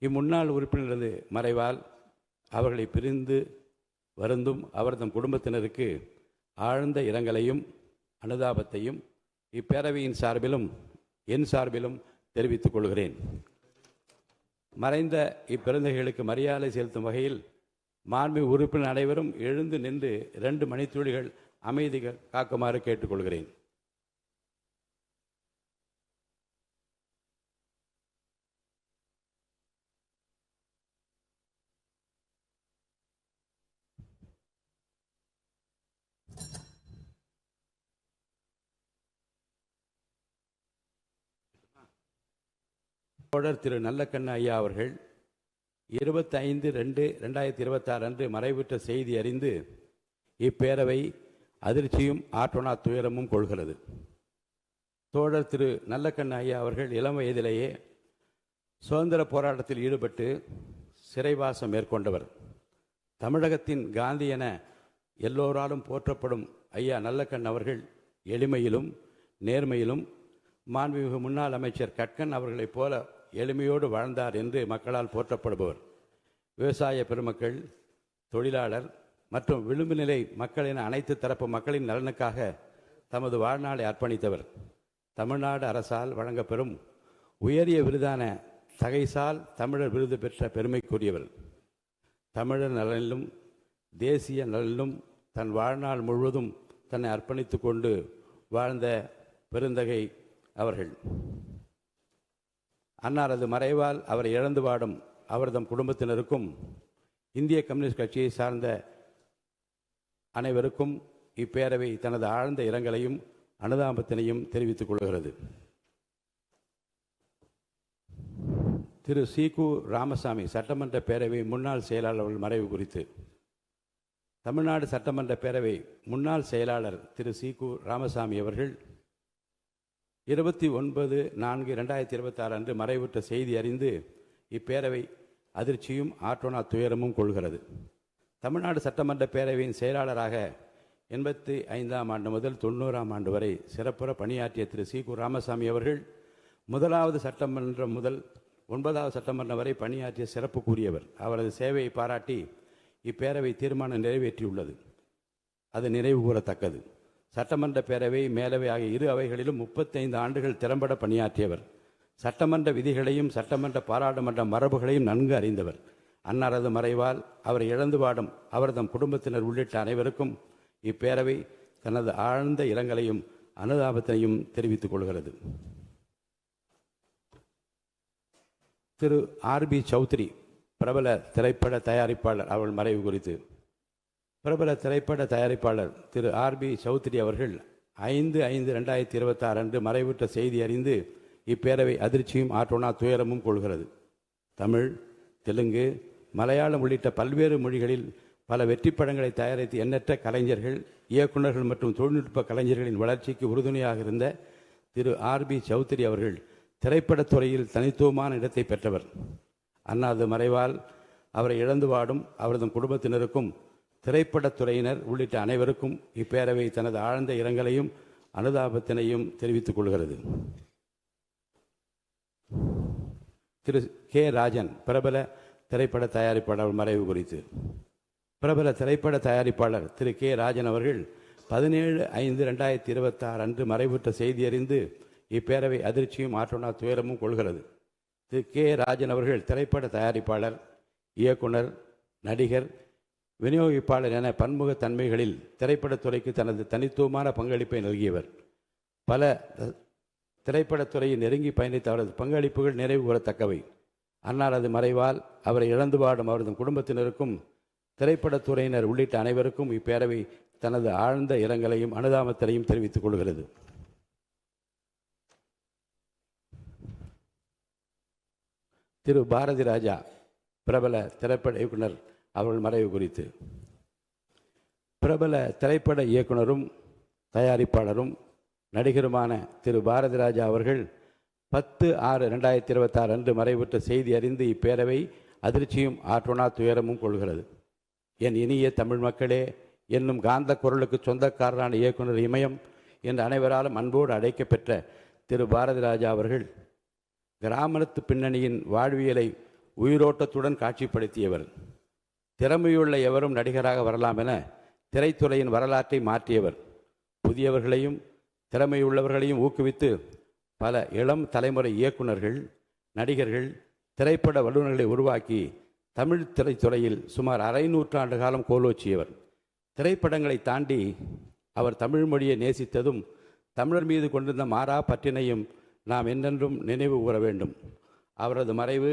இம்முன்னாள் உறுப்பினரது மறைவால் அவர்களை பிரிந்து வருந்தும் அவர்தம் குடும்பத்தினருக்கு ஆழ்ந்த இரங்கலையும் அனுதாபத்தையும் இப்பேரவையின் சார்பிலும் என் சார்பிலும் தெரிவித்துக் கொள்கிறேன். மறைந்த இப்பெருந்தகைகளுக்கு மரியாதை செலுத்தும் வகையில் மாண்புமிகு உறுப்பினர் அனைவரும் எழுந்து நின்று 2 மணித்துளிகள் அமைதி காக்குமாறு கேட்டுக்கொள்கிறேன். தோழர் திரு நல்லக்கண்ணு ஐயா அவர்கள் 25/2/2026 அன்று மறைவுற்ற செய்தி அறிந்து இப்பேரவை அதிர்ச்சியும் ஆற்றொணா துயரமும் கொள்கிறது. தோழர் திரு நல்லக்கண்ணு ஐயா அவர்கள் இளம் வயதிலேயே சுதந்திர போராட்டத்தில் ஈடுபட்டு சிறைவாசம் மேற்கொண்டவர். தமிழகத்தின் காந்தி என எல்லோராலும் போற்றப்படும் ஐயா நல்லக்கண் அவர்கள் எளிமையிலும் நேர்மையிலும் மாண்புமிகு முன்னாள் அமைச்சர் கட்கன் அவர்களைப் போல எளிமையோடு வாழ்ந்தார் என்று மக்களால் போற்றப்படுபவர். விவசாய பெருமக்கள், தொழிலாளர் மற்றும் விளிம்பு நிலை மக்கள் என அனைத்து தரப்பு மக்களின் நலனுக்காக தமது வாழ்நாளை அர்ப்பணித்தவர். தமிழ்நாடு அரசால் வழங்கப்பெறும் உயரிய விருதான தகைசால் தமிழர் விருது பெற்ற பெருமைக்குரியவர். தமிழர் நலனிலும் தேசிய நலனிலும் தன் வாழ்நாள் முழுவதும் தன்னை அர்ப்பணித்து கொண்டு வாழ்ந்த பெருந்தகை அவர்கள். அன்னாரது மறைவால் அவரை இழந்து வாடும் அவர்தம் குடும்பத்தினருக்கும் இந்திய கம்யூனிஸ்ட் கட்சியை சார்ந்த அனைவருக்கும் இப்பேரவை தனது ஆழ்ந்த இரங்கலையும் அனுதாபத்தினையும் தெரிவித்துக் கொள்கிறது. திரு சி.கு. ராமசாமி சட்டமன்ற பேரவை முன்னாள் செயலாளர்கள் மறைவு குறித்து தமிழ்நாடு சட்டமன்ற பேரவை முன்னாள் செயலாளர் திரு சி.கு. ராமசாமி அவர்கள் 29/4/2026 அன்று மறைவுற்ற செய்தி அறிந்து இப்பேரவை அதிர்ச்சியும் ஆற்றொணா துயரமும் கொள்கிறது. தமிழ்நாடு சட்டமன்ற பேரவையின் செயலாளராக 85ஆம் ஆண்டு முதல் 90ஆம் ஆண்டு வரை சிறப்புற பணியாற்றிய திரு சி.கு. ராமசாமி அவர்கள் 1வது சட்டமன்றம் முதல் 9வது சட்டமன்றம் வரை பணியாற்றிய சிறப்புக்குரியவர். அவரது சேவையை பாராட்டி இப்பேரவை தீர்மானம் நிறைவேற்றியுள்ளது. அது நினைவு கூறத்தக்கது. சட்டமன்ற பேரவை மேலவை ஆகிய இரு அவைகளிலும் 35 ஆண்டுகள் திறம்பட பணியாற்றியவர். சட்டமன்ற விதிகளையும் சட்டமன்ற பாராளுமன்ற மரபுகளையும் நன்கு அறிந்தவர். அன்னாரது மறைவால் அவரை இழந்து வாடும் அவர்தம் குடும்பத்தினர் உள்ளிட்ட அனைவருக்கும் இப்பேரவை தனது ஆழ்ந்த இரங்கலையும் அனுதாபத்தையும் தெரிவித்துக் கொள்கிறது. திரு ஆர்.பி. சௌத்ரி பிரபல திரைப்பட தயாரிப்பாளர் அவர்கள் மறைவு குறித்து பிரபல திரைப்பட தயாரிப்பாளர் திரு ஆர்.பி. சௌத்ரி அவர்கள் 5/5/2026 அன்று மறைவுற்ற செய்தி அறிந்து இப்பேரவை அதிர்ச்சியும் ஆற்றொணா துயரமும் கொள்கிறது. தமிழ், தெலுங்கு, மலையாளம் உள்ளிட்ட பல்வேறு மொழிகளில் பல வெற்றி படங்களை தயாரித்து எண்ணற்ற கலைஞர்கள், இயக்குநர்கள் மற்றும் தொழில்நுட்ப கலைஞர்களின் வளர்ச்சிக்கு உறுதுணையாக இருந்த திரு ஆர்.பி. சௌத்ரி அவர்கள் திரைப்படத்துறையில் தனித்துவமான இடத்தை பெற்றவர். அன்னாரது மறைவால் அவரை இழந்து வாடும் அவரது குடும்பத்தினருக்கும் திரைப்படத்துறையினர் உள்ளிட்ட அனைவருக்கும் இப்பேரவை தனது ஆழ்ந்த இரங்கலையும் அனுதாபத்தினையும் தெரிவித்துக் கொள்கிறது. திரு கே. ராஜன் பிரபல திரைப்பட தயாரிப்பாளர் மறைவு குறித்து பிரபல திரைப்பட தயாரிப்பாளர் திரு கே. ராஜன் அவர்கள் 17/5/2026 அன்று மறைவுற்ற செய்தி அறிந்து இப்பேரவை அதிர்ச்சியும் ஆற்றொணா துயரமும் கொள்கிறது. திரு கே. ராஜன் அவர்கள் திரைப்பட தயாரிப்பாளர், இயக்குனர், நடிகர், விநியோகிப்பாளர் என பன்முக தன்மைகளில் திரைப்படத்துறைக்கு தனது தனித்துவமான பங்களிப்பை நல்கியவர். பல திரைப்படத்துறையை நெருங்கி பயணித்த அவரது பங்களிப்புகள் நிறைவு கூறத்தக்கவை. அன்னாரது மறைவால் அவரை இழந்து வாடும் அவரது குடும்பத்தினருக்கும் திரைப்படத்துறையினர் உள்ளிட்ட அனைவருக்கும் இப்பேரவை தனது ஆழ்ந்த இரங்கலையும் அனுதாபத்தினையும் தெரிவித்துக் கொள்கிறது. திரு பாரதி ராஜா பிரபல திரைப்பட இயக்குனர் அவர்கள் மறைவு குறித்து பிரபல திரைப்பட இயக்குனரும் தயாரிப்பாளரும் நடிகருமான திரு பாரதி ராஜா அவர்கள் 10/6/2026 அன்று மறைவுற்ற செய்தி அறிந்து இப்பேரவை அதிர்ச்சியும் ஆற்றொணா துயரமும் கொள்கிறது. என் இனிய தமிழ் மக்களே என்னும் காந்த குரலுக்கு சொந்தக்காரரான இயக்குனர் இமயம் என்று அனைவராலும் அன்போடு அழைக்கப்பெற்ற திரு பாரதி ராஜா அவர்கள் கிராமத்து பின்னணியின் வாழ்வியலை உயிரோட்டத்துடன் காட்சிப்படுத்தியவர். திறமையுள்ள எவரும் நடிகராக வரலாம் என திரைத்துறையின் வரலாற்றை மாற்றியவர். புதியவர்களையும் திறமையுள்ளவர்களையும் ஊக்குவித்து பல இளம் தலைமுறை இயக்குநர்கள், நடிகர்கள், திரைப்பட வல்லுநர்களை உருவாக்கி தமிழ் திரைத்துறையில் சுமார் அரை நூற்றாண்டு காலம் கோலோச்சியவர். திரைப்படங்களை தாண்டி அவர் தமிழ் மொழியை நேசித்ததும் தமிழர் மீது கொண்டிருந்த மாறா பற்றினையும் நாம் என்றென்றும் நினைவு கூற வேண்டும். அவரது மறைவு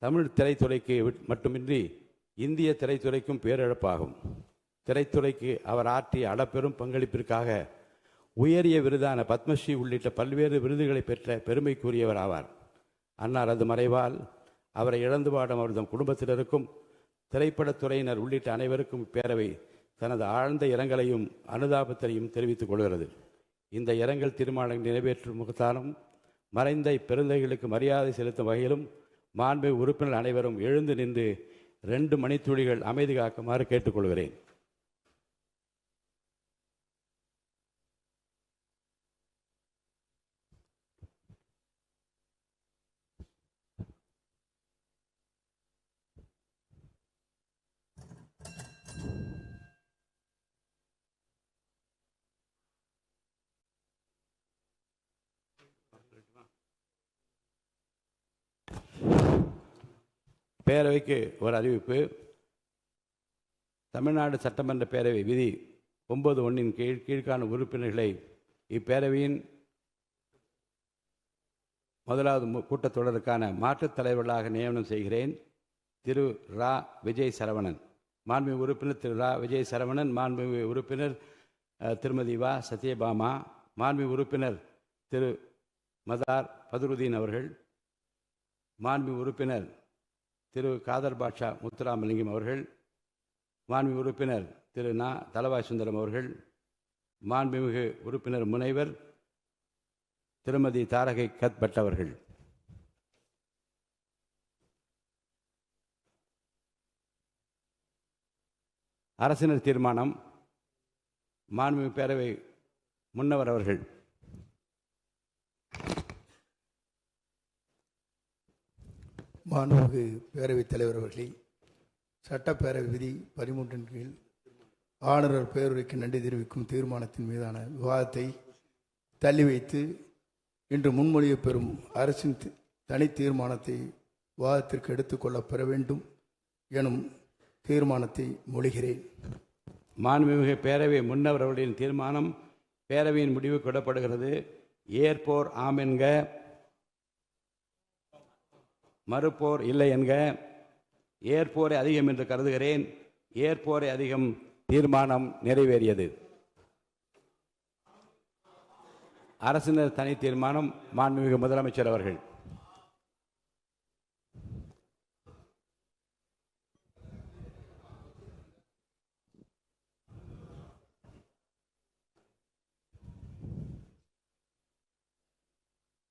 தமிழ் திரைத்துறைக்கு மட்டுமின்றி இந்திய திரைத்துறைக்கும் பேரிழப்பாகும். திரைத்துறைக்கு அவர் ஆற்றிய அளப்பெரும் பங்களிப்பிற்காக உயரிய விருதான பத்மஸ்ரீ உள்ளிட்ட பல்வேறு விருதுகளை பெற்ற பெருமைக்குரியவர் ஆவார். அன்னாரது மறைவால் அவரை இழந்து வாடும் அவரது குடும்பத்தினருக்கும் திரைப்படத்துறையினர் உள்ளிட்ட அனைவருக்கும் இப்பேரவை தனது ஆழ்ந்த இரங்கலையும் அனுதாபத்தையும் தெரிவித்துக் கொள்கிறது. இந்த இரங்கல் தீர்மானம் நிறைவேற்றும் முகத்தாலும் மறைந்த இப்பெருந்தைகளுக்கு மரியாதை செலுத்தும் வகையிலும் மாண்புமிகு உறுப்பினர் அனைவரும் எழுந்து நின்று 2 மணித்துளிகள் அமைதி காக்குமாறு கேட்டுக்கொள்கிறேன். பேரவைக்கு ஒரு அறிவிப்பு. தமிழ்நாடு சட்டமன்ற பேரவை விதி 9(1) கீழ்காணும் உறுப்பினர்களை இப்பேரவையின் முதலாவது கூட்டத்தொடருக்கான மாற்றுத் தலைவர்களாக நியமனம் செய்கிறேன். திரு ரா. விஜய் சரவணன். மாண்புமிகு உறுப்பினர் திரு ரா. விஜய் சரவணன். மாண்புமிகு உறுப்பினர் திருமதி வா. சத்யபாமா. மாண்புமிகு உறுப்பினர் திரு மதார் பதுருதீன் அவர்கள். மாண்புமிகு உறுப்பினர் திரு காதர் பாட்ஷா முத்துராமலிங்கம் அவர்கள். மாண்புமிகு உறுப்பினர் திரு நா. தளவாய் சுந்தரம் அவர்கள். மாண்புமிகு உறுப்பினர் முனைவர் திருமதி தாரகை கத்பட் அவர்கள். அரசினர் தீர்மானம். மாண்புமிகு பேரவை முன்னவர் அவர்கள். மாண்புமிகு பேரவைத் தலைவர் அவர்களே, சட்டப்பேரவை விதி 13 கீழ் ஆளுநர் பேருரைக்கு நன்றி தெரிவிக்கும் தீர்மானத்தின் மீதான விவாதத்தை தள்ளி வைத்து இன்று முன்மொழிய பெறும் அரசின் தனி தீர்மானத்தை விவாதத்திற்கு எடுத்துக்கொள்ளப்பெற வேண்டும் எனும் தீர்மானத்தை மொழிகிறேன். மாண்புமிகு பேரவை முன்னவர் அவர்களின் தீர்மானம் பேரவையின் முடிவு கொள்ளப்படுகிறது. ஏற்போர் ஆம் என்க, மறுப்போர் இல்லை என்க. ஏற்போரை அதிகம் என்று கருதுகிறேன். ஏற்போரை அதிகம். தீர்மானம் நிறைவேறியது. அரசினர் தனி தீர்மானம். மாண்புமிகு முதலமைச்சர் அவர்கள்.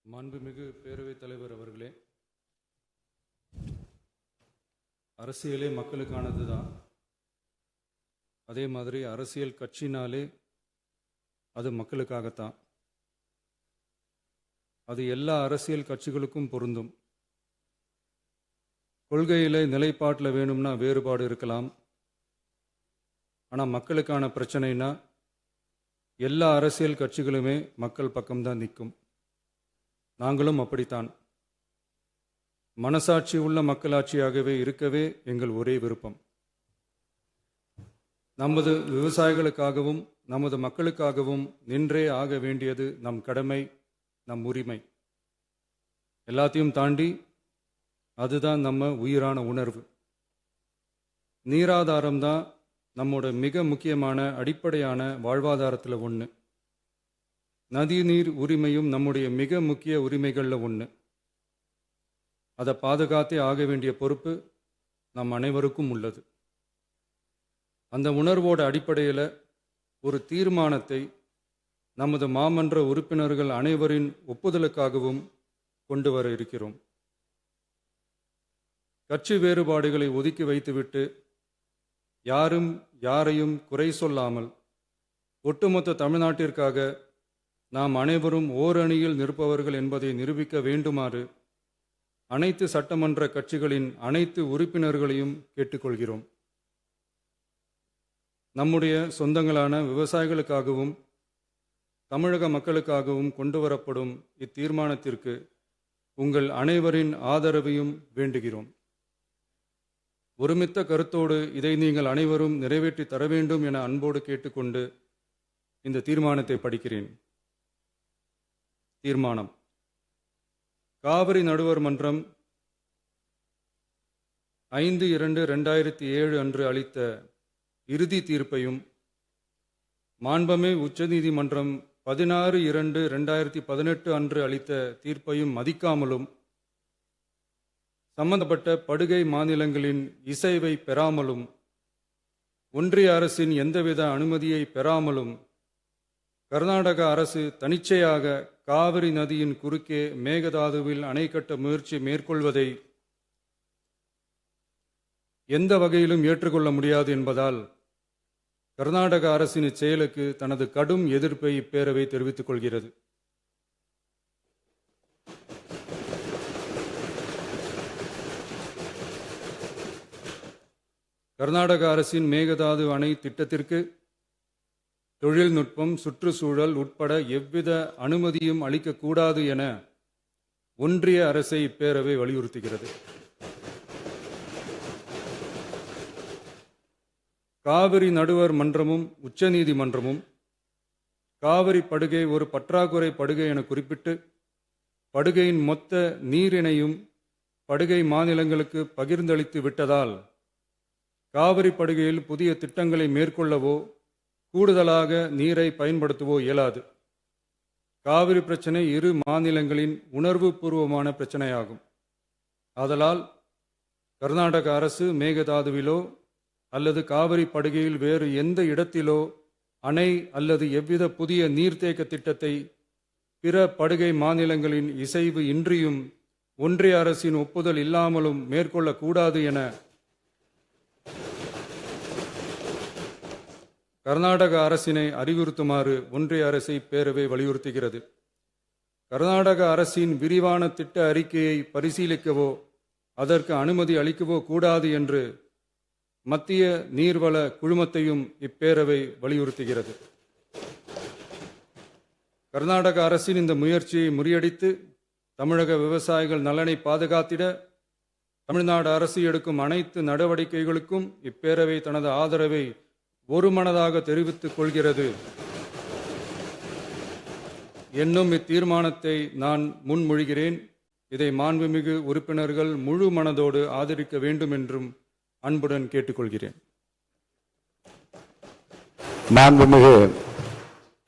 மாண்புமிகு பேரவைத் தலைவர் அவர்களே, அரசியலே மக்களுக்கானது தான். அதே மாதிரி அரசியல் கட்சினாலே அது மக்களுக்காகத்தான். அது எல்லா அரசியல் கட்சிகளுக்கும் பொருந்தும். கொள்கையில் நிலைப்பாட்டில் வேணும்னா வேறுபாடு இருக்கலாம். ஆனால் மக்களுக்கான பிரச்சனைனா எல்லா அரசியல் கட்சிகளுமே மக்கள் பக்கம்தான் நிற்கும். நாங்களும் அப்படித்தான். மனசாட்சி உள்ள மக்களாட்சியாகவே இருக்கவே எங்கள் ஒரே விருப்பம். நமது விவசாயிகளுக்காகவும் நமது மக்களுக்காகவும் நின்றே ஆக வேண்டியது நம் கடமை, நம் உரிமை. எல்லாத்தையும் தாண்டி அதுதான் நம்ம உயிரான உணர்வு. நீராதாரம்தான் நம்மோட மிக முக்கியமான அடிப்படையான வாழ்வாதாரத்தில் ஒன்று. நதி நீர் உரிமையும் நம்முடைய மிக முக்கிய உரிமைகளில் ஒன்று. அதை பாதுகாத்தே ஆக வேண்டிய பொறுப்பு நம் அனைவருக்கும் உள்ளது. அந்த உணர்வோட அடிப்படையில் ஒரு தீர்மானத்தை நமது மாமன்ற உறுப்பினர்கள் அனைவரின் ஒப்புதலுக்காகவும் கொண்டு வர இருக்கிறோம். கட்சி வேறுபாடுகளை ஒதுக்கி வைத்துவிட்டு யாரும் யாரையும் குறை சொல்லாமல் ஒட்டுமொத்த தமிழ்நாட்டிற்காக நாம் அனைவரும் ஓரணியில் நிற்பவர்கள் என்பதை நிரூபிக்க வேண்டுமாறு அனைத்து சட்டமன்ற கட்சிகளின் அனைத்து உறுப்பினர்களையும் கேட்டுக்கொள்கிறோம். நம்முடைய சொந்தங்களான விவசாயிகளுக்காகவும் தமிழக மக்களுக்காகவும் கொண்டுவரப்படும் இத்தீர்மானத்திற்கு உங்கள் அனைவரின் ஆதரவையும் வேண்டுகிறோம். ஒருமித்த கருத்தோடு இதை நீங்கள் அனைவரும் நிறைவேற்றி தர வேண்டும் என அன்போடு கேட்டுக்கொண்டு இந்த தீர்மானத்தை படிக்கிறேன். தீர்மானம்: காவிரி நடுவர் மன்றம் 5/2/2007 அன்று அளித்த இறுதி தீர்ப்பையும் மாண்புமிகு உச்சநீதிமன்றம் 16/2/2018 அன்று அளித்த தீர்ப்பையும் மதிக்காமலும் சம்பந்தப்பட்ட படுகை மாநிலங்களின் இசைவை பெறாமலும் ஒன்றிய அரசின் எந்தவித அனுமதியை பெறாமலும் கர்நாடக அரசு தனிச்சையாக காவிரி நதியின் குறுக்கே மேகதாதுவில் அணை கட்ட முயற்சி மேற்கொள்வதை எந்த வகையிலும் ஏற்றுக்கொள்ள முடியாது என்பதால் கர்நாடக அரசின் இச்செயலுக்கு தனது கடும் எதிர்ப்பை இப்பேரவை தெரிவித்துக் கொள்கிறது. கர்நாடக அரசின் மேகதாது அணை திட்டத்திற்கு தொழில்நுட்பம், சுற்றுச்சூழல் உட்பட எவ்வித அனுமதியும் அளிக்கக்கூடாது என ஒன்றிய அரசை இப்பேரவை வலியுறுத்துகிறது. காவிரி நடுவர் மன்றமும் உச்சநீதிமன்றமும் காவிரி படுகை ஒரு பற்றாக்குறை படுகை என குறிப்பிட்டு படுகையின் மொத்த நீரினையும் படுகை மாநிலங்களுக்கு பகிர்ந்தளித்து விட்டதால் காவிரி படுகையில் புதிய திட்டங்களை மேற்கொள்ளவோ கூடுதலாக நீரை பயன்படுத்தவோ இயலாது. காவிரி பிரச்சனை இரு மாநிலங்களின் உணர்வு பூர்வமான பிரச்சனையாகும். ஆதலால் கர்நாடக அரசு மேகதாதுவிலோ அல்லது காவிரி படுகையில் வேறு எந்த இடத்திலோ அணை அல்லது எவ்வித புதிய நீர்த்தேக்க திட்டத்தை பிற படுகை மாநிலங்களின் இசைவு இன்றியும் ஒன்றிய அரசின் ஒப்புதல் இல்லாமலும் மேற்கொள்ளக்கூடாது என கர்நாடக அரசினை அறிவுறுத்துமாறு ஒன்றிய அரசை பேரவை வலியுறுத்துகிறது. கர்நாடக அரசின் விரிவான திட்ட அறிக்கையை பரிசீலிக்கவோ அதற்கு அனுமதி அளிக்கவோ கூடாது என்று மத்திய நீர்வள குழுமத்தையும் இப்பேரவை வலியுறுத்துகிறது. கர்நாடக அரசின் இந்த முயற்சியை முறியடித்து தமிழக விவசாயிகள் நலனை பாதுகாத்திட தமிழ்நாடு அரசு எடுக்கும் அனைத்து நடவடிக்கைகளுக்கும் இப்பேரவை தனது ஆதரவை ஒருமனதாக தெரிவித்துக் கொள்கிறது என்னும் இத்தீர்மானத்தை நான் முன்மொழிகிறேன். இதை மாண்புமிகு உறுப்பினர்கள் முழு மனதோடு ஆதரிக்க வேண்டும் என்றும் அன்புடன் கேட்டுக்கொள்கிறேன். மாண்புமிகு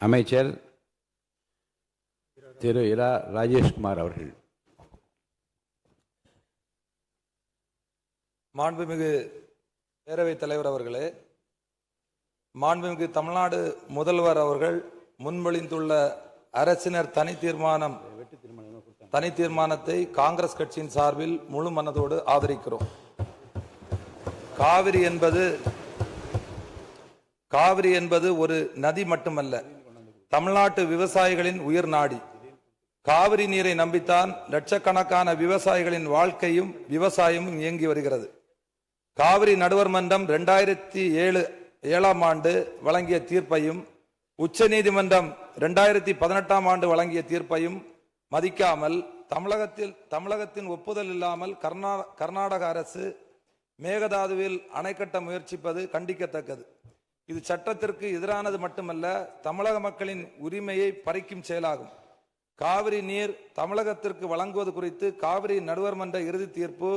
அமைச்சர் திரு இரா ராஜேஷ்குமார் அவர்கள். மாண்புமிகு பேரவைத் தலைவர் அவர்களே, மாண்புமிகு தமிழ்நாடு முதல்வர் அவர்கள் முன்மொழிந்துள்ள அரசினர் தனி தீர்மானத்தை காங்கிரஸ் கட்சியின் சார்பில் முழு மனதோடு ஆதரிக்கிறோம். காவிரி என்பது ஒரு நதி மட்டுமல்ல, தமிழ்நாட்டு விவசாயிகளின் உயிர் நாடி. காவிரி நீரை நம்பித்தான் லட்சக்கணக்கான விவசாயிகளின் வாழ்க்கையும் விவசாயமும் இயங்கி வருகிறது. காவிரி நடுவர் மன்றம் 2007ஆம் ஆண்டு வழங்கிய தீர்ப்பையும் உச்ச நீதிமன்றம் 2018ஆம் ஆண்டு வழங்கிய தீர்ப்பையும் மதிக்காமல் தமிழகத்தின் ஒப்புதல் இல்லாமல் கர்நாடக அரசு மேகதாதுவில் அணை கட்ட முயற்சிப்பது கண்டிக்கத்தக்கது. இது சட்டத்திற்கு எதிரானது மட்டுமல்ல, தமிழக மக்களின் உரிமையை பறிக்கும் செயலாகும். காவிரி நீர் தமிழகத்திற்கு வழங்குவது குறித்து காவிரி நடுவர் மன்ற இறுதி தீர்ப்பு,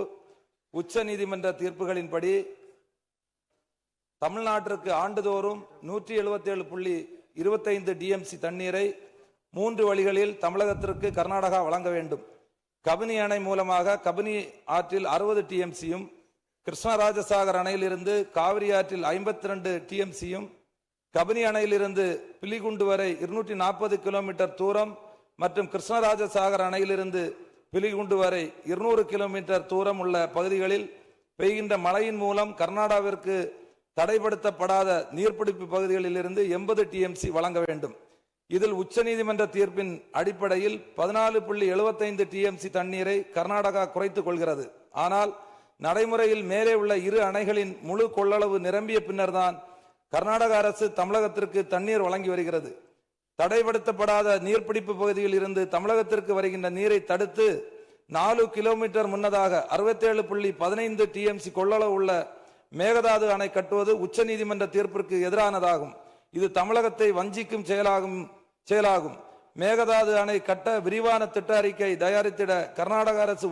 உச்ச நீதிமன்ற தீர்ப்புகளின்படி தமிழ்நாட்டிற்கு ஆண்டுதோறும் 177.25 டிஎம்சி தண்ணீரை 3 வழிகளில் தமிழகத்திற்கு கர்நாடகா வழங்க வேண்டும். கபினி அணை மூலமாக கபினி ஆற்றில் 60 டிஎம்சியும், கிருஷ்ணராஜசாகர் அணையிலிருந்து காவிரி ஆற்றில் 52 டிஎம்சியும், கபினி அணையிலிருந்து பிலிகுண்டு வரை 240 கிலோமீட்டர் தூரம் மற்றும் கிருஷ்ணராஜசாகர் அணையிலிருந்து பிலிகுண்டு வரை 200 கிலோமீட்டர் தூரம் உள்ள பகுதிகளில் பெய்கின்ற மழையின் மூலம் கர்நாடகாவிற்கு தடைப்படுத்தப்படாத நீர்பிடிப்பு பகுதிகளில் இருந்து 80 டிஎம்சி வழங்க வேண்டும். இதில் உச்சநீதிமன்ற தீர்ப்பின் அடிப்படையில் 14.75 டிஎம்சி தண்ணீரை கர்நாடகா குறைத்துக் கொள்கிறது. ஆனால் நடைமுறையில் மேலே உள்ள இரு அணைகளின் முழு கொள்ளளவு நிரம்பிய பின்னர்தான் கர்நாடக அரசு தமிழகத்திற்கு தண்ணீர் வழங்கி வருகிறது. தடைப்படுத்தப்படாத நீர்பிடிப்பு பகுதியில் இருந்து தமிழகத்திற்கு வருகின்ற நீரை தடுத்து 4 கிலோமீட்டர் முன்னதாக 67.15 டிஎம்சி கொள்ளளவு உள்ள மேகதாது அணை கட்டுவது உச்சநீதிமன்ற தீர்ப்பிற்கு எதிரானதாகும். இது தமிழகத்தை வஞ்சிக்கும் செயலாகும். மேகதாது அணை கட்ட விரிவான திட்ட அறிக்கை தயாரித்திட கர்நாடக அரசு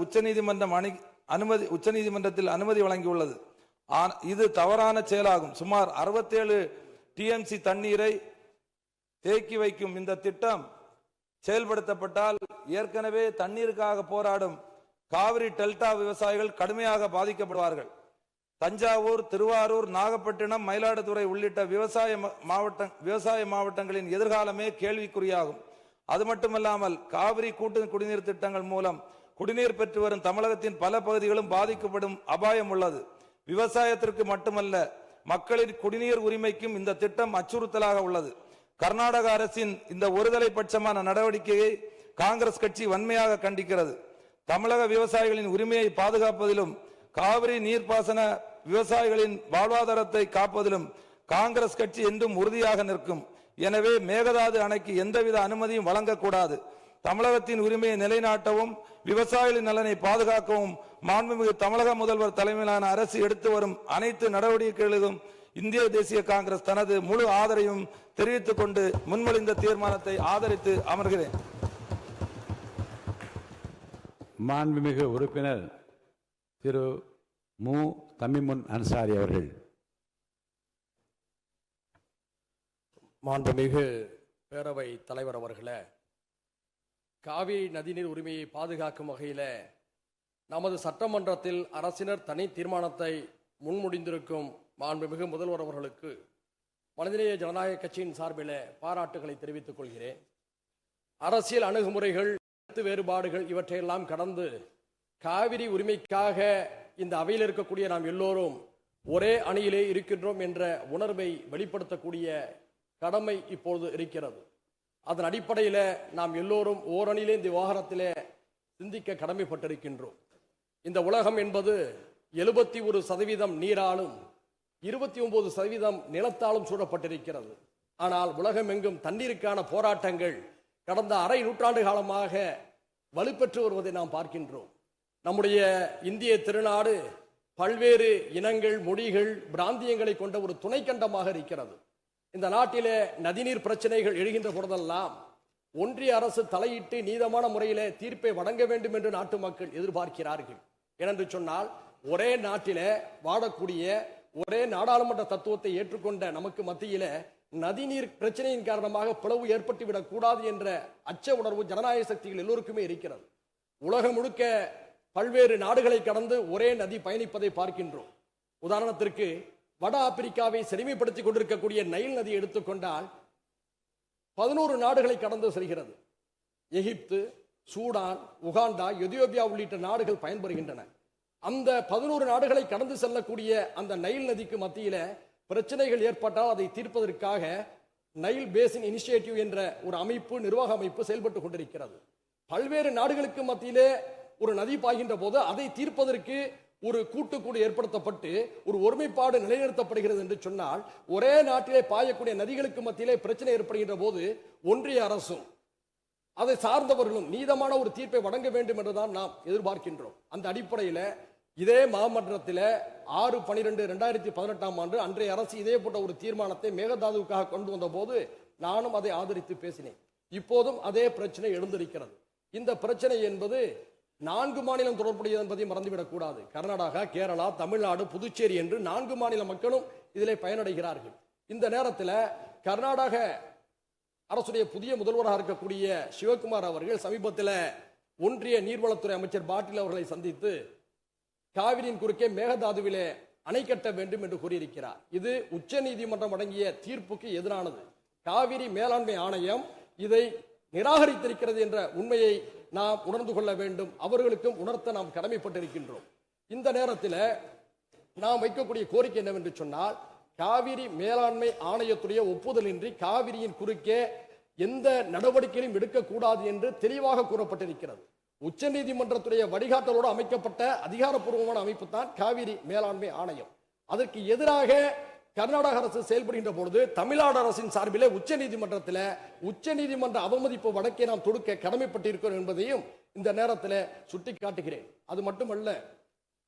உச்சநீதிமன்றத்தில் அனுமதி வழங்கியுள்ளது. இது தவறான செயலாகும். சுமார் 67 டிஎம்சி தண்ணீரை தேக்கி வைக்கும் இந்த திட்டம் செயல்படுத்தப்பட்டால் ஏற்கனவே தண்ணீருக்காக போராடும் காவிரி டெல்டா விவசாயிகள் கடுமையாக பாதிக்கப்படுவார்கள். தஞ்சாவூர், திருவாரூர், நாகப்பட்டினம், மயிலாடுதுறை உள்ளிட்ட விவசாய மாவட்டங்களின் எதிர்காலமே கேள்விக்குறியாகும். அது மட்டுமல்லாமல் காவிரி கூட்டு குடிநீர் திட்டங்கள் மூலம் குடிநீர் பெற்று வரும் தமிழகத்தின் பல பகுதிகளும் பாதிக்கப்படும் அபாயம் உள்ளது. விவசாயத்திற்கு மட்டுமல்ல, மக்களின் குடிநீர் உரிமைக்கும் இந்த திட்டம் அச்சுறுத்தலாக உள்ளது. கர்நாடக அரசின் இந்த ஒருதலை பட்சமான நடவடிக்கையை காங்கிரஸ் கட்சி வன்மையாக கண்டிக்கிறது. தமிழக விவசாயிகளின் உரிமையை பாதுகாப்பதிலும் காவிரி நீர்ப்பாசன விவசாயிகளின் வாழ்வாதாரத்தை காப்பதிலும் காங்கிரஸ் கட்சி என்றும் உறுதியாக நிற்கும். எனவே மேகதாது அணைக்கு எந்தவித அனுமதியும் வழங்கக்கூடாது. தமிழகத்தின் உரிமையை நிலைநாட்டவும் விவசாயிகளின் நலனை பாதுகாக்கவும் மாண்புமிகு தமிழக முதல்வர் தலைமையிலான அரசு எடுத்து வரும் அனைத்து நடவடிக்கைகளுக்கும் இந்திய தேசிய காங்கிரஸ் தனது முழு ஆதரவையும் தெரிவித்துக் கொண்டு முன்மொழிந்த தீர்மானத்தை ஆதரித்து அமர்கிறேன். மாண்புமிகு உறுப்பினர் திரு மு. தமிமுன் அன்சாரி அவர்கள். மாண்புமிகு பேரவை தலைவர் அவர்களே, காவிரி நதிநீர் உரிமையை பாதுகாக்கும் வகையில் நமது சட்டமன்றத்தில் அரசினர் தனி தீர்மானத்தை முன்மொழிந்திருக்கும் மாண்புமிகு முதல்வர் அவர்களுக்கு மனிதநேய ஜனநாயக கட்சியின் சார்பில் பாராட்டுகளை தெரிவித்துக் கொள்கிறேன். அரசியல் அணுகுமுறைகள், கருத்து வேறுபாடுகள் இவற்றையெல்லாம் கடந்து காவிரி உரிமைக்காக இந்த அவையில் இருக்கக்கூடிய நாம் எல்லோரும் ஒரே அணியிலே இருக்கின்றோம் என்ற உணர்வை வெளிப்படுத்தக்கூடிய கடமை இப்பொழுது இருக்கிறது. அதன் அடிப்படையில் நாம் எல்லோரும் ஓரணியிலே இந்த விவகாரத்திலே சிந்திக்க கடமைப்பட்டிருக்கின்றோம். இந்த உலகம் என்பது 71% நீராலும் 29% நிலத்தாலும் சூழப்பட்டிருக்கிறது. ஆனால் உலகம் எங்கும் தண்ணீருக்கான போராட்டங்கள் கடந்த அரை நூற்றாண்டு காலமாக வலுப்பெற்று வருவதை நாம் பார்க்கின்றோம். நம்முடைய இந்திய திருநாடு பல்வேறு இனங்கள், மொழிகள், பிராந்தியங்களை கொண்ட ஒரு துணைக்கண்டமாக இருக்கிறது. இந்த நாட்டிலே நதிநீர் பிரச்சனைகள் எழுகின்ற பொழுதெல்லாம் ஒன்றிய அரசு தலையிட்டு நீதமான முறையிலே தீர்ப்பை வழங்க வேண்டும் என்று நாட்டு மக்கள் எதிர்பார்க்கிறார்கள். ஏனென்று சொன்னால், ஒரே நாட்டிலே வாழக்கூடிய ஒரே நாடாளுமன்ற தத்துவத்தை ஏற்றுக்கொண்ட நமக்கு மத்தியில நதிநீர் பிரச்சனையின் காரணமாக பிளவு ஏற்பட்டுவிடக் கூடாது என்ற அச்ச உணர்வு ஜனநாயக சக்திகள் எல்லோருக்குமே இருக்கிறது. உலகம் முழுக்க பல்வேறு நாடுகளை கடந்து ஒரே நதி பயணிப்பதை பார்க்கின்றோம். உதாரணத்திற்கு வட ஆப்பிரிக்காவை செழுமைப்படுத்திக் கொண்டிருக்கக்கூடிய நைல் நதி எடுத்துக்கொண்டால் 11 நாடுகளை கடந்து செல்கிறது. எகிப்து, சூடான், உகாண்டா, எதியோப்பியா உள்ளிட்ட நாடுகள் பயன்பெறுகின்றன. அந்த 11 நாடுகளை கடந்து செல்லக்கூடிய அந்த நைல் நதிக்கு மத்தியில பிரச்சனைகள் ஏற்பட்டால் அதை தீர்ப்பதற்காக நைல் பேசின் இனிஷியேட்டிவ் என்ற ஒரு அமைப்பு, நிர்வாக அமைப்பு செயல்பட்டு கொண்டிருக்கிறது. பல்வேறு நாடுகளுக்கு மத்தியிலே ஒரு நதி பாய்கின்ற போது அதை தீர்ப்பதற்கு ஒரு கூட்டுக்குழு ஏற்படுத்தப்பட்டு ஒரு ஒருமைப்பாடு நிலைநிறுத்தப்படுகிறது என்று சொன்னால், ஒரே நாட்டிலே பாயக்கூடிய நதிகளுக்கு மத்தியிலே பிரச்சனை ஏற்படுகின்ற போது ஒன்றிய அரசும் அதை சார்ந்தவர்களும் நீதமான ஒரு தீர்ப்பை வழங்க வேண்டும் என்றுதான் நாம் எதிர்பார்க்கின்றோம். அந்த அடிப்படையில் இதே மாமன்றத்தில் 6/12/2018 அன்றைய அரசு இதே போன்ற ஒரு தீர்மானத்தை மேகதாதுவுக்காக கொண்டு வந்த போது நானும் அதை ஆதரித்து பேசினேன். இப்போதும் அதே பிரச்சனை எழுந்திருக்கிறது. இந்த பிரச்சனை என்பது 4 மாநிலம் தொடர்புடையது என்பதை மறந்துவிடக் கூடாது. கர்நாடகா, கேரளா, தமிழ்நாடு, புதுச்சேரி என்று 4 மாநில மக்களும் இதிலே பயனடைகிறார்கள். இந்த நேரத்தில் கர்நாடக அரசுடைய புதிய முதல்வராக இருக்கக்கூடிய சிவகுமார் அவர்கள் சமீபத்தில் ஒன்றிய நீர்வளத்துறை அமைச்சர் பாட்டீல் அவர்களை சந்தித்து காவிரியின் குறுக்கே மேகதாதுவிலே அணை கட்ட வேண்டும் என்று கூறியிருக்கிறார். இது உச்ச நீதிமன்றம் வழங்கிய தீர்ப்புக்கு எதிரானது. காவிரி மேலாண்மை ஆணையம் இதை நிராகரித்திருக்கிறது என்ற உண்மையை நாம் உணர்ந்து கொள்ள வேண்டும். அவர்களுக்கும் உணர்த்த நாம் கடமைப்பட்டிருக்கின்றோம். இந்த நேரத்தில் நாம் வைக்கக்கூடிய கோரிக்கை என்னவென்று சொன்னால், காவிரி மேலாண்மை ஆணையத்துடைய ஒப்புதலின்றி காவிரியின் குறுக்கே எந்த நடவடிக்கையும் எடுக்கக்கூடாது என்று தெளிவாக கூறப்பட்டிருக்கிறது. உச்சநீதிமன்றத்துடைய வழிகாட்டலோடு அமைக்கப்பட்ட அதிகாரப்பூர்வமான அமைப்பு தான் காவிரி மேலாண்மை ஆணையம். அதற்கு எதிராக கர்நாடக அரசு செயல்படுகின்ற பொழுது தமிழ்நாடு அரசின் சார்பிலே உச்சநீதிமன்ற அவமதிப்பு வழக்கை நாம் தொடுக்க கடமைப்பட்டிருக்கிறோம் என்பதையும் இந்த நேரத்தில் சுட்டிக்காட்டுகிறேன். அது மட்டுமல்ல,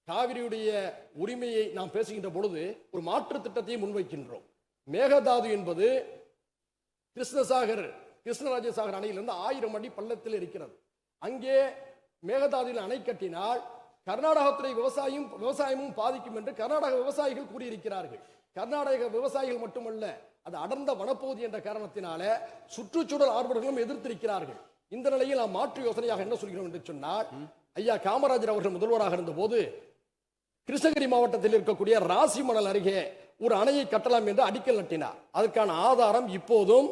காவிரியுடைய உரிமையை நாம் பேசுகின்ற பொழுது ஒரு மாற்று திட்டத்தை முன்வைக்கின்றோம். மேகதாது என்பது கிருஷ்ணராஜசாகர் அணையிலிருந்து 1000 அடி பள்ளத்தில் இருக்கிறது. அங்கே மேகதாதுவில் அணை கட்டினால் கர்நாடகத்துறை விவசாயமும் பாதிக்கும் என்று கர்நாடக விவசாயிகள் கூறியிருக்கிறார்கள். கர்நாடக விவசாயிகள் மட்டுமல்ல, அது அடர்ந்த வனப்பகுதி என்ற காரணத்தினால சுற்றுச்சூழல் ஆர்வலர்களும் எதிர்த்திருக்கிறார்கள். இந்த நிலையில் நாம் மாற்று யோசனையாக என்ன சொல்கிறோம் என்று சொன்னால், ஐயா காமராஜர் அவர்கள் முதல்வராக இருந்த போது கிருஷ்ணகிரி மாவட்டத்தில் இருக்கக்கூடிய ராசிமணல் அருகே ஒரு அணையை கட்டலாம் என்று அடிக்கல் நட்டினார். அதற்கான ஆதாரம் இப்போதும்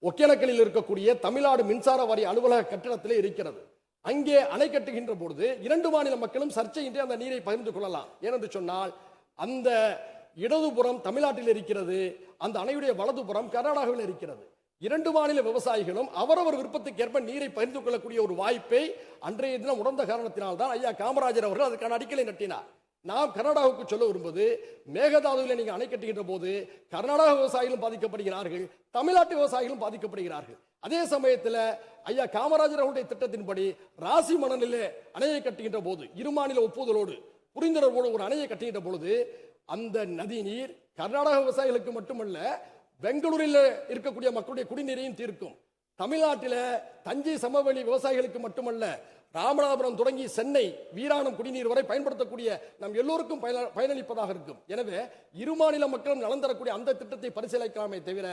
ஒகேனக்கலில் இருக்கக்கூடிய தமிழ்நாடு மின்சார வாரிய அலுவலக கட்டிடத்திலே இருக்கிறது. அங்கே அணை கட்டுகின்ற பொழுது 2 மாநில மக்களும் சர்ச்சையின்றி அந்த நீரை பகிர்ந்து கொள்ளலாம். ஏனென்று சொன்னால், அந்த இடதுபுறம் தமிழ்நாட்டில் இருக்கிறது, அந்த அணையுடைய வலதுபுறம் கர்நாடகாவில் இருக்கிறது. 2 மாநில விவசாயிகளும் அவரவர் விருப்பத்துக்கேற்ப நீரை பகிர்ந்து கொள்ளக்கூடிய ஒரு வாய்ப்பை அன்றைய தினம் உணர்ந்த காரணத்தினால்தான் ஐயா காமராஜர் அவர்கள் அதுக்கான அடிக்கலை நட்டினார். நாம் கர்நாடகாவுக்கு சொல்ல விரும்புவது, மேகதாதுவில் நீங்க அணை கட்டுகின்ற போது கர்நாடக விவசாயிகளும் பாதிக்கப்படுகிறார்கள், தமிழ்நாட்டு விவசாயிகளும் பாதிக்கப்படுகிறார்கள். அதே சமயத்தில் ஐயா காமராஜர் அவருடைய திட்டத்தின்படி ராசி மணலிலே அணையை கட்டுகின்ற போது 2 மாநில ஒப்புதலோடு புரிந்துணர்வோடு ஒரு அணையை கட்டுகின்ற பொழுது அந்த நதி நீர் கர்நாடக விவசாயிகளுக்கு மட்டுமல்ல, பெங்களூரில் இருக்கக்கூடிய மக்களுடைய குடிநீரையும் தீர்க்கும். தமிழ்நாட்டில் தஞ்சை சமவெளி விவசாயிகளுக்கு மட்டுமல்ல, ராமநாதபுரம் தொடங்கி சென்னை வீராணம் குடிநீர் வரை பயன்படுத்தக்கூடிய நம் எல்லோருக்கும் பயனளிப்பதாக இருக்கும். எனவே 2 மாநில மக்களும் நலன் தரக்கூடிய அந்த திட்டத்தை பரிசீலிக்காமே தவிர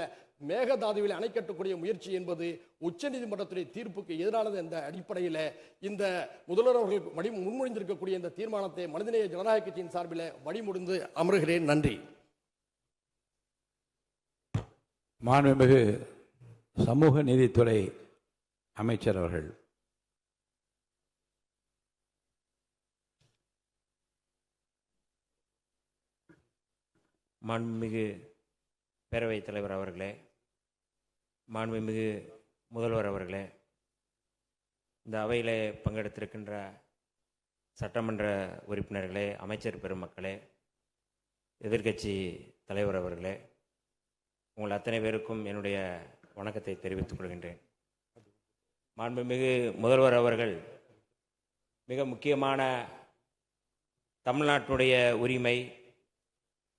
மேகதாதுவில் அணை கட்டக்கூடிய முயற்சி என்பது உச்சநீதிமன்றத்துடைய தீர்ப்புக்கு எதிரானது என்ற அடிப்படையில் இந்த முதல்வர் அவர்கள் முன்மொழிந்திருக்கக்கூடிய இந்த தீர்மானத்தை மனிதநேய ஜனநாயக கட்சியின் சார்பில் வழிமுடிந்து அமர்கிறேன். நன்றி. மாண்புமிகு சமூக நீதித்துறை அமைச்சர் அவர்கள். மாண்புமிகு பேரவைத் தலைவர் அவர்களே, மாண்புமிகு முதல்வர் அவர்களே, இந்த அவையில் பங்கெடுத்திருக்கின்ற சட்டமன்ற உறுப்பினர்களே, அமைச்சர் பெருமக்களே, எதிர்க்கட்சி தலைவர் அவர்களே, உங்கள் அத்தனை பேருக்கும் என்னுடைய வணக்கத்தை தெரிவித்துக் கொள்கின்றேன். மாண்புமிகு முதல்வர் அவர்கள் மிக முக்கியமான தமிழ்நாட்டினுடைய உரிமை,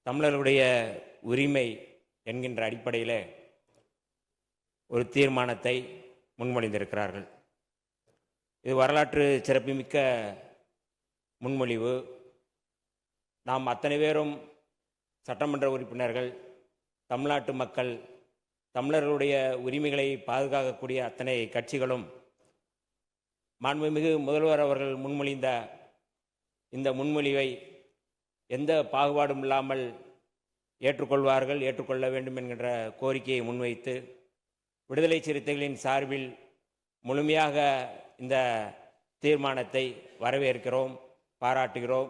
தமிழர்களுடைய உரிமை என்கின்ற அடிப்படையில் ஒரு தீர்மானத்தை முன்மொழிந்திருக்கிறார்கள். இது வரலாற்று சிறப்புமிக்க முன்மொழிவு. நாம் அத்தனை பேரும் சட்டமன்ற உறுப்பினர்கள், தமிழ்நாட்டு மக்கள், தமிழர்களுடைய உரிமைகளை பாதுகாக்கக்கூடிய அத்தனை கட்சிகளும் மாண்புமிகு முதல்வர் அவர்கள் முன்மொழிந்த இந்த முன்மொழிவை எந்த பாகுபாடும் இல்லாமல் ஏற்றுக்கொள்ள வேண்டும் என்கின்ற கோரிக்கையை முன்வைத்து விடுதலை சிறுத்தைகளின் சார்பில் முழுமையாக இந்த தீர்மானத்தை வரவேற்கிறோம், பாராட்டுகிறோம்.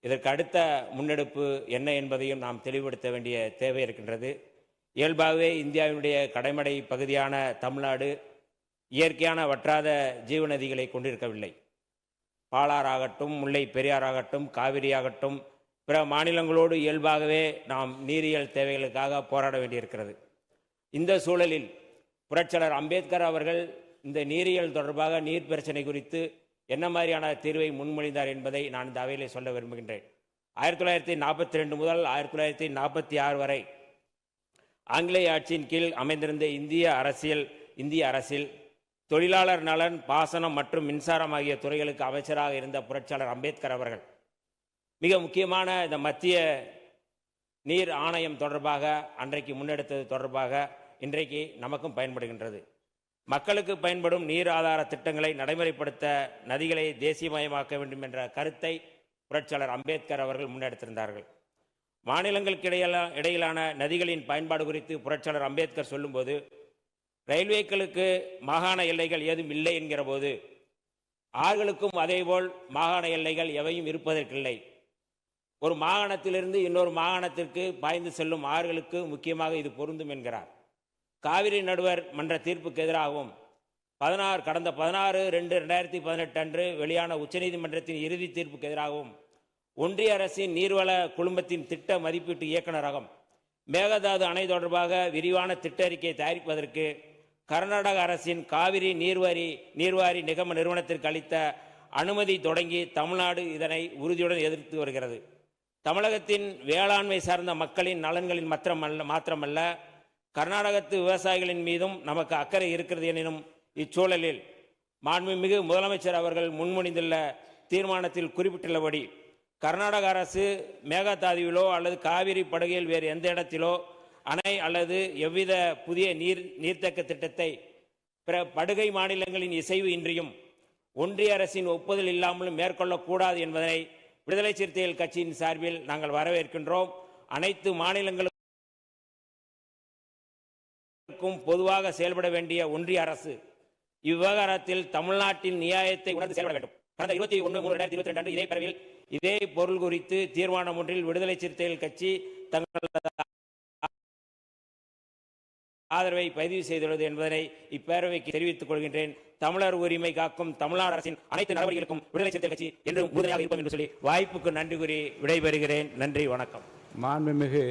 இதற்கு அடுத்த முன்னெடுப்பு என்ன என்பதையும் நாம் தெளிவுபடுத்த வேண்டிய தேவை இருக்கின்றது. இயல்பாகவே இந்தியாவினுடைய கடைமடை பகுதியான தமிழ்நாடு இயற்கையான வற்றாத ஜீவநதிகளை கொண்டிருக்கவில்லை. பாலாறாகட்டும், முல்லை பெரியாறாகட்டும், காவிரியாகட்டும், பிற மாநிலங்களோடு இயல்பாகவே நாம் நீரியல் தேவைகளுக்காக போராட வேண்டியிருக்கிறது. இந்த சூழலில் புரட்சியாளர் அம்பேத்கர் அவர்கள் இந்த நீரியல் தொடர்பாக நீர் பிரச்சனை குறித்து என்ன மாதிரியான தீர்வை முன்மொழிந்தார் என்பதை நான் இந்த அவையிலே சொல்ல விரும்புகின்றேன். 1942 முதல் 1946 வரை ஆங்கிலேய ஆட்சியின் கீழ் அமைந்திருந்த இந்திய அரசில் தொழிலாளர் நலன், பாசனம் மற்றும் மின்சாரம் ஆகிய துறைகளுக்கு அமைச்சராக இருந்த புரட்சியாளர் அம்பேத்கர் அவர்கள் மிக முக்கியமான இந்த மத்திய நீர் ஆணையம் தொடர்பாக அன்றைக்கு முன்னெடுத்தது தொடர்பாக இன்றைக்கு நமக்கும் பயன்படுகின்றது. மக்களுக்கு பயன்படும் நீர் ஆதார திட்டங்களை நடைமுறைப்படுத்த நதிகளை தேசியமயமாக்க வேண்டும் என்ற கருத்தை புரட்சியாளர் அம்பேத்கர் அவர்கள் முன்னெடுத்திருந்தார்கள். மாநிலங்களுக்கு இடையிலான நதிகளின் பயன்பாடு குறித்து புரட்சியாளர் அம்பேத்கர் சொல்லும்போது, ரயில்வேக்களுக்கு மாகாண எல்லைகள் ஏதும் இல்லை என்கிற போது, ஆறுகளுக்கும் அதேபோல் மாகாண எல்லைகள் எவையும் இருப்பதற்கில்லை. ஒரு மாகாணத்திலிருந்து இன்னொரு மாகாணத்திற்கு பாய்ந்து செல்லும் ஆறுகளுக்கு முக்கியமாக இது பொருந்தும் என்கிறார். காவிரி நடுவர் மன்ற தீர்ப்புக்கு எதிராகவும் கடந்த 16/2/2018 அன்று வெளியான உச்சநீதிமன்றத்தின் இறுதி தீர்ப்புக்கு எதிராகவும் ஒன்றிய அரசின் நீர்வள குழுமத்தின் திட்ட மதிப்பீட்டு இயக்குநரகம் மேகதாது அணை தொடர்பாக விரிவான திட்ட அறிக்கையை தயாரிப்பதற்கு கர்நாடக அரசின் காவிரி நீர்வாரி நிகம நிறுவனத்திற்கு அளித்த அனுமதி தொடங்கி தமிழ்நாடு இதனை உறுதியுடன் எதிர்த்து வருகிறது. தமிழகத்தின் வேளாண்மை சார்ந்த மக்களின் நலன்களின் மாத்திரமல்ல கர்நாடகத்து விவசாயிகளின் மீதும் நமக்கு அக்கறை இருக்கிறது எனினும் இச்சூழலில் மாண்புமிகு முதலமைச்சர் அவர்கள் முன்மொழிந்துள்ள தீர்மானத்தில் குறிப்பிட்டுள்ளபடி கர்நாடக அரசு மேகதாதுவிலோ அல்லது காவிரி படுகையில் வேறு எந்த இடத்திலோ அணை அல்லது எவ்வித புதிய நீர்த்தேக்க திட்டத்தை பிற படுகை மாநிலங்களின் இசைவு இன்றியும் ஒன்றிய அரசின் ஒப்புதல் இல்லாமலும் மேற்கொள்ளக்கூடாது என்பதனை விடுதலை சிறுத்தைகள் கட்சியின் சார்பில் நாங்கள் வரவேற்கின்றோம். அனைத்து மாநிலங்களுக்கும் பொதுவாக செயல்பட வேண்டிய ஒன்றிய அரசு இவ்விவகாரத்தில் தமிழ்நாட்டின் நியாயத்தை உணர்ந்து செயல்பட வேண்டும். கடந்த 21/3/2022 அன்று இதே பேரவையில் இதே பொருள் குறித்து தீர்மானம் ஒன்றில் விடுதலை சிறுத்தைகள் கட்சி தங்களது ஆதரவை பதிவு செய்துள்ளது என்பதனை இப்பேரவைக்கு தெரிவித்துக் கொள்கின்றேன். தமிழர் உரிமை காக்கும் தமிழ்நாடு அரசின் அனைத்து நடவடிக்கைகளுக்கும் விடுதலை சிறுத்தைகள் கட்சி என்றும் உறுதுணையாக இருப்போம் என்று சொல்லி வாய்ப்புக்கு நன்றி கூறி விடைபெறுகிறேன். நன்றி, வணக்கம். மாண்புமிகு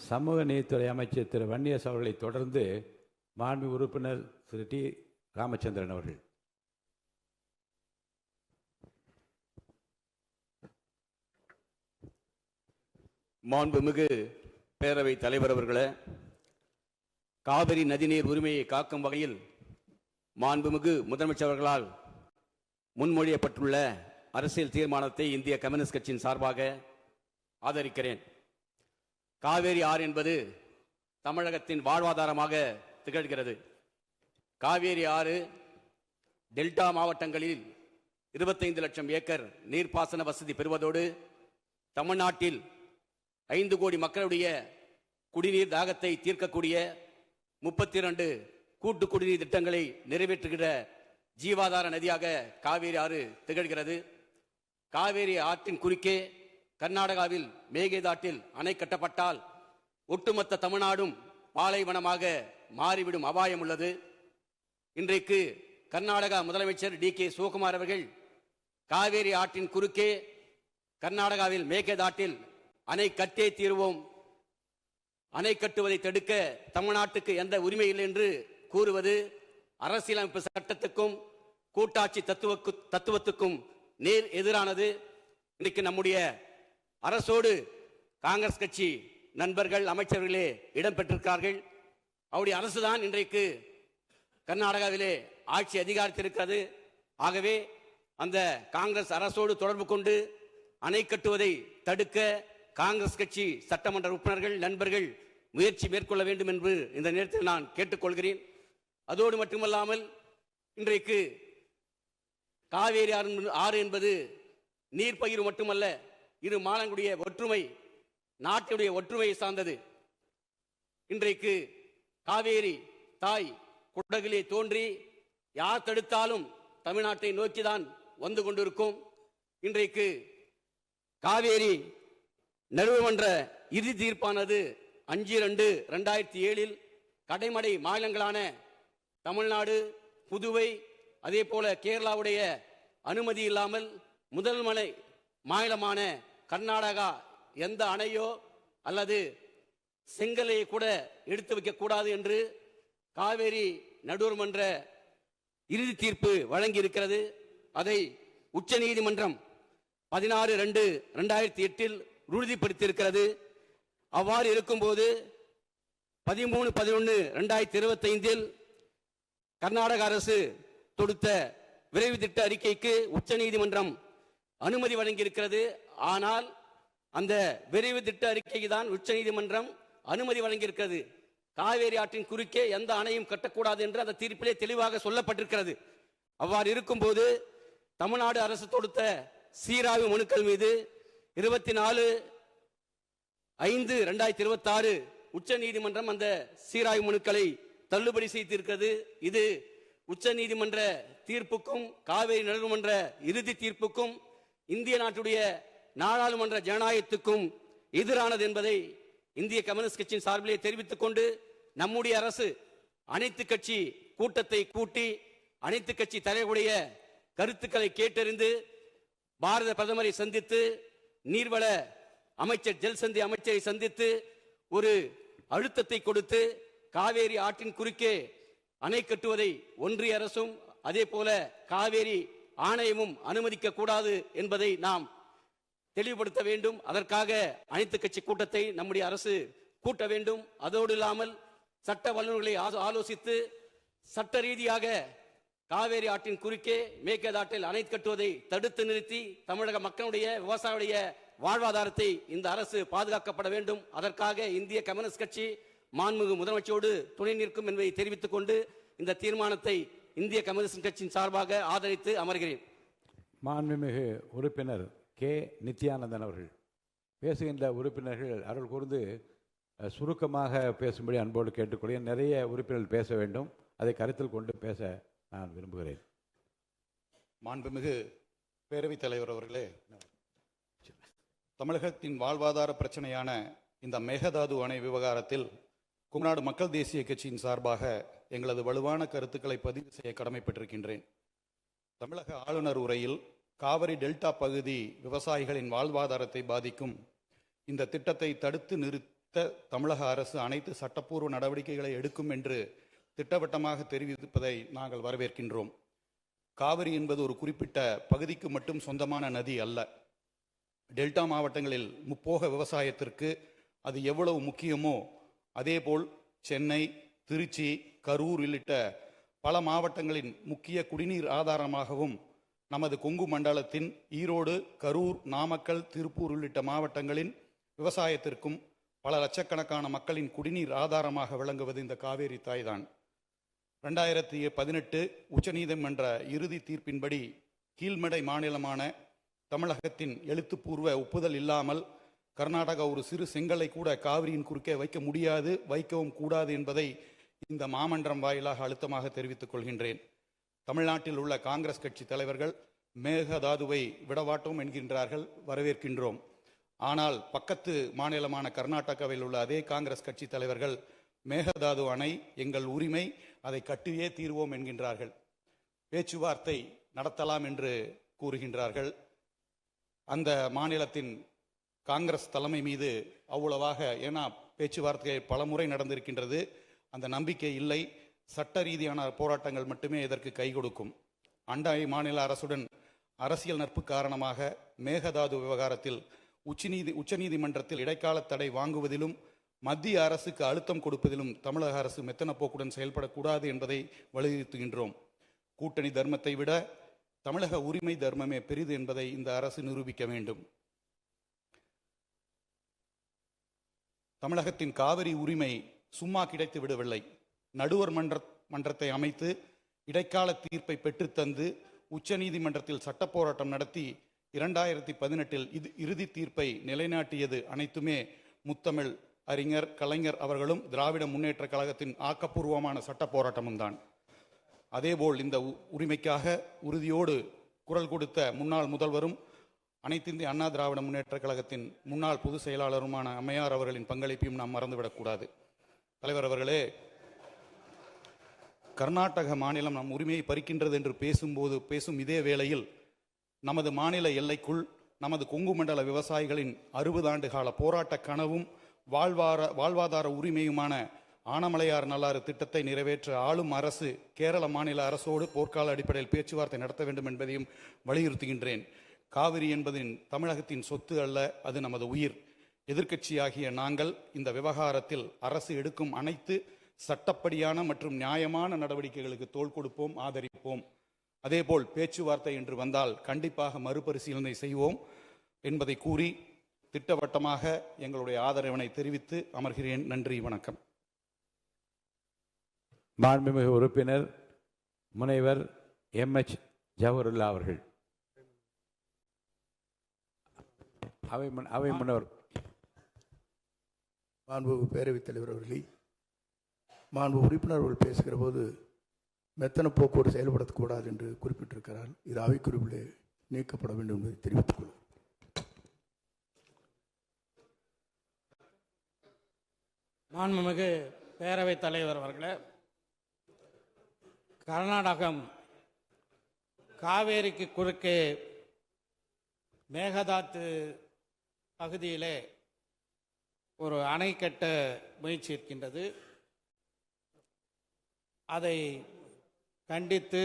சமூக நீதித்துறை அமைச்சர் திரு வன்னியரசு அவர்களை தொடர்ந்து மாண்பு உறுப்பினர் திரு டி ராமச்சந்திரன் அவர்கள். மாண்புமிகு பேரவை தலைவர் அவர்களே, காவிரி நதிநீர் உரிமையை காக்கும் வகையில் மாண்புமிகு முதலமைச்சர் அவர்களால் முன்மொழியப்பட்டுள்ள அரசியல் தீர்மானத்தை இந்திய கம்யூனிஸ்ட் கட்சியின் சார்பாக ஆதரிக்கிறேன். காவேரி ஆறு என்பது தமிழகத்தின் வாழ்வாதாரமாக திகழ்கிறது. காவேரி ஆறு டெல்டா மாவட்டங்களில் 25 லட்சம் ஏக்கர் நீர்ப்பாசன வசதி பெறுவதோடு தமிழ்நாட்டில் 5 கோடி மக்களுடைய குடிநீர் தாகத்தை தீர்க்கக்கூடிய 32 கூட்டு குடிநீர் திட்டங்களை நிறைவேற்றுகிற ஜீவாதார நதியாக காவேரி ஆறு திகழ்கிறது. காவேரி ஆற்றின் குறுக்கே கர்நாடகாவில் மேகதாட்டில் அணை கட்டப்பட்டால் ஒட்டுமொத்த தமிழ்நாடும் பாலைவனமாக மாறிவிடும் அபாயம் உள்ளது. இன்றைக்கு கர்நாடகா முதலமைச்சர் டி.கே. சிவகுமார் அவர்கள் காவேரி ஆற்றின் குறுக்கே கர்நாடகாவில் மேகதாட்டில் அணை கட்டே தீர்வோம், அணை கட்டுவதை தடுக்க தமிழ்நாட்டுக்கு எந்த உரிமை இல்லை என்று கூறுவது அரசியலமைப்பு சட்டத்துக்கும் கூட்டாட்சி தத்துவத்துக்கும் நேர் எதிரானது. இன்றைக்கு நம்முடைய அரசோடு காங்கிரஸ் கட்சி நண்பர்கள் அமைச்சர்களே இடம்பெற்றிருக்கிறார்கள். அவருடைய அரசுதான் இன்றைக்கு கர்நாடகாவிலே ஆட்சி அதிகாரத்தில் இருக்கிறது. ஆகவே அந்த காங்கிரஸ் அரசோடு தொடர்பு கொண்டு அணை கட்டுவதை தடுக்க காங்கிரஸ் கட்சி சட்டமன்ற உறுப்பினர்கள் நண்பர்கள் முயற்சி மேற்கொள்ள வேண்டும் என்று இந்த நேரத்தில் நான் கேட்டுக்கொள்கிறேன். அதோடு மட்டுமல்லாமல் இன்றைக்கு காவேரி ஆறு என்பது நீர் பகிர்வு மட்டுமல்ல, இரு மாநிலங்களுடைய ஒற்றுமை, நாட்டுடைய ஒற்றுமையை சார்ந்தது. இன்றைக்கு காவேரி தாய் குடகிலே தோன்றி யார் தடுத்தாலும் தமிழ்நாட்டை நோக்கிதான் வந்து கொண்டிருக்கும். இன்றைக்கு காவேரி நடுவர்மன்ற இறுதி தீர்ப்பானது 5/2/2007 கடைமடை மாநிலங்களான தமிழ்நாடு, புதுவை, அதே போல கேரளாவுடைய அனுமதி இல்லாமல் முதல் மலை மாநிலமான கர்நாடகா எந்த அணையோ அல்லது செங்கலையை கூட எடுத்து வைக்க கூடாது என்று காவேரி நடுவர்மன்ற இறுதி தீர்ப்பு வழங்கி இருக்கிறது. அதை உச்ச நீதிமன்றம் 16/2/2008 உறுதிப்படுத்தியிருக்கிறது. அவ்வாறு இருக்கும்போது 13/11/2025 கர்நாடக அரசு தொடுத்த விரைவு திட்ட அறிக்கைக்கு உச்ச நீதிமன்றம் அனுமதி வழங்கியிருக்கிறது. ஆனால் அந்த விரைவு திட்ட அறிக்கைக்கு தான் உச்ச நீதிமன்றம் அனுமதி வழங்கியிருக்கிறது. காவேரி ஆற்றின் குறுக்கே எந்த அணையும் கட்டக்கூடாது என்று அந்த தீர்ப்பிலே தெளிவாக சொல்லப்பட்டிருக்கிறது. அவ்வாறு இருக்கும்போது தமிழ்நாடு அரசு தொடுத்த சீராய்வு மனுக்கள் மீது 24/5/2026 உச்ச நீதிமன்றம் அந்த சீராய்வு மனுக்களை தள்ளுபடி செய்திருக்கிறது. இது உச்ச நீதிமன்ற தீர்ப்புக்கும் காவேரி நடுவர்மன்ற இறுதி தீர்ப்புக்கும் இந்திய நாட்டுடைய நாடாளுமன்ற ஜனநாயகத்துக்கும் எதிரானது என்பதை இந்திய கம்யூனிஸ்ட் கட்சியின் சார்பிலே தெரிவித்துக் கொண்டு நம்முடைய அரசு அனைத்து கட்சி கூட்டத்தை கூட்டி அனைத்து கட்சி தலைவருடைய கருத்துக்களை கேட்டறிந்து பாரத பிரதமரை சந்தித்து நீர்வள அமைச்சர் ஜல்சந்தி அமைச்சரை சந்தித்து ஒரு அழுத்தத்தை கொடுத்து காவேரி ஆற்றின் குறுக்கே அணை கட்டுவதை ஒன்றிய அரசும் அதே போல காவேரி ஆணையமும் அனுமதிக்க கூடாது என்பதை நாம் தெளிவுபடுத்த வேண்டும். அதற்காக அனைத்து கட்சி கூட்டத்தை நம்முடைய அரசு கூட்ட வேண்டும். அதோடு இல்லாமல் சட்ட வல்லுநர்களை ஆலோசித்து சட்ட ரீதியாக காவேரி ஆற்றின் குறுக்கே மேகதாட்டில் அணை கட்டுவதை தடுத்து நிறுத்தி தமிழக மக்களுடைய விவசாயிகளுடைய வாழ்வாதாரத்தை இந்த அரசு பாதுகாக்கப்பட வேண்டும். அதற்காக இந்திய கம்யூனிஸ்ட் கட்சி மாண்புமிகு முதலமைச்சரோடு துணை நிற்கும் என்பதை தெரிவித்துக் கொண்டு இந்த தீர்மானத்தை இந்திய கம்யூனிஸ்ட் கட்சியின் சார்பாக ஆதரித்து அமர்கிறேன். மாண்புமிகு உறுப்பினர் கே நித்யானந்தன் அவர்கள். பேசுகின்ற உறுப்பினர்கள் அருள் கூர்ந்து சுருக்கமாக பேசும்படி அன்போடு கேட்டுக்கொள்கிறேன். நிறைய உறுப்பினர்கள் பேச வேண்டும். அதை கருத்தில் கொண்டு பேச நான் விரும்புகிறேன். மாண்புமிகு பேரவைத் தலைவர் அவர்களே, தமிழகத்தின் வாழ்வாதார பிரச்சனையான இந்த மேகதாது அணை விவகாரத்தில் குமநாடு மக்கள் தேசிய கட்சியின் சார்பாக எங்களது வலுவான கருத்துக்களை பதிவு செய்ய கடமைப்பட்டிருக்கின்றேன். தமிழக ஆளுநர் உரையில் காவிரி டெல்டா பகுதி விவசாயிகளின் வாழ்வாதாரத்தை பாதிக்கும் இந்த திட்டத்தை தடுத்து நிறுத்த தமிழக அரசு அனைத்து சட்டப்பூர்வ நடவடிக்கைகளை எடுக்கும் என்று திட்டவட்டமாக தெரிவிப்பதை நாங்கள் வரவேற்கின்றோம். காவிரி என்பது ஒரு குறிப்பிட்ட பகுதிக்கு மட்டும் சொந்தமான நதி அல்ல. டெல்டா மாவட்டங்களில் முப்போக விவசாயத்திற்கு அது எவ்வளவு முக்கியமோ அதேபோல் சென்னை, திருச்சி, கரூர் உள்ளிட்ட பல மாவட்டங்களின் முக்கிய குடிநீர் ஆதாரமாகவும் நமது கொங்கு மண்டலத்தின் ஈரோடு, கரூர், நாமக்கல், திருப்பூர் உள்ளிட்ட மாவட்டங்களின் விவசாயத்திற்கும் பல லட்சக்கணக்கான மக்களின் குடிநீர் ஆதாரமாக விளங்குவது இந்த காவேரி தாய்தான். 2018 உச்சநீதிமன்ற இறுதி தீர்ப்பின்படி கீழ்மடை மாநிலமான தமிழகத்தின் எழுத்துப்பூர்வ ஒப்புதல் இல்லாமல் கர்நாடகா ஒரு சிறு செங்கலை கூட காவிரியின் குறுக்கே வைக்க முடியாது, வைக்கவும் கூடாது என்பதை இந்த மாமன்றம் வாயிலாக அழுத்தமாக தெரிவித்துக் கொள்கின்றேன். தமிழ்நாட்டில் உள்ள காங்கிரஸ் கட்சி தலைவர்கள் மேகதாதுவை விடவாட்டோம் என்கின்றார்கள், வரவேற்கின்றோம். ஆனால் பக்கத்து மாநிலமான கர்நாடகாவில் உள்ள அதே காங்கிரஸ் கட்சி தலைவர்கள் மேகதாது அணை எங்கள் உரிமை, அதை கட்டியே தீர்வோம் என்கின்றார்கள். பேச்சுவார்த்தை நடத்தலாம் என்று கூறுகின்றார்கள். அந்த மாநிலத்தின் காங்கிரஸ் தலைமை மீது அவ்வளவாக, ஏன்னா பேச்சுவார்த்தை பலமுறை நடந்திருக்கின்றது, அந்த நம்பிக்கை இல்லை. சட்ட ரீதியான போராட்டங்கள் மட்டுமே இதற்கு கை கொடுக்கும். அண்டை மாநில அரசுடன் அரசியல் நட்பு காரணமாக மேகதாது விவகாரத்தில் உச்சநீதிமன்றத்தில் இடைக்கால தடை வாங்குவதிலும் மத்திய அரசுக்கு அழுத்தம் கொடுப்பதிலும் தமிழக அரசு மெத்தன போக்குடன் செயல்படக்கூடாது என்பதை வலியுறுத்துகின்றோம். கூட்டணி தர்மத்தை விட தமிழக உரிமை தர்மமே பெரிது என்பதை இந்த அரசு நிரூபிக்க வேண்டும். தமிழகத்தின் காவிரி உரிமை சும்மா கிடைத்து விடவில்லை. நடுவர் மன்றத்தை அமைத்து இடைக்கால தீர்ப்பை பெற்றுத்தந்து உச்சநீதிமன்றத்தில் சட்ட போராட்டம் நடத்தி 2018 இறுதி தீர்ப்பை நிலைநாட்டியது அனைத்துமே முத்தமிழ் அறிஞர் கலைஞர் அவர்களும் திராவிட முன்னேற்ற கழகத்தின் ஆக்கப்பூர்வமான சட்ட போராட்டமும் தான். அதேபோல் இந்த உரிமைக்காக உறுதியோடு குரல் கொடுத்த முன்னாள் முதல்வரும் அனைத்திந்திய அண்ணா திராவிட முன்னேற்ற கழகத்தின் முன்னாள் பொதுச் செயலாளருமான அம்மையார் அவர்களின் பங்களிப்பையும் நாம் மறந்துவிடக்கூடாது. தலைவர் அவர்களே, கர்நாடக மாநிலம் நம் உரிமையை பறிக்கின்றது என்று பேசும் இதே வேளையில் நமது மாநில எல்லைக்குள் நமது கொங்கு மண்டல விவசாயிகளின் 60 ஆண்டு கால போராட்ட கனவும் வாழ்வாதார உரிமையுமான ஆனமலையார் நல்லாறு திட்டத்தை நிறைவேற்ற ஆளும் அரசு கேரள மாநில அரசோடு போர்க்கால அடிப்படையில் பேச்சுவார்த்தை நடத்த வேண்டும் என்பதையும் வலியுறுத்துகின்றேன். காவிரி என்பதின் தமிழகத்தின் சொத்து அல்ல, அது நமது உயிர். எதிர்க்கட்சியாகிய நாங்கள் இந்த விவகாரத்தில் அரசு எடுக்கும் அனைத்து சட்டப்படியான மற்றும் நியாயமான நடவடிக்கைகளுக்கு தோள் கொடுப்போம், ஆதரிப்போம். அதேபோல் பேச்சுவார்த்தை என்று வந்தால் கண்டிப்பாக மறுபரிசீலனை செய்வோம் என்பதை கூறி திட்டவட்டமாக எங்களுடைய ஆதரவினை தெரிவித்து அமர்கிறேன். நன்றி, வணக்கம். மாண்புமிகு உறுப்பினர் முனைவர் MH ஜவஹருல்லா அவர்கள். அவை முன்னவர். மாண்புமிகு பேரவைத் தலைவர் அவர்களே, மாண்பு உறுப்பினர்கள் பேசுகிற போது மெத்தன போக்கோடு செயல்படக்கூடாது என்று குறிப்பிட்டிருக்கிறார். இது அவை குறிப்பிலே நீக்கப்பட வேண்டும் என்பதை தெரிவித்துக் கொள்கிறேன். மாண்புமிகு பேரவைத் தலைவர் அவர்களே, கர்நாடகம் காவேரிக்கு குறுக்கே மேகதாத்து பகுதியிலே ஒரு அணை கட்ட முயற்சி இருக்கின்றது. அதை கண்டித்து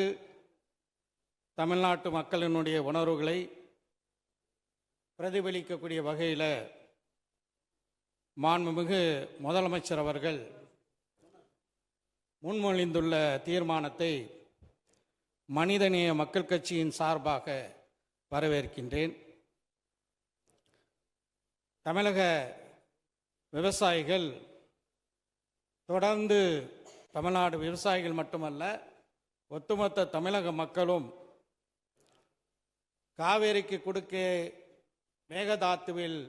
தமிழ்நாட்டு மக்களினுடைய உணர்வுகளை பிரதிபலிக்கக்கூடிய வகையில் மாண்புமிகு முதலமைச்சர் அவர்கள் முன்மொழிந்துள்ள தீர்மானத்தை மனிதநேய மக்கள் கட்சியின் சார்பாக வரவேற்கின்றேன். தமிழக விவசாயிகள் தொடர்ந்து, தமிழ்நாடு விவசாயிகள் மட்டுமல்ல, ஒட்டுமொத்த தமிழக மக்களும் காவேரிக்கு குறுக்கே மேகதாத்துவில்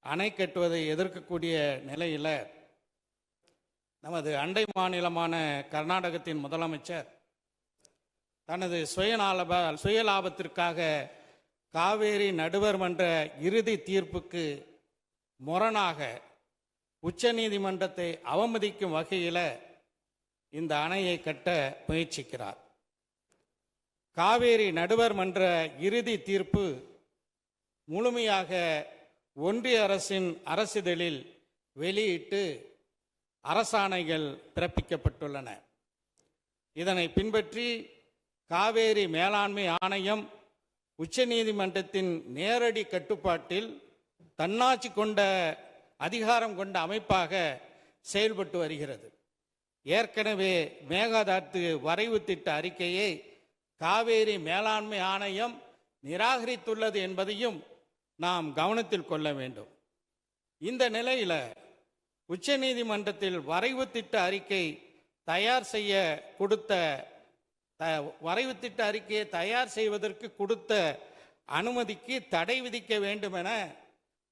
அணை கட்டுவதை எதிர்க்கக்கூடிய நிலையில் நமது அண்டை மாநிலமான கர்நாடகத்தின் முதலமைச்சர் தனது சுயலாபத்திற்காக காவேரி நடுவர் மன்ற இறுதி தீர்ப்புக்கு முரணாக உச்சநீதிமன்றத்தை அவமதிக்கும் வகையில் இந்த அணையை கட்ட முயற்சிக்கிறார். காவேரி நடுவர் மன்ற இறுதி தீர்ப்பு முழுமையாக ஒன்றிய அரசின் அரசிதழில் வெளியிட்டு அரசாணைகள் பிறப்பிக்கப்பட்டுள்ளன. இதனை பின்பற்றி காவேரி மேலாண்மை ஆணையம் உச்சநீதிமன்றத்தின் நேரடி கட்டுப்பாட்டில் தன்னாட்சி கொண்ட அதிகாரம் கொண்ட அமைப்பாக செயல்பட்டு வருகிறது. ஏற்கனவே மேகதாத்து வரைவு திட்ட அறிக்கையை காவேரி மேலாண்மை ஆணையம் நிராகரித்துள்ளது என்பதையும் நாம் கவனத்தில் கொள்ள வேண்டும். இந்த நிலையில் உச்சநீதிமன்றத்தில் வரைவு திட்ட அறிக்கை தயார் செய்ய கொடுத்த வரைவு திட்ட அறிக்கையை தயார் செய்வதற்கு கொடுத்த அனுமதிக்கு தடை விதிக்க வேண்டும் என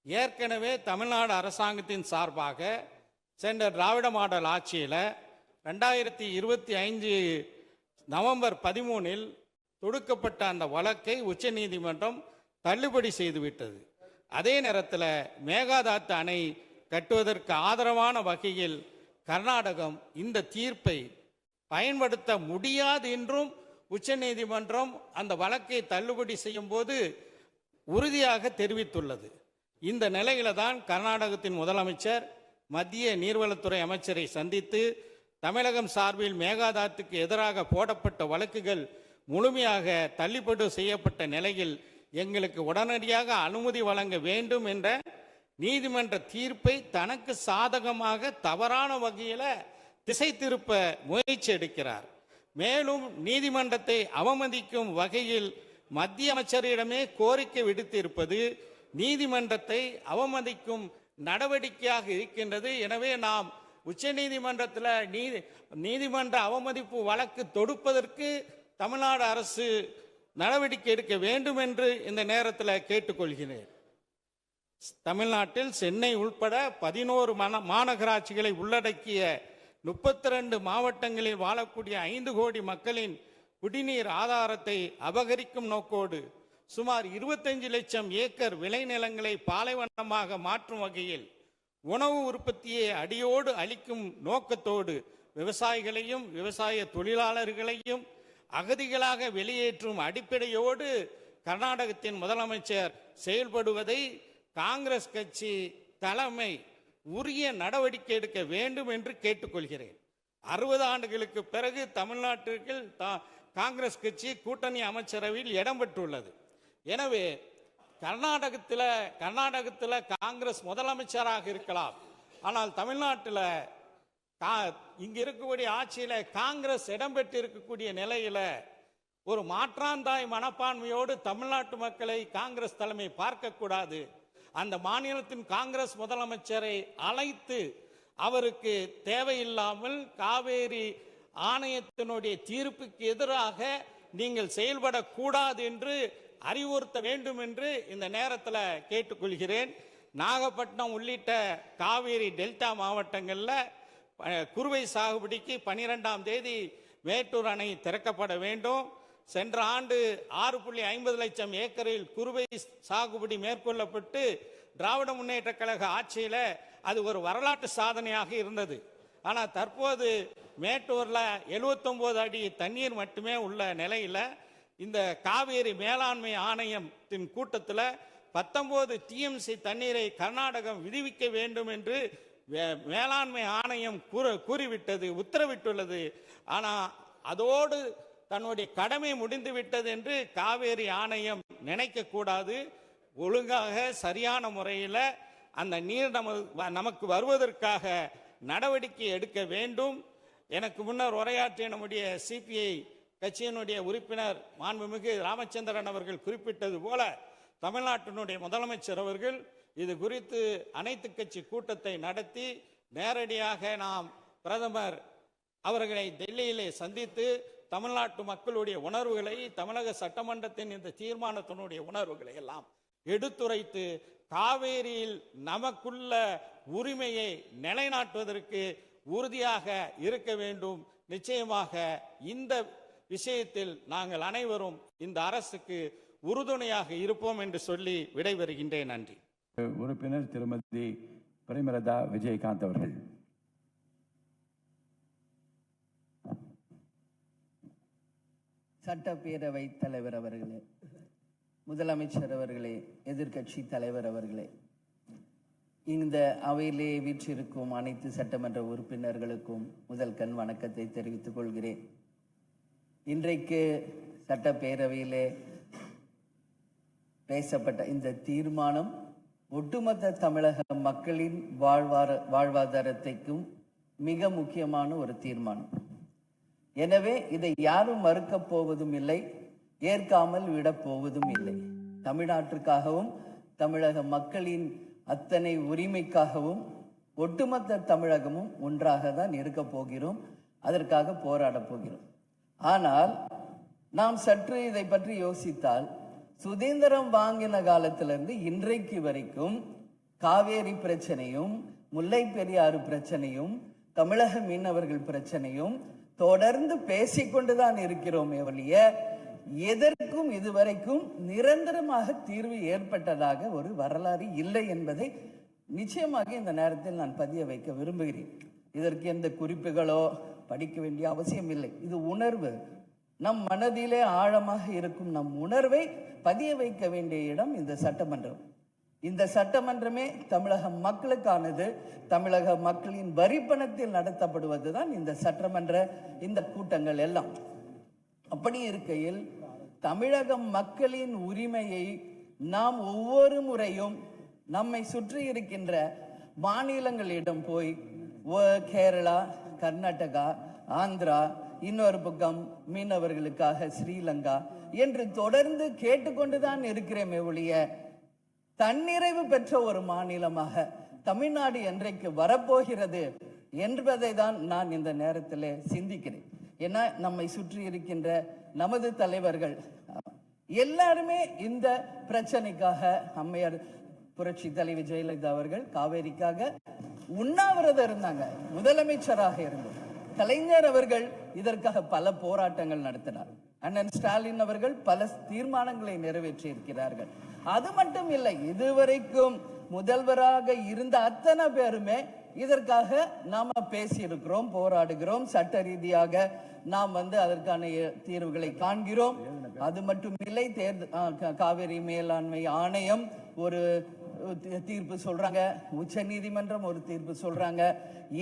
ஏற்கனவே தமிழ்நாடு அரசாங்கத்தின் சார்பாக சென்ற திராவிட மாடல் ஆட்சியில் 2025 நவம்பர் 13 தொடுக்கப்பட்ட அந்த வழக்கை உச்சநீதிமன்றம் தள்ளுபடி செய்துவிட்டது. அதே நேரத்தில் மேகதாத்து அணை கட்டுவதற்கு ஆதரவான வகையில் கர்நாடகம் இந்த தீர்ப்பை பயன்படுத்த முடியாது என்றும் உச்சநீதிமன்றம் அந்த வழக்கை தள்ளுபடி செய்யும் போது உறுதியாக தெரிவித்துள்ளது. இந்த நிலையில தான் கர்நாடகத்தின் முதலமைச்சர் மத்திய நீர்வளத்துறை அமைச்சரை சந்தித்து தமிழகம் சார்பில் மேகதாத்துக்கு எதிராக போடப்பட்ட வழக்குகள் முழுமையாக தள்ளுபடி செய்யப்பட்ட நிலையில் எங்களுக்கு உடனடியாக அனுமதி வழங்க வேண்டும் என்ற நீதிமன்ற தீர்ப்பை தனக்கு சாதகமாக தவறான வகையில் திசை திருப்ப முயற்சி எடுக்கிறார். மேலும் நீதிமன்றத்தை அவமதிக்கும் வகையில் மத்திய அமைச்சரிடமே கோரிக்கை விடுத்திருப்பது நீதிமன்றத்தை அவமதிக்கும் நடவடிக்கையாக இருக்கின்றது. எனவே நாம் உச்சநீதிமன்றத்தில் நீதிமன்ற அவமதிப்பு வழக்கு தொடுப்பதற்கு தமிழ்நாடு அரசு நடவடிக்கை எடுக்க வேண்டும் என்று இந்த நேரத்தில் கேட்டுக்கொள்கிறேன். தமிழ்நாட்டில் சென்னை உள்பட 11 மாநகராட்சிகளை உள்ளடக்கிய 32 மாவட்டங்களில் வாழக்கூடிய 5 கோடி மக்களின் குடிநீர் ஆதாரத்தை அபகரிக்கும் நோக்கோடு சுமார் 25 லட்சம் ஏக்கர் விளைநிலங்களை பாலைவனமாக மாற்றும் வகையில் உணவு உற்பத்தியை அடியோடு அளிக்கும் நோக்கத்தோடு விவசாயிகளையும் விவசாய தொழிலாளர்களையும் அகதிகளாக வெளியேற்றும் அடிப்படையோடு கர்நாடகத்தின் முதலமைச்சர் செயல்படுவதை காங்கிரஸ் கட்சி தலைமை உரிய நடவடிக்கை எடுக்க வேண்டும் என்று கேட்டுக்கொள்கிறேன். 60 ஆண்டுகளுக்கு பிறகு தமிழ்நாட்டிற்கு காங்கிரஸ் கட்சி கூட்டணி அமைச்சரவையில் இடம் பெற்றுள்ளது. எனவே கர்நாடகத்தில் காங்கிரஸ் முதலமைச்சராக இருக்கலாம், ஆனால் தமிழ்நாட்டில் இங்க இருக்கக்கூடிய ஆட்சியில காங்கிரஸ் இடம்பெற்று இருக்கக்கூடிய நிலையில ஒரு மாற்றாந்தாய் மனப்பான்மையோடு தமிழ்நாட்டு மக்களை காங்கிரஸ் தலைமை பார்க்க கூடாது. அந்த மாநிலத்தின் காங்கிரஸ் முதலமைச்சரை அழைத்து அவருக்கு தேவையில்லாமல் காவேரி ஆணையத்தினுடைய தீர்ப்புக்கு எதிராக நீங்கள் செயல்படக்கூடாது என்று அறிவுறுத்த வேண்டும் என்று இந்த நேரத்தில் கேட்டுக்கொள்கிறேன். நாகப்பட்டினம் உள்ளிட்ட காவேரி டெல்டா மாவட்டங்களில் குறுவை சாகுபடிக்கு 12ஆம் தேதி மேட்டூர் அணை திறக்கப்பட வேண்டும். சென்ற ஆண்டு 6.50 லட்சம் ஏக்கரில் குறுவை சாகுபடி மேற்கொள்ளப்பட்டு திராவிட முன்னேற்ற கழக ஆட்சியில் அது ஒரு வரலாற்று சாதனையாக இருந்தது. ஆனால் தற்போது மேட்டூரில் 79 அடி தண்ணீர் மட்டுமே உள்ள நிலையில் இந்த காவேரி மேலாண்மை ஆணையத்தின் கூட்டத்தில் 19 டிஎம்சி தண்ணீரை கர்நாடகம் விடுவிக்க வேண்டும் என்று மேலாண்மை ஆணையம் கூறிவிட்டது, உத்தரவிட்டுள்ளது. ஆனால் அதோடு தன்னுடைய கடமை முடிந்து விட்டது என்று காவேரி ஆணையம் நினைக்க கூடாது. ஒழுங்காக சரியான முறையில் அந்த நீர் நமக்கு வருவதற்காக நடவடிக்கை எடுக்க வேண்டும். எனக்கு முன்னர் உரையாற்றிய நம்முடைய சிபிஐ கட்சியினுடைய உறுப்பினர் மாண்புமிகு ராமச்சந்திரன் அவர்கள் குறிப்பிட்டது போல தமிழ்நாட்டினுடைய முதலமைச்சர் அவர்கள் இது குறித்து அனைத்து கட்சி கூட்டத்தை நடத்தி நேரடியாக நாம் பிரதமர் அவர்களை டெல்லியிலே சந்தித்து தமிழ்நாட்டு மக்களுடைய உணர்வுகளை, தமிழக சட்டமன்றத்தின் இந்த தீர்மானத்தினுடைய உணர்வுகளை எல்லாம் எடுத்துரைத்து காவேரியில் நமக்குள்ள உரிமையை நிலைநாட்டுவதற்கு உறுதியாக இருக்க வேண்டும். நிச்சயமாக இந்த விஷயத்தில் நாங்கள் அனைவரும் இந்த அரசுக்கு உறுதுணையாக இருப்போம் என்று சொல்லி விடைபெறுகின்றேன். நன்றி. உறுப்பினர் திருமதி பிரேமலதா விஜயகாந்த் அவர்கள். சட்டப்பேரவை தலைவர் அவர்களே, முதலமைச்சர் அவர்களே, எதிர்க்கட்சி தலைவர் அவர்களே, இந்த அவையிலே வீற்றிருக்கும் அனைத்து சட்டமன்ற உறுப்பினர்களுக்கும் முதல் கண் வணக்கத்தை தெரிவித்துக் கொள்கிறேன். இன்றைக்கு சட்டப்பேரவையிலே பேசப்பட்ட இந்த தீர்மானம் ஒட்டுமொத்த தமிழக மக்களின் வாழ்வாதாரத்திற்கும் மிக முக்கியமான ஒரு தீர்மானம். எனவே இதை யாரும் மறுக்கப் போவதும் இல்லை, ஏற்காமல் விடப் போவதும் இல்லை. தமிழ்நாட்டிற்காகவும் தமிழக மக்களின் அத்தனை உரிமைக்காகவும் ஒட்டுமொத்த தமிழகமும் ஒன்றாக தான் இருக்க போகிறோம், அதற்காக போராடப் போகிறோம். ஆனால் நாம் சற்று இதை பற்றி யோசித்தால், சுதந்திரம் வாங்கின காலத்திலிருந்து இன்றைக்கு வரைக்கும் காவேரி பிரச்சனையும், முல்லை பெரியாறு பிரச்சனையும், தமிழக மீனவர்கள் பிரச்சனையும் தொடர்ந்து பேசிக்கொண்டுதான் இருக்கிறோமே ஒழிய எதற்கும் இதுவரைக்கும் நிரந்தரமாக தீர்வு ஏற்பட்டதாக ஒரு வரலாறு இல்லை என்பதை நிச்சயமாக இந்த நேரத்தில் நான் பதிய வைக்க விரும்புகிறேன். இதற்கு எந்த குறிப்புகளோ படிக்க வேண்டிய அவசியம் இல்லை. இது உணர்வு, நம் மனதிலே ஆழமாக இருக்கும் நம் உணர்வை பதிய வைக்க வேண்டிய இடம் இந்த சட்டமன்றம். இந்த சட்டமன்றமே தமிழக மக்களுக்கானது. தமிழக மக்களின் வரி பணத்தில் நடத்தப்படுவதுதான் இந்த சட்டமன்ற இந்த கூட்டங்கள் எல்லாம். அப்படி இருக்கையில் தமிழக மக்களின் உரிமையை நாம் ஒவ்வொரு முறையும் நம்மை சுற்றி இருக்கின்ற மாநிலங்களிடம் போய் கேரளா, கர்நாடகா, ஆந்திரா, இன்னொரு பக்கம் மீனவர்களுக்காக ஸ்ரீலங்கா என்று தொடர்ந்து கேட்டுக்கொண்டுதான் இருக்கிறேமே ஒழிய தன்னிறைவு பெற்ற ஒரு மாநிலமாக தமிழ்நாடு என்றைக்கு வரப்போகிறது என்பதை தான் நான் இந்த நேரத்தில் சிந்திக்கிறேன். ஏன்னா நம்மை சுற்றி இருக்கின்ற நமது தலைவர்கள் எல்லாருமே இந்த பிரச்சனைக்காக, அம்மையார் புரட்சி தலைவி ஜெயலலிதா அவர்கள் காவேரிக்காக உண்ணாவிரதம் இருந்தாங்க, முதலமைச்சராக இருந்தார். கலைஞர் அவர்கள் இதற்காக பல போராட்டங்கள் நடத்தினார். அண்ணன் ஸ்டாலின் அவர்கள் பல தீர்மானங்களை நிறைவேற்றி இருக்கிறார்கள். அது மட்டும் இல்லை, இதுவரைக்கும் முதல்வராக இருந்த அத்தனை பேருமே இதற்காக நாம பேசியிருக்கிறோம், போராடுகிறோம், சட்ட ரீதியாக நாம் அதற்கான தீர்வுகளை காண்கிறோம். அது மட்டும் இல்லை, காவிரி மேலாண்மை ஆணையம் ஒரு தீர்ப்பு சொல்றாங்க, உச்ச நீதிமன்றம் ஒரு தீர்ப்பு சொல்றாங்க.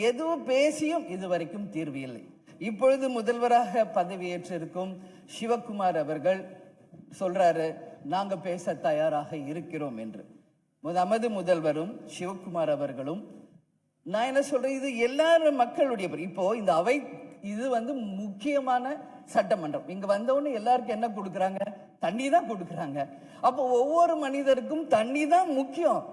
எதுவும் பேசியும் இதுவரைக்கும் தீர்வு இல்லை. இப்பொழுது முதல்வராக பதவியேற்றிருக்கும் சிவகுமார் அவர்கள் சொல்றாரு, நாங்க பேச தயாராக இருக்கிறோம் என்று. நமது முதல்வரும் சிவகுமார் அவர்களும், நான் என்ன சொல்றேன், இது எல்லாரும் மக்களுடைய, இப்போ இந்த அவை இது முக்கியமான சட்டமன்றம். இங்க வந்தவொன்னு எல்லாருக்கும் என்ன கொடுக்குறாங்க? தண்ணி தான் கொடுக்குறாங்க. அப்போ ஒவ்வொரு மனிதருக்கும் தண்ணி தான் முக்கியம்.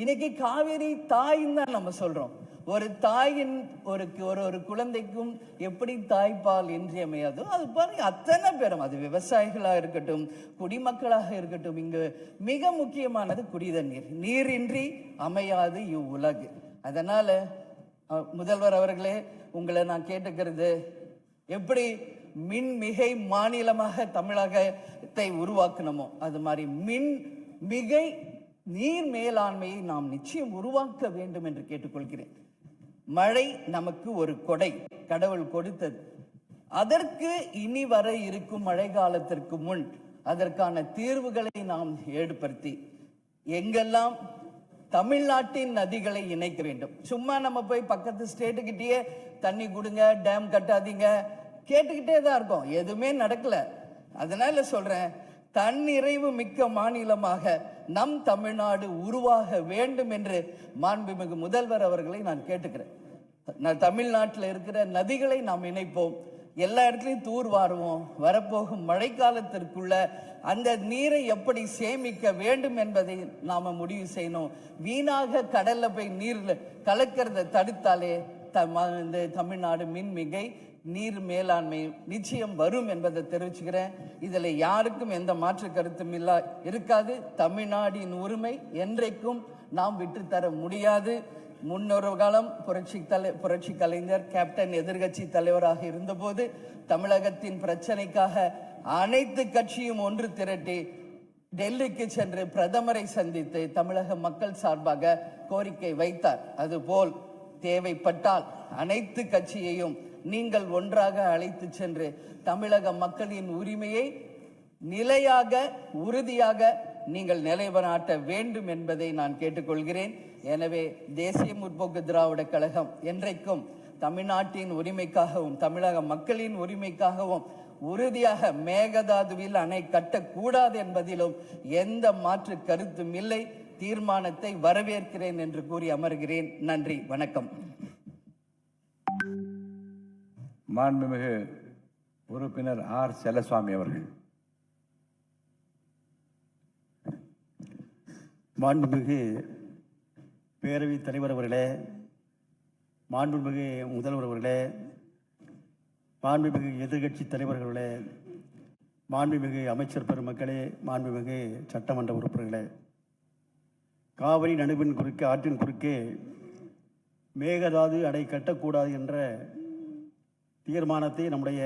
இன்னைக்கு காவேரி தாயின்னு தான் நம்ம சொல்றோம். ஒரு தாயின் ஒரு குழந்தைக்கும் எப்படி தாய்ப்பால் இன்றியமையாதோ அது பாருங்க, அத்தனை பேரும், அது விவசாயிகளாக இருக்கட்டும், குடிமக்களாக இருக்கட்டும், இங்கு மிக முக்கியமானது குடிதண்ணீர். நீரின்றி அமையாது இவ்வுலகு. அதனால முதல்வர் அவர்களே, உங்களை நான் கேட்டுக்கிறது, எப்படி மின் மிகை மாநிலமாக தமிழகத்தை உருவாக்கணுமோ அது மாதிரி மின் மிகை நீர் மேலாண்மையை நாம் நிச்சயம் உருவாக்க வேண்டும் என்று கேட்டுக்கொள்கிறேன். மழை நமக்கு ஒரு கொடை, கடவுள் கொடுத்தது. அதற்கு இனி வர இருக்கும் மழை காலத்திற்கு முன் அதற்கான தீர்வுகளை நாம் ஏற்படுத்தி எங்கெல்லாம் தமிழ்நாட்டின் நதிகளை இணைக்க வேண்டும். சும்மா நம்ம போய் பக்கத்து ஸ்டேட்டுக்கிட்டேயே தண்ணி கொடுங்க, டேம் கட்டாதீங்க கேட்டுக்கிட்டே தான் இருக்கோம், எதுவுமே நடக்கல. அதனால சொல்றேன், தன்னிறைவு மிக்க மாநிலமாக நம் தமிழ்நாடு உருவாக வேண்டும் என்று மாண்புமிகு முதல்வர் அவர்களை நான் கேட்டுக்கிறேன். தமிழ்நாட்டில் இருக்கிற நதிகளை நாம் இணைப்போம், எல்லா இடத்துலையும் தூர்வாருவோம். வரப்போகும் மழைக்காலத்திற்குள்ள அந்த நீரை எப்படி சேமிக்க வேண்டும் என்பதை நாம முடிவு செய்யணும். வீணாக கடல்ல போய் நீர்ல கலக்கிறத தடுத்தாலே தமிழ்நாடு மின்மிகை நீர் மேலாண்மை நிச்சயம் வரும் என்பதை தெரிவிச்சுக்கிறேன். இதுல யாருக்கும் எந்த மாற்று கருத்தும் இருக்காது. தமிழ்நாடின் உரிமை என்றைக்கும் நாம் விட்டுத்தர முடியாது. முன்னொரு காலம் புரட்சி கலைஞர் கேப்டன் எதிர்கட்சி தலைவராக இருந்தபோது தமிழகத்தின் பிரச்சனைக்காக அனைத்து கட்சியும் ஒன்று திரட்டி டெல்லிக்கு சென்று பிரதமரை சந்தித்து தமிழக மக்கள் சார்பாக கோரிக்கை வைத்தார். அதுபோல் தேவைப்பட்டால் அனைத்து கட்சியையும் நீங்கள் ஒன்றாக அழைத்து சென்று தமிழக மக்களின் உரிமையை நிலையாக உறுதியாக நீங்கள் நிலைநாட்ட வேண்டும் என்பதை நான் கேட்டுக்கொள்கிறேன். எனவே தேசிய முற்போக்கு திராவிட கழகம் என்றைக்கும் தமிழ்நாட்டின் உரிமைக்காகவும் தமிழக மக்களின் உரிமைக்காகவும் உறுதியாக மேகதாதுவில் அணை கட்டக்கூடாது என்பதிலும் எந்த மாற்று கருத்தும் இல்லை. தீர்மானத்தை வரவேற்கிறேன் என்று கூறி அமர்கிறேன். நன்றி, வணக்கம். மாண்புமிகு உறுப்பினர் ஆர் செல்லசுவாமி அவர்கள். மாண்புமிகு பேரவைத் தலைவர் அவர்களே, மாண்புமிகு முதல்வர் அவர்களே, மாண்புமிகு எதிர்கட்சி தலைவர்களே, மாண்புமிகு அமைச்சர் பெருமக்களே, மாண்புமிகு சட்டமன்ற உறுப்பினர்களே, காவிரி நடுவின் குறுக்கே ஆற்றின் குறுக்கே மேகதாது அணை கட்டக்கூடாது என்ற தீர்மானத்தை நம்முடைய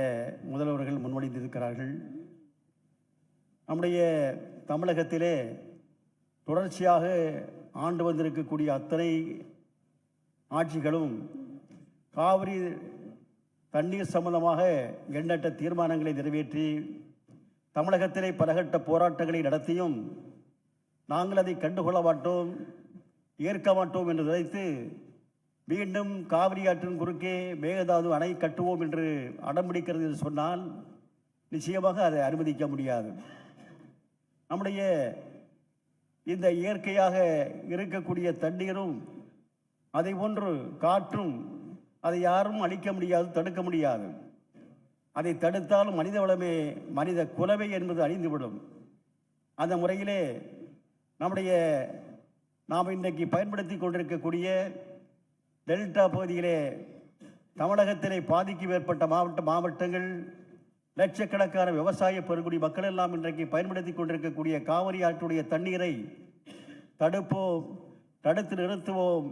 முதல்வர்கள் முன்மொழிந்திருக்கிறார்கள். நம்முடைய தமிழகத்திலே தொடர்ச்சியாக ஆண்டு வந்திருக்கக்கூடிய அத்தனை ஆட்சிகளும் காவிரி தண்ணீர் சம்பந்தமாக எண்ணற்ற தீர்மானங்களை நிறைவேற்றி தமிழகத்திலே பலகட்ட போராட்டங்களை நடத்தியும் நாங்கள் அதை கண்டுகொள்ள மாட்டோம், ஏற்க மாட்டோம் என்று நினைத்து மீண்டும் காவிரி ஆற்றின் குறுக்கே மேகதாது அணை கட்டுவோம் என்று அடம்பிடிக்கிறது என்று சொன்னால் நிச்சயமாக அதை அனுமதிக்க முடியாது. நம்முடைய இந்த இயற்கையாக இருக்கக்கூடிய தண்ணீரும் அதை போன்று காற்றும் அதை யாரும் அழிக்க முடியாது, தடுக்க முடியாது. அதை தடுத்தாலும் மனித வளமே மனித குலவை என்பது அழிந்துவிடும். அந்த முறையிலே நாம் இன்றைக்கு பயன்படுத்தி கொண்டிருக்கக்கூடிய டெல்டா பகுதியிலே தமிழகத்திலே பாதிக்கு மேற்பட்ட மாவட்டங்கள் லட்சக்கணக்கான விவசாய பெருங்குடி மக்கள் எல்லாம் இன்றைக்கு பயன்படுத்தி கொண்டிருக்கக்கூடிய காவிரி ஆற்றுடைய தண்ணீரை தடுப்போம், தடுத்து நிறுத்துவோம்,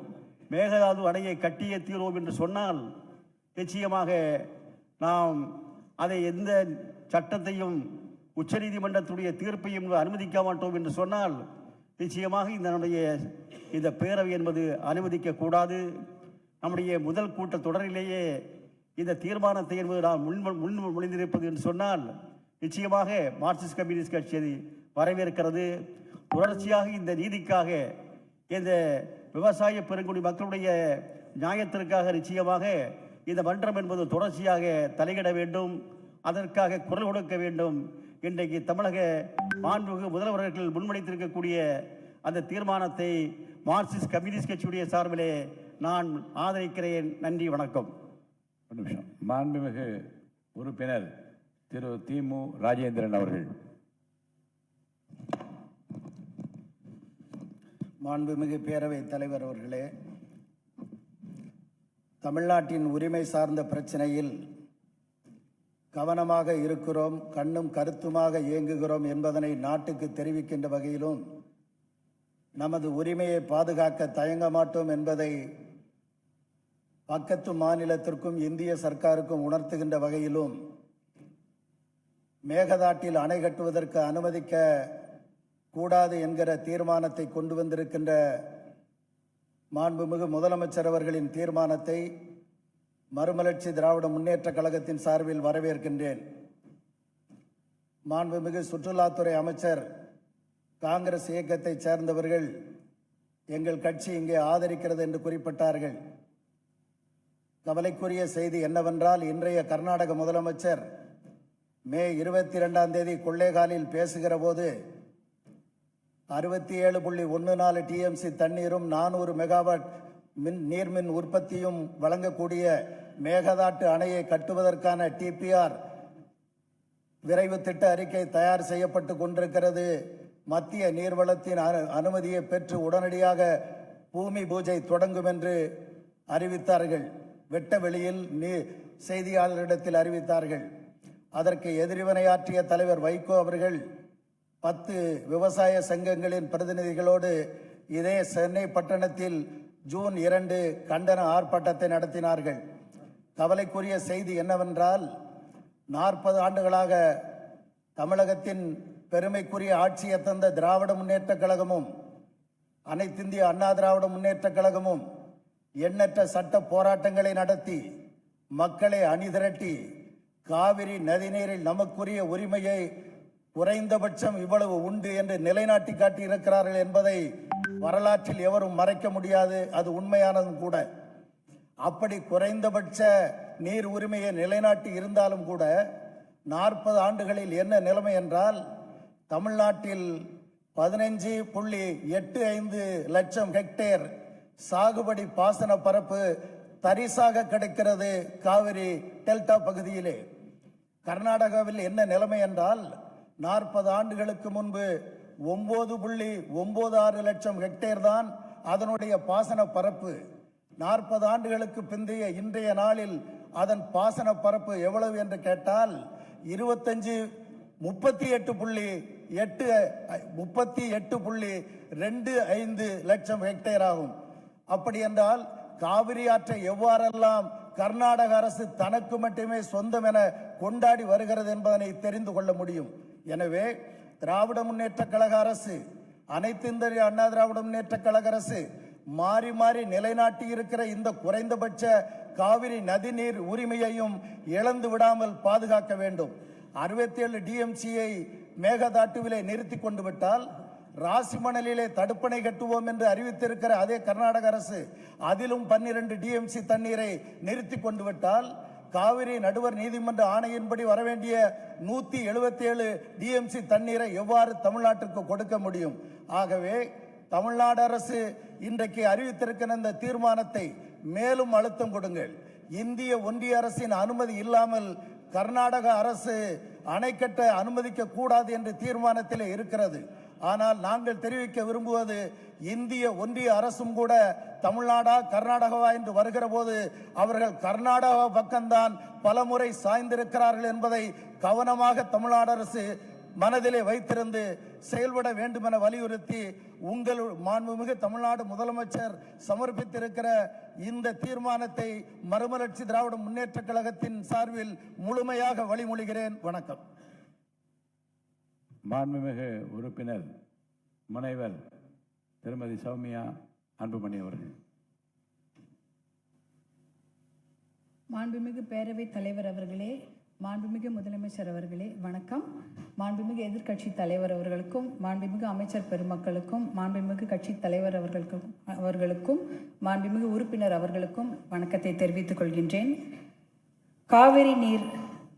மேகதாது அணையை கட்டியே தீர்வோம் என்று சொன்னால் நிச்சயமாக நாம் அதை எந்த சட்டத்தையும் உச்சநீதிமன்றத்துடைய தீர்ப்பையும் அனுமதிக்க மாட்டோம் என்று சொன்னால் நிச்சயமாக இந்த பேரவை என்பது அனுமதிக்கக்கூடாது. நம்முடைய முதல் கூட்ட தொடரிலேயே இந்த தீர்மானத்தை என்பது நாம் முன்மொழிந்திருப்பது என்று சொன்னால் நிச்சயமாக மார்க்சிஸ்ட் கம்யூனிஸ்ட் கட்சி அதை வரவேற்கிறது. தொடர்ச்சியாக இந்த நீதிக்காக, இந்த விவசாய பெருங்குடி மக்களுடைய நியாயத்திற்காக நிச்சயமாக இந்த மன்றம் என்பது தொடர்ச்சியாக தலையிட வேண்டும், அதற்காக குரல் கொடுக்க வேண்டும். இன்றைக்கு தமிழக மாண்புமிகு முதல்வர்கள் முன்மொழித்திருக்கக்கூடிய அந்த தீர்மானத்தை மார்க்சிஸ்ட் கம்யூனிஸ்ட் கட்சியுடைய சார்பிலே நான் ஆதரிக்கிறேன். நன்றி, வணக்கம். ஒரு நிமிஷம். மாண்புமிகு உறுப்பினர் திரு திமு ராஜேந்திரன் அவர்கள். மாண்புமிகு பேரவைத் தலைவர் அவர்களே, தமிழ்நாட்டின் உரிமை சார்ந்த பிரச்சனையில் கவனமாக இருக்கிறோம், கண்ணும் கருத்துமாக இயங்குகிறோம் என்பதனை நாட்டுக்கு தெரிவிக்கின்ற வகையிலும் நமது உரிமையை பாதுகாக்க தயங்க மாட்டோம் என்பதை பக்கத்து மாநிலத்திற்கும் இந்திய சர்க்காருக்கும் உணர்த்துகின்ற வகையிலும் மேகதாட்டில் அணை கட்டுவதற்கு அனுமதிக்க கூடாது என்கிற தீர்மானத்தை கொண்டு வந்திருக்கின்ற மாண்புமிகு முதலமைச்சர் அவர்களின் தீர்மானத்தை மறுமலர்ச்சி திராவிட முன்னேற்றக் கழகத்தின் சார்பில் வரவேற்கின்றேன். மாண்புமிகு சுற்றுலாத்துறை அமைச்சர் காங்கிரஸ் இயக்கத்தைச் சேர்ந்தவர்கள் எங்கள் கட்சி இங்கே ஆதரிக்கிறது என்று குறிப்பிட்டார்கள். கவலைக்குரிய செய்தி என்னவென்றால், இன்றைய கர்நாடக முதலமைச்சர் மே 22 கொள்ளைகாலில் பேசுகிற போது 67.14 டிஎம்சி தண்ணீரும் 400 மெகாவாட் நீர்மின் உற்பத்தியும் வழங்கக்கூடிய மேகதாட்டு அணையை கட்டுவதற்கான டிபிஆர் விரைவு திட்ட அறிக்கை தயார் செய்யப்பட்டு கொண்டிருக்கிறது. மத்திய நீர்வளத்தின் அனுமதியை பெற்று உடனடியாக பூமி பூஜை தொடங்கும் என்று அறிவித்தார்கள். வெட்ட வெளியில் செய்தியாளர்களிடத்தில் அறிவித்தார்கள். அதற்கு எதிர்வினையாற்றிய தலைவர் வைகோ அவர்கள் 10 விவசாய சங்கங்களின் பிரதிநிதிகளோடு இதே சென்னை பட்டணத்தில் ஜூன் 2 கண்டன ஆர்ப்பாட்டத்தை நடத்தினார்கள். கவலைக்குரிய செய்தி என்னவென்றால், 40 ஆண்டுகளாக தமிழகத்தின் பெருமைக்குரிய ஆட்சியை தந்த திராவிட முன்னேற்றக் கழகமும் அனைத்திந்திய அண்ணா திராவிட முன்னேற்றக் கழகமும் எண்ணற்ற சட்ட போராட்டங்களை நடத்தி மக்களை அணிதிரட்டி காவிரி நதிநீரில் நமக்குரிய உரிமையை குறைந்தபட்சம் இவ்வளவு உண்டு என்று நிலைநாட்டி காட்டியிருக்கிறார்கள் என்பதை வரலாற்றில் எவரும் மறைக்க முடியாது. அது உண்மையானதும் கூட. அப்படி குறைந்தபட்ச நீர் உரிமையை நிலைநாட்டி இருந்தாலும் கூட 40 ஆண்டுகளில் என்ன நிலைமை என்றால், தமிழ்நாட்டில் 15.85 லட்சம் ஹெக்டேர் சாகுபடி பாசன பரப்பு தரிசாக கிடைக்கிறது காவிரி டெல்டா பகுதியிலே. கர்நாடகாவில் என்ன நிலைமை என்றால், 40 ஆண்டுகளுக்கு முன்பு 9.96 லட்சம் ஹெக்டேர் தான் அதனுடைய பாசன பரப்பு. 40 ஆண்டுகளுக்கு பிந்தைய இன்றைய நாளில் அதன் பாசன பரப்பு எவ்வளவு என்று கேட்டால் 38.25 லட்சம் ஹெக்டேர் ஆகும். அப்படி என்றால் காவிரி ஆற்றை எவ்வாறெல்லாம் கர்நாடக அரசு தனக்கு மட்டுமே சொந்தம் என கொண்டாடி வருகிறது என்பதனை தெரிந்து கொள்ள முடியும். எனவே திராவிட முன்னேற்ற கழக அரசு, அனைத்து இந்திய அண்ணா திராவிட முன்னேற்ற கழக அரசு மாறி மாறி நிலைநாட்டி இருக்கிற இந்த குறைந்தபட்ச காவிரி நதிநீர் உரிமையையும் இழந்து விடாமல் பாதுகாக்க வேண்டும். 67 டிஎம்சியை மேகதாட்டுவிலே நிறுத்தி கொண்டு விட்டால், ராசிமணலிலே தடுப்பணை கட்டுவோம் என்று அறிவித்திருக்கிற அதே கர்நாடக அரசு அதிலும் 12 டிஎம்சி தண்ணீரை நிறுத்தி கொண்டு விட்டால், காவிரி நடுவர் நீதிமன்ற ஆணையின்படி வரவேண்டிய 177 டிஎம்சி தண்ணீரை எவ்வாறு தமிழ்நாட்டிற்கு கொடுக்க முடியும்? ஆகவே தமிழ்நாடு அரசு இன்றைக்கு அறிவித்திருக்கிற இந்த தீர்மானத்தை மேலும் அழுத்தம் கொடுங்கள். இந்திய ஒன்றிய அரசின் அனுமதி இல்லாமல் கர்நாடக அரசு அணை கட்ட அனுமதிக்க கூடாது என்று தீர்மானத்தில் இருக்கிறது. ஆனால் நாங்கள் தெரிவிக்க விரும்புவது, இந்திய ஒன்றிய அரசும் கூட தமிழ்நாடா கர்நாடகாவா என்று வருகிற போது அவர்கள் கர்நாடகா பக்கம்தான் பலமுறை சாய்ந்திருக்கிறார்கள் என்பதை கவனமாக தமிழ்நாடு அரசு மனதிலே வைத்திருந்து செயல்பட வேண்டும் என வலியுறுத்தி, உங்கள் மாண்புமிகு தமிழ்நாடு முதலமைச்சர் சமர்ப்பித்திருக்கிற இந்த தீர்மானத்தை மறுமலர்ச்சி திராவிட முன்னேற்ற கழகத்தின் சார்பில் முழுமையாக வழிமொழிகிறேன். வணக்கம். மாண்புமிகு உறுப்பினர் முனைவர் திருமதி சௌமியா அன்புமணி அவர்கள். மாண்புமிகு பேரவைத் தலைவர் அவர்களே, மாண்புமிகு முதலமைச்சர் அவர்களே, வணக்கம். மாண்புமிகு எதிர்க்கட்சி தலைவர் அவர்களுக்கும், மாண்புமிகு அமைச்சர் பெருமக்களுக்கும், மாண்புமிகு கட்சி தலைவர் அவர்களுக்கும், மாண்புமிகு உறுப்பினர் அவர்களுக்கும் வணக்கத்தை தெரிவித்துக் கொள்கின்றேன். காவிரி நீர்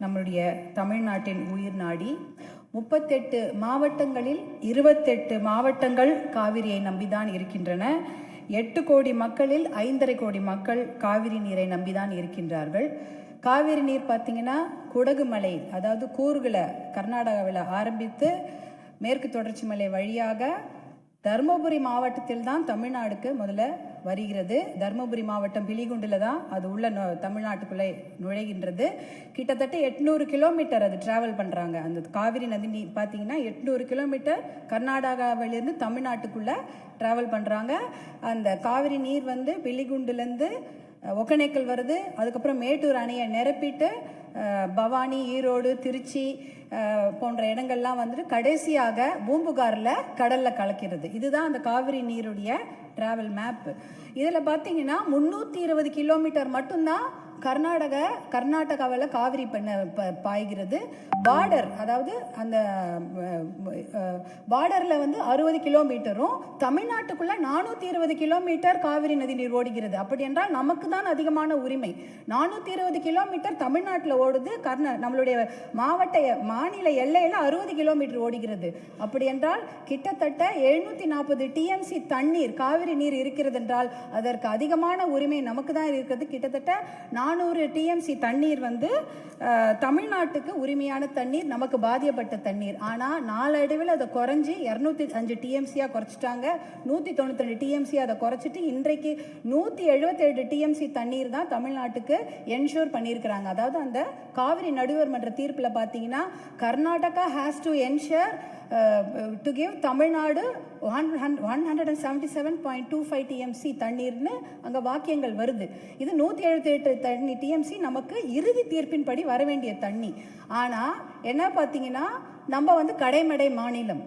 நம்முடைய தமிழ்நாட்டின் உயிர் நாடி. 38 மாவட்டங்களில் 28 மாவட்டங்கள் காவிரியை நம்பிதான் இருக்கின்றன. 8 கோடி மக்களில் 5.5 கோடி மக்கள் காவிரி நீரை நம்பிதான் இருக்கின்றார்கள். காவிரி நீர் பார்த்தீங்கன்னா குடகு மலை, அதாவது கூர்கில் கர்நாடகாவில் ஆரம்பித்து மேற்கு தொடர்ச்சி மலை வழியாக தருமபுரி மாவட்டத்தில் தான் தமிழ்நாடுக்கு முதல்ல வருகிறது. தருமபுரி மாவட்டம் பிலிகுண்டில் தான் அது உள்ள தமிழ்நாட்டுக்குள்ளே நுழைகின்றது. கிட்டத்தட்ட 800 கிலோமீட்டர் அது டிராவல் பண்ணுறாங்க. அந்த காவிரி நதி நீர் பார்த்தீங்கன்னா 800 கிலோமீட்டர் கர்நாடகாவிலிருந்து தமிழ்நாட்டுக்குள்ளே டிராவல் பண்ணுறாங்க. அந்த காவிரி நீர் வந்து பிலிகுண்டுலேருந்து ஒகேனக்கல் வருது. அதுக்கப்புறம் மேட்டூர் அணையை நிரப்பிட்டு பவானி, ஈரோடு, திருச்சி போன்ற இடங்கள்லாம் வந்துட்டு கடைசியாக பூம்புகாரில் கடலில் கலக்கிறது. இதுதான் அந்த காவிரி நீருடைய டிராவல் மேப். இதில் பார்த்தீங்கன்னா 320 கிலோமீட்டர் மட்டும்தான் கர்நாடகாவில் காவிரி பாய்கிறது. பார்டர், அதாவது அந்த பார்டரில் வந்து 60 கிலோமீட்டரும் தமிழ்நாட்டுக்குள்ள 420 கிலோமீட்டர் காவிரி நதி நீர் ஓடுகிறது. அப்படி என்றால் நமக்கு தான் அதிகமான உரிமை. 420 கிலோமீட்டர் தமிழ்நாட்டில் ஓடுது, நம்மளுடைய மாநில எல்லையில் 60 கிலோமீட்டர் ஓடுகிறது. அப்படி என்றால் கிட்டத்தட்ட 740 டிஎம்சி தண்ணீர், காவிரி நீர் இருக்கிறது என்றால் அதற்கு அதிகமான உரிமை நமக்கு தான் இருக்கிறது. கிட்டத்தட்ட 400 டிஎம்சி தண்ணீர் வந்து தமிழ்நாட்டுக்கு உரிமையான தண்ணீர், நமக்கு பாதிக்கப்பட்ட தண்ணீர். ஆனால் நாளடைவில் அதை குறைஞ்சி 205 டிஎம்சியாக குறைச்சிட்டாங்க. 192 டிஎம்சி அதை குறைச்சிட்டு இன்றைக்கு 177 டிஎம்சி தண்ணீர் தான் தமிழ்நாட்டுக்கு என்ஷூர் பண்ணியிருக்கிறாங்க. அதாவது அந்த காவிரி நடுவர் மன்ற தீர்ப்பில் பார்த்தீங்கன்னா Karnataka has to ensure to give Tamil Nadu 177.25 TMC தண்ணீர்னு அங்கே வாக்கியங்கள் வருது. இது 178 டிஎம்சி நமக்கு இறுதி தீர்ப்பின்படி வர வேண்டிய தண்ணி. ஆனால் என்ன பார்த்தீங்கன்னா நம்ம வந்து கடைமடை மாநிலம்,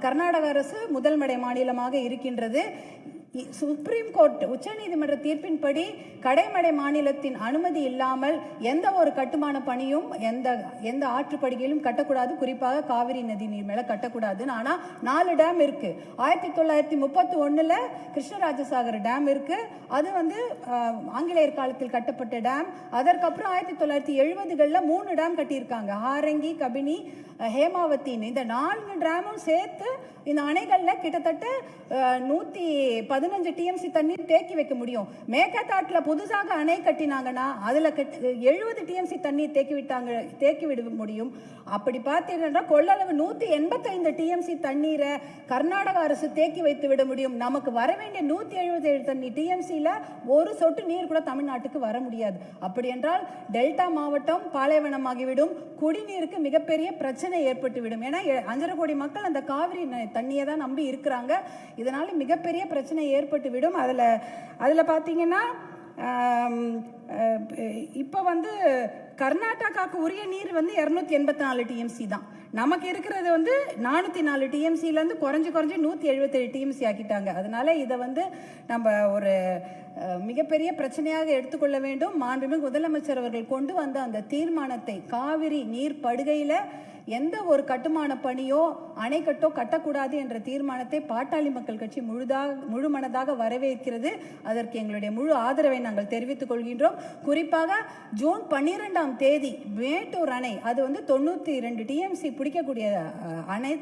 கர்நாடக அரசு முதல் மடை மாநிலமாக இருக்கின்றது. சுப்ரீம் கோர்ட் உச்சநீதிமன்ற தீர்ப்பின்படி கடைமடை மாநிலத்தின் அனுமதி இல்லாமல் எந்த ஒரு கட்டுமான பணியும் எந்த ஆற்றுப்படுகையிலும் கட்டக்கூடாது, குறிப்பாக காவிரி நதி நீர் மேல கட்டக்கூடாதுன்னு. ஆனால் 4 டேம் இருக்கு. 1931 கிருஷ்ணராஜசாகர் டேம் இருக்கு. அது வந்து ஆங்கிலேயர் காலத்தில் கட்டப்பட்ட டேம். அதற்கப்புறம் 1970களில் 3 டேம் கட்டியிருக்காங்க, ஹாரங்கி, கபினி, ஹேமாவத்தின்னு. இந்த 4 டேமும் சேர்த்து இந்த அணைகளில் கிட்டத்தட்ட 115 டிஎம்சி தண்ணீர் தேக்கி வைக்க முடியும். மேகதாட்டில் புதுசாக அணை கட்டினாங்கன்னா அதில் 70 டிஎம்சி தண்ணீர் தேக்கி விட முடியும். அப்படி பார்த்தீங்கன்னா கொள்ளளவு 185 டிஎம்சி தண்ணீரை கர்நாடக அரசு தேக்கி வைத்து விட முடியும். நமக்கு வர வேண்டிய 177 டிஎம்சியில் ஒரு சொட்டு நீர் கூட தமிழ்நாட்டுக்கு வர முடியாது. அப்படி என்றால் டெல்டா மாவட்டம் பாலைவனமாகிவிடும், குடிநீருக்கு மிகப்பெரிய பிரச்சனை ஏற்பட்டுவிடும். ஏன்னா 5.5 கோடி மக்கள் அந்த காவிரி தண்ணியை தான் நம்பி இருக்கிறாங்க. இதனால மிகப்பெரிய பிரச்சனை ஏற்பட்டுவிடும். அதில் பார்த்தீங்கன்னா இப்போ வந்து கர்நாடகாவுக்கு உரிய நீர் வந்து 284 டிஎம்சி தான். நமக்கு இருக்கிறது வந்து 404 டிஎம்சிலேருந்து குறைஞ்சி 177 டிஎம்சி ஆக்கிட்டாங்க. அதனால இதை வந்து நம்ம ஒரு மிகப்பெரிய பிரச்சனையாக எடுத்துக்கொள்ள வேண்டும். மாண்புமிகு முதலமைச்சர் அவர்கள் கொண்டு வந்த அந்த தீர்மானத்தை, காவிரி நீர் படுகையில் எந்த ஒரு கட்டுமான பணியோ அணைக்கட்டோ கட்டக்கூடாது என்ற தீர்மானத்தை பாட்டாளி மக்கள் கட்சி முழு மனதாக வரவேற்கிறது. அதற்கு எங்களுடைய முழு ஆதரவை நாங்கள் தெரிவித்துக் கொள்கின்றோம். குறிப்பாக ஜூன் 12ஆம் தேதி மேட்டூர் அணை, அது வந்து 92 டிஎம்சி பிடிக்கக்கூடிய அணை.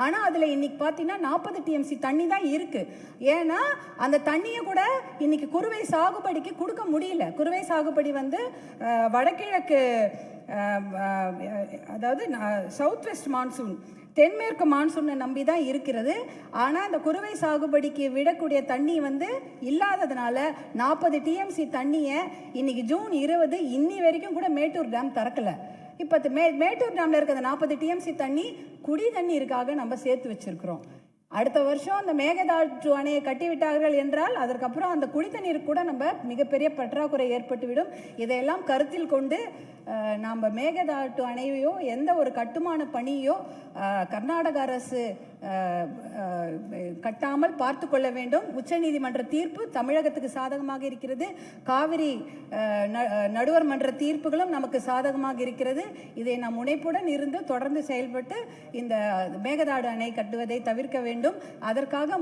ஆனால் அதில் இன்னைக்கு பார்த்தீங்கன்னா 40 டிஎம்சி தண்ணி தான் இருக்கு. ஏன்னா அந்த தண்ணியை கூட இன்னைக்கு குறுவை சாகுபடிக்கு கொடுக்க முடியல. குறுவை சாகுபடி வந்து வடகிழக்கு, அதாவது சவுத் வெஸ்ட் மான்சூன், தென்மேற்கு மான்சூனை நம்பி தான் இருக்கிறது. ஆனால் அந்த குறுவை சாகுபடிக்கு விடக்கூடிய தண்ணி வந்து இல்லாததுனால 40 டிஎம்சி தண்ணியை இன்னைக்கு ஜூன் 20 இன்னி வரைக்கும் கூட மேட்டூர் டேம் திறக்கலை. இப்போ மேட்டூர் டேமில் இருக்கிற 40 டிஎம்சி தண்ணி குடி தண்ணீருக்காக நம்ம சேர்த்து வச்சிருக்கிறோம். அடுத்த வருஷம் அந்த மேகதாட்டு அணையை கட்டிவிட்டார்கள் என்றால் அதற்கப்புறம் அந்த குடித்தண்ணீருக்கு கூட நம்ம மிகப்பெரிய பற்றாக்குறை ஏற்பட்டுவிடும். இதையெல்லாம் கருத்தில் கொண்டு நாம் மேகதாட்டு அணையோ எந்த ஒரு கட்டுமான பணியோ கர்நாடக அரசு கட்டாமல் பார்த்து கொள்ள வேண்டும். உச்சநீதிமன்ற தீர்ப்பு தமிழகத்துக்கு சாதகமாக இருக்கிறது. காவிரி நடுவர் மன்ற தீர்ப்புகளும் நமக்கு சாதகமாக இருக்கிறது. இதை நாம் முனைப்புடன் இருந்து தொடர்ந்து செயல்பட்டு இந்த மேகதாடு அணை கட்டுவதை தவிர்க்க வேண்டும். அதற்காக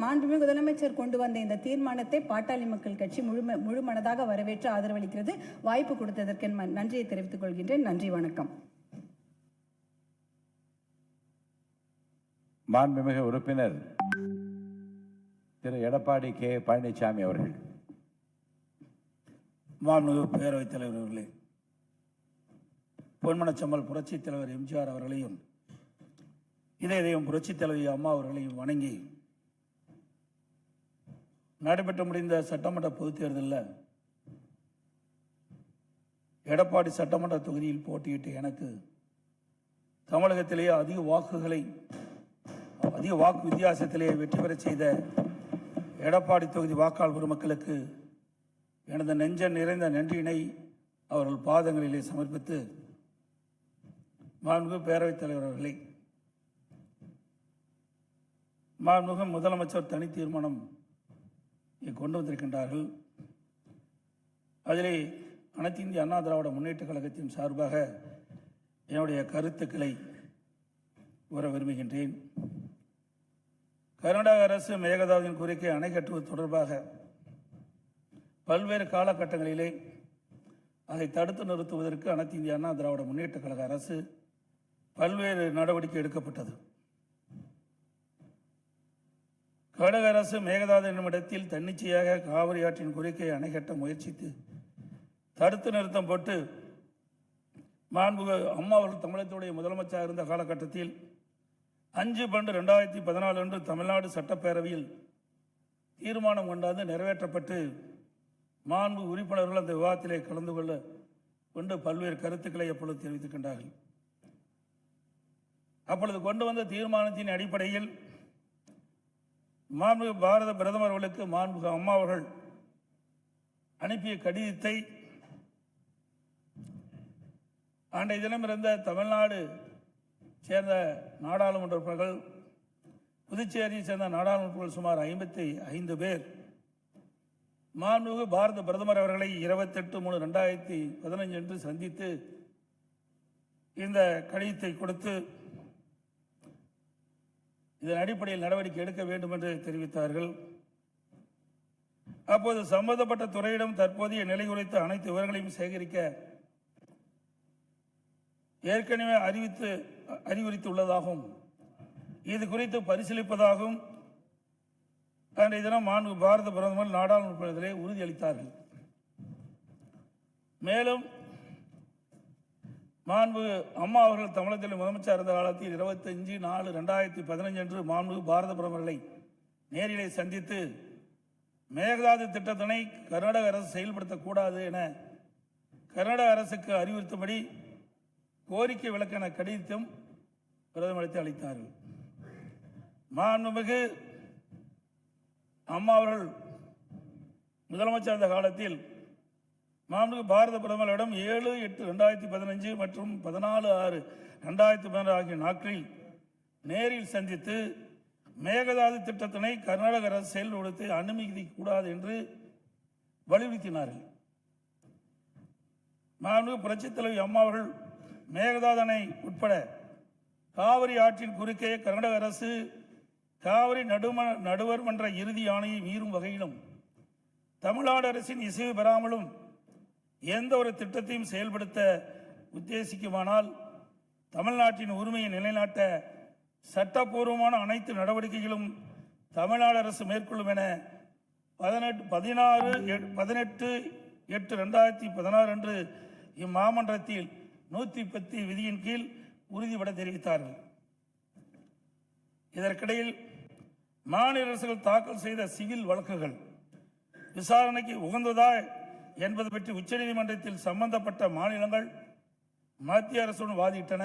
மாண்புமிகு முதலமைச்சர் கொண்டு வந்த இந்த தீர்மானத்தை பாட்டாளி மக்கள் கட்சி முழு மனதாக வரவேற்று ஆதரவளிக்கிறது. வாய்ப்பு கொடுத்ததற்கு நன்றியை தெரிவித்துக் கொள்கின்றேன். நன்றி, வணக்கம். மாண்புமிகு உறுப்பினர் திரு எடப்பாடி கே பழனிசாமி அவர்கள். மாண்புமிகு பேரவைத் தலைவர் அவர்களே, பொன்மனச்சம்மல் புரட்சித் தலைவர் எம்ஜிஆர் அவர்களையும் இதயம் புரட்சித் தலைவி அம்மா அவர்களையும் வணங்கி, நடைபெற்று முடிந்த சட்டமன்ற பொதுத் தேர்தலில் எடப்பாடி சட்டமன்ற தொகுதியில் போட்டியிட்டு எனக்கு தமிழகத்திலேயே அதிக வாக்கு வித்தியாசத்திலேயே வெற்றி பெற செய்த எடப்பாடி தொகுதி வாக்காளர் பெருமக்களுக்கு எனது நெஞ்ச நிறைந்த நன்றியினை அவர்கள் பாதங்களிலே சமர்ப்பித்து மாண்புமிகு பேரவைத் தலைவர் அவர்களை மாண்புமிகு முதலமைச்சர் தனி தீர்மானம் கொண்டு வந்திருக்கின்றார்கள். அதிலே அனைத்து இந்திய அண்ணா திராவிட முன்னேற்ற கழகத்தின் சார்பாக என்னுடைய கருத்துக்களை கூற விரும்புகின்றேன். கர்நாடக அரசு மேகதாதுவின் கோரிக்கை அணை கட்டுவது தொடர்பாக பல்வேறு காலகட்டங்களிலே அதை தடுத்து நிறுத்துவதற்கு அனைத்து இந்திய அண்ணா திராவிட முன்னேற்ற கழக அரசு பல்வேறு நடவடிக்கை எடுக்கப்பட்டது. கர்நாடக அரசு மேகதாது என்னும் இடத்தில் தன்னிச்சையாக காவிரி ஆற்றின் கோரிக்கையை அணை கட்ட முயற்சித்து தடுத்து நிறுத்தம் போட்டு மாண்புமிகு அம்மா அவர்கள் தமிழகத்துடைய முதலமைச்சராக இருந்த காலகட்டத்தில் 5/12/2014 அன்று தமிழ்நாடு சட்டப்பேரவையில் தீர்மானம் கொண்டாந்து நிறைவேற்றப்பட்டு மாண்பு உறுப்பினர்கள் அந்த விவாதத்திலே கலந்து கொண்டு பல்வேறு கருத்துக்களை அப்பொழுது தெரிவித்திருக்கின்றார்கள். அப்பொழுது கொண்டு வந்த தீர்மானத்தின் அடிப்படையில் மாண்புமிகு பாரத பிரதமர் அவர்களுக்கு மாண்புமிகு அம்மா அவர்கள் அனுப்பிய கடிதத்தை அன்றைய தினம் இருந்த தமிழ்நாடு சேர்ந்த நாடாளுமன்ற உறுப்பினர்கள், புதுச்சேரியை சேர்ந்த நாடாளுமன்ற உறுப்பினர்கள் சுமார் 55 பேர் மாண்புமிகு பாரத பிரதமர் அவர்களை 28/3/2015 அன்று சந்தித்து இந்த கடிதத்தை கொடுத்து இதன் அடிப்படையில் நடவடிக்கை எடுக்க வேண்டும் என்று தெரிவித்தார்கள். அப்போது சம்பந்தப்பட்ட துறையிடம் தற்போதைய நிலை குறித்த அனைத்து விவரங்களையும் சேகரிக்க ஏற்கனவே அறிவுறுத்தியுள்ளதாகவும் இது குறித்து பரிசீலிப்பதாகவும் அன்றைய தினம் மாண்பு பாரத பிரதமர் நாடாளுமன்றத்திலே உறுதியளித்தார்கள். மேலும் மாண்பு அம்மா அவர்கள் தமிழகத்தில் முதலமைச்சர் இருந்த காலத்தில் 25/4/2015 அன்று மாண்பு பாரத பிரதமர்களை நேரிலே சந்தித்து மேகதாது திட்டத்தினை கர்நாடக அரசு செயல்படுத்தக்கூடாது என கர்நாடக அரசுக்கு அறிவுறுத்தபடி கோரிக்கை விளக்கென கடிதம் பிரதமருக்கு அளித்தார்கள். மாண்புமிகு அம்மா அவர்கள் முதலமைச்சர் இருந்த காலத்தில் மாண்புமிகு பாரத பிரதமரிடம் 7/8/2015 மற்றும் 14/6/2016 ஆகிய நாட்களில் நேரில் சந்தித்து மேகதாது திட்டத்தினை கர்நாடக அரசு செயல்படுத்த அனுமதிக்கூடாது என்று வலியுறுத்தினார்கள். மாண்புமிகு புரட்சித் தலைவி அம்மா அவர்கள் மேகதாது அணை உட்பட காவிரி ஆற்றின் குறுக்கே கர்நாடக அரசு காவிரி நடுவர் மன்ற இறுதி ஆணையை மீறும் வகையிலும் தமிழ்நாடு அரசின் இசைவு பெறாமலும் எந்த ஒரு திட்டத்தையும் செயல்படுத்த உத்தேசிக்குமானால் தமிழ்நாட்டின் உரிமையை நிலைநாட்ட சட்டப்பூர்வமான அனைத்து நடவடிக்கைகளும் தமிழ்நாடு அரசு மேற்கொள்ளும் என 18/8/2016 அன்று இம்மாமன்றத்தில் 110 விதியின் கீழ் உறுதிபட தெரிவித்தார்கள். இதற்கிடையில் மாநில அரசுகள் தாக்கல் செய்த சிவில் வழக்குகள் விசாரணைக்கு உகந்ததா என்பது பற்றி உச்சநீதிமன்றத்தில் சம்பந்தப்பட்ட மாநிலங்கள் மத்திய அரசுடன் வாதிட்டன.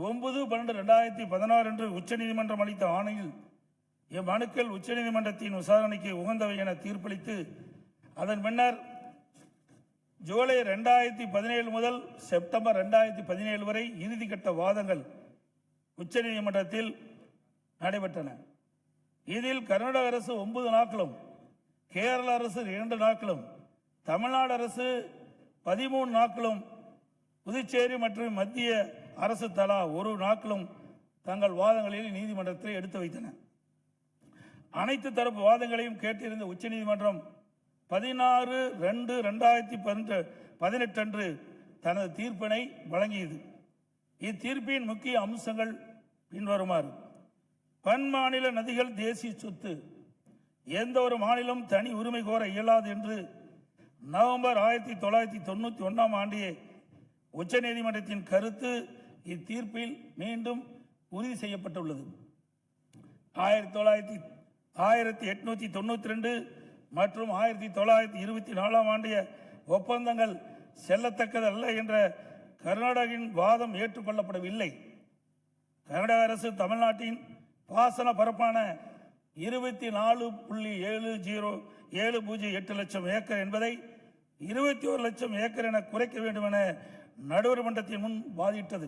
9/12/2016 அன்று உச்சநீதிமன்றம் அளித்த ஆணையில் இம்மனுக்கள் உச்சநீதிமன்றத்தின் விசாரணைக்கு உகந்தவை என தீர்ப்பளித்து அதன் பின்னர் ஜூலை 2017 முதல் செப்டம்பர் 2017 வரை இறுதிக்கட்ட வாதங்கள் உச்சநீதிமன்றத்தில் நடைபெற்றன. இதில் கர்நாடக அரசு 9 நாட்களும், கேரள அரசு 2 நாட்களும், தமிழ்நாடு அரசு 13 நாட்களும், புதுச்சேரி மற்றும் மத்திய அரசு தலா 1 நாட்களும் தங்கள் வாதங்களில் நீதிமன்றத்தில் எடுத்து வைத்தன. அனைத்து தரப்பு வாதங்களையும் கேட்டிருந்த உச்சநீதிமன்றம் 16/2/2018 அன்று தனது தீர்ப்பினை வழங்கியது. இத்தீர்ப்பின் முக்கிய அம்சங்கள் பின்வருமாறு: பன்மாநில நதிகள் தேசிய சொத்து, எந்த ஒரு மாநிலம் தனி உரிமை கோர இயலாது என்று நவம்பர் 1991 ஆண்டிய உச்சநீதிமன்றத்தின் கருத்து இத்தீர்ப்பில் மீண்டும் உறுதி செய்யப்பட்டுள்ளது. 1892 மற்றும் 1924 ஆண்டிய ஒப்பந்தங்கள் செல்லத்தக்கதல்ல என்ற கர்நாடகின் வாதம் ஏற்றுக்கொள்ளப்படவில்லை. கர்நாடக அரசு தமிழ்நாட்டின் பாசன பரப்பான 24.708 லட்சம் ஏக்கர் என்பதை 21 லட்சம் ஏக்கர் என குறைக்க வேண்டும் என நடுவர் மன்றத்தின் முன் வாதிட்டது.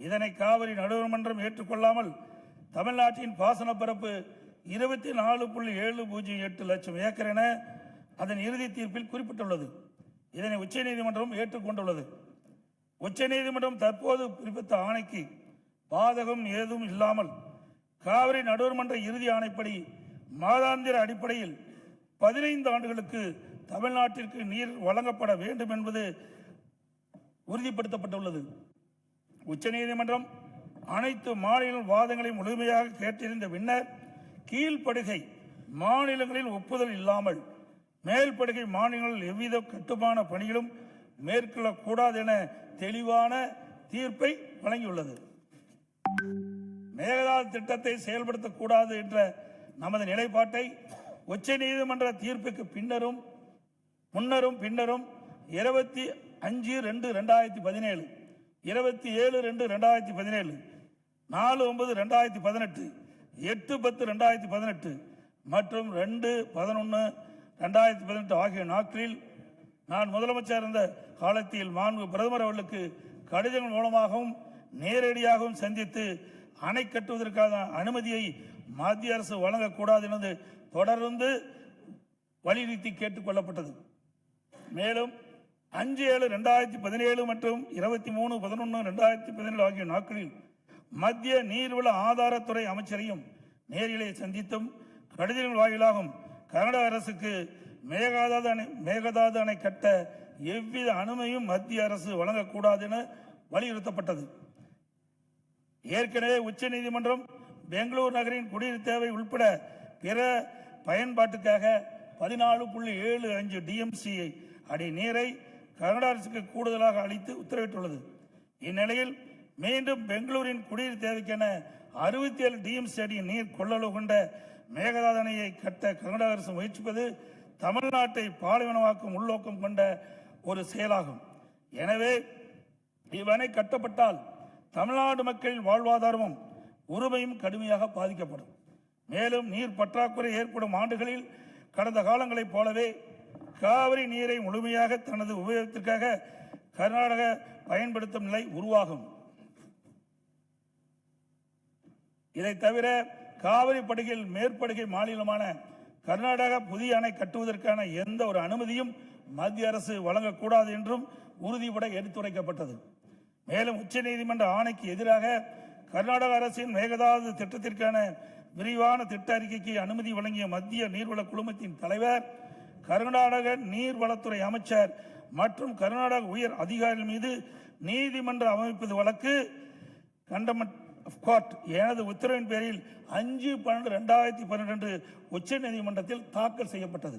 இதனை காவிரி நடுவர் மன்றம் ஏற்றுக்கொள்ளாமல் தமிழ்நாட்டின் பாசன பரப்பு 24.708 லட்சம் ஏக்கர் என அதன் இறுதி தீர்ப்பில் குறிப்பிட்டுள்ளது. இதனை உச்சநீதிமன்றம் ஏற்றுக்கொண்டுள்ளது. உச்சநீதிமன்றம் தற்போது பிறப்பித்த ஆணைக்கு பாதகம் ஏதும் இல்லாமல் காவிரி நடுவர்மன்ற இறுதி ஆணைப்படி மாதாந்திர அடிப்படையில் 15 ஆண்டுகளுக்கு தமிழ்நாட்டிற்கு நீர் வழங்கப்பட வேண்டும் என்பது உறுதிப்படுத்தப்பட்டுள்ளது. உச்சநீதிமன்றம் அனைத்து மாநில வாதங்களையும் முழுமையாக கேட்டிருந்த பின்னர் கீழ்ப்படுகை மாநிலங்களில் ஒப்புதல் இல்லாமல் மேல்படுகை மாநிலங்களில் எவ்வித கட்டுமான பணிகளும் மேற்கொள்ளக்கூடாது என தெளிவான தீர்ப்பை வழங்கியுள்ளது. மேகதாது திட்டத்தை செயல்படுத்தக்கூடாது என்ற நமது நிலைப்பாட்டை உச்சநீதிமன்ற தீர்ப்புக்கு முன்னரும் பின்னரும் 25/2/2017, 27/2/2017, 4/9/2018, 8/10/2018 மற்றும் 2/11/2018 ஆகிய நாட்களில் நான் முதலமைச்சர் இருந்த காலத்தில் மாண்பு பிரதமர் அவர்களுக்கு கடிதங்கள் மூலமாகவும் நேரடியாகவும் சந்தித்து அணை கட்டுவதற்கான அனுமதியை மத்திய அரசு வழங்கக்கூடாது என்று தொடர்ந்து வலியுறுத்தி கேட்டுக் கொள்ளப்பட்டது. மேலும் 5/7/2017 மற்றும் 23/11/2017 ஆகிய நாட்களில் மத்திய நீர்வள ஆதாரத்துறை அமைச்சரையும் நேரிலே சந்தித்தும் கடிதங்கள் வாயிலாகவும் கர்நாடக அரசுக்கு மேகதாது அணை கட்ட எவ்வித அனுமதியும் மத்திய அரசு வழங்கக்கூடாது என வலியுறுத்தப்பட்டது. ஏற்கனவே உச்சநீதிமன்றம் பெங்களூர் நகரின் குடிநீர் தேவை உட்பட பிற பயன்பாட்டுக்காக 14.75 டிஎம்சி அடி நீரை கர்நாடக அரசுக்கு கூடுதலாக அளித்து உத்தரவிட்டுள்ளது. இந்நிலையில் மீண்டும் பெங்களூரின் குடிநீர் தேவைக்கென 67 டிஎம்சி அடி நீர் கொள்ளளவு கொண்ட மேகதாது அணையை கட்ட கர்நாடக அரசு முயற்சிப்பது தமிழ்நாட்டை பாலைவனமாக்கும் உள்நோக்கம் கொண்ட ஒரு செயலாகும். எனவே இவ்வணை கட்டப்பட்டால் தமிழ்நாடு மக்களின் வாழ்வாதாரமும் உரிமையும் கடுமையாக பாதிக்கப்படும். மேலும் நீர் பற்றாக்குறை ஏற்படும் ஆண்டுகளில் கடந்த காலங்களைப் போலவே காவிரி நீரை முழுமையாக தனது உபயோகத்திற்காக கர்நாடகா பயன்படுத்தும் நிலை உருவாகும். இதை தவிர காவிரி படுகையில் மேற்படுகை மாநிலமான கர்நாடகா புதிய அணை கட்டுவதற்கான எந்த ஒரு அனுமதியும் மத்திய அரசு வழங்கக்கூடாது என்றும் உறுதிபட எடுத்துரைக்கப்பட்டது. மேலும் உச்சநீதிமன்ற ஆணைக்கு எதிராக கர்நாடக அரசின் மேகதாது திட்டத்திற்கான விரிவான திட்ட அறிக்கைக்கு அனுமதி வழங்கிய மத்திய நீர்வள குழுமத்தின் தலைவர், கர்நாடக நீர்வளத்துறை அமைச்சர் மற்றும் கர்நாடக உயர் அதிகாரிகள் மீது நீதிமன்ற அமைப்பது வழக்கு கண்டமெண்ட் ஆஃப் கோர்ட் எனது உத்தரவின் பேரில் 5/12/2012 உச்ச நீதிமன்றத்தில் தாக்கல் செய்யப்பட்டது.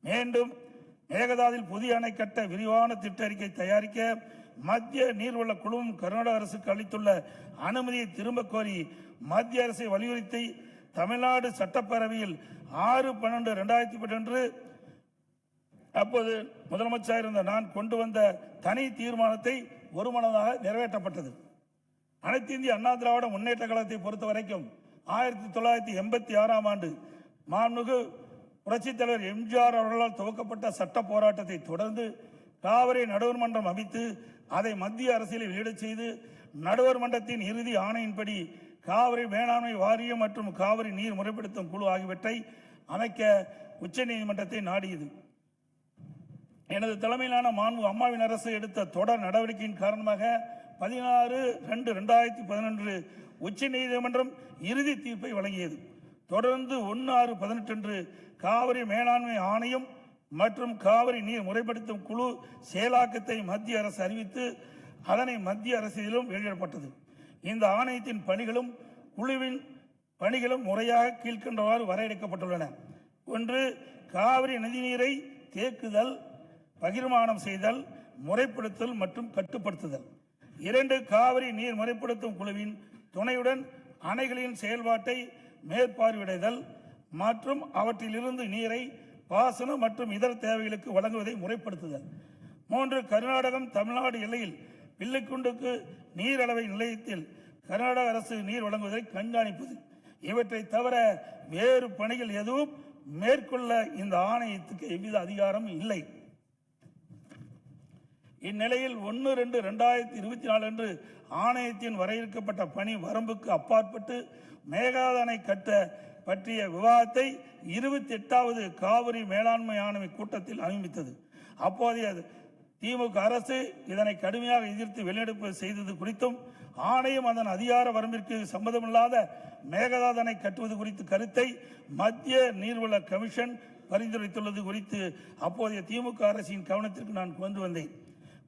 மீண்டும் மேகதாதில் புதிய அணை கட்ட விரிவான திட்ட அறிக்கை தயாரிக்க மத்திய நீர்வள குழுமம் கர்நாடக அரசுக்கு அளித்துள்ள அனுமதியை திரும்ப கோரி மத்திய அரசை வலியுறுத்தி தமிழ்நாடு சட்டப்பேரவையில் 6/12/2018 அப்போது முதலமைச்சர் இருந்த நான் கொண்டு வந்த தனி தீர்மானத்தை ஒருமனதாக நிறைவேற்றப்பட்டது. அனைத்து இந்திய அண்ணா திராவிட முன்னேற்ற கழகத்தை பொறுத்த வரைக்கும் 1986ஆம் ஆண்டு மாண்புமிகு புரட்சித் தலைவர் எம்ஜிஆர் அவர்களால் துவக்கப்பட்ட சட்ட போராட்டத்தை தொடர்ந்து காவிரி நடுவர் மன்றம் அமைத்து அதை மத்திய அரசியலில் வெளியிடச் செய்து நடுவர் மன்றத்தின் இறுதி ஆணையின்படி காவிரி மேலாண்மை வாரியம் மற்றும் காவிரி நீர் முறைப்படுத்தும் குழு ஆகியவற்றை அமைக்க உச்சநீதிமன்றத்தை நாடியது. எனது தலைமையிலான மாண்பு அம்மாவின் அரசு எடுத்த தொடர் நடவடிக்கையின் காரணமாக 16/2/2011 உச்ச நீதிமன்றம் இறுதி தீர்ப்பை வழங்கியது. தொடர்ந்து 1/6/18 காவிரி மேலாண்மை ஆணையம் மற்றும் காவிரி நீர் முறைப்படுத்தும் குழு செயலாக்கத்தை மத்திய அரசு அறிவித்து அதனை மத்திய அரசியலிலும் வெளியிடப்பட்டது. இந்த ஆணையத்தின் பணிகளும் குழுவின் பணிகளும் முறையாக கீழ்கண்டவாறு வரையறுக்கப்பட்டுள்ளன. 1. காவிரி நதிநீரை தேக்குதல், பகிர்மானம் செய்தல், முறைப்படுத்தல் மற்றும் கட்டுப்படுத்துதல். 2. காவிரி நீர் முறைப்படுத்தும் குழுவின் துணையுடன் அணைகளின் செயல்பாட்டை மேற்பார்வையிடுதல் மற்றும் அவற்றிலிருந்து நீரை பாசனம் மற்றும் இதர தேவைகளுக்கு வழங்குவதை முறைப்படுத்துதல். 3. கர்நாடகம் தமிழ்நாடு எல்லையில் பில்லைக்குண்டுக்கு நீர் அளவை நிலையத்தில் கர்நாடக அரசு நீர் வழங்குவதை கண்காணிப்பது. இவற்றை தவிர வேறு பணிகள் எதுவும் மேற்கொள்ள இந்த ஆணையத்துக்கு எவ்வித அதிகாரம் இல்லை. இந்நிலையில் 1/2/2024 அன்று ஆணையத்தின் வரையறுக்கப்பட்ட பணி வரம்புக்கு அப்பாற்பட்டு மேகதாது அணை கட்ட பற்றிய விவாதத்தை 28வது காவிரி மேலாண்மை ஆணைய கூட்டத்தில் அனுமதித்தது. அப்போதைய திமுக அரசு இதனை கடுமையாக எதிர்த்து வெளிநடப்பு செய்தது குறித்தும் ஆணையம் அதன் அதிகார வரம்பிற்கு சம்மதமில்லாத மேகதாது அணை கட்டுவது குறித்த கருத்தை மத்திய நீர்வள கமிஷன் பரிந்துரைத்துள்ளது குறித்து அப்போதைய திமுக அரசின் கவனத்திற்கு நான் கொண்டு வந்தேன்.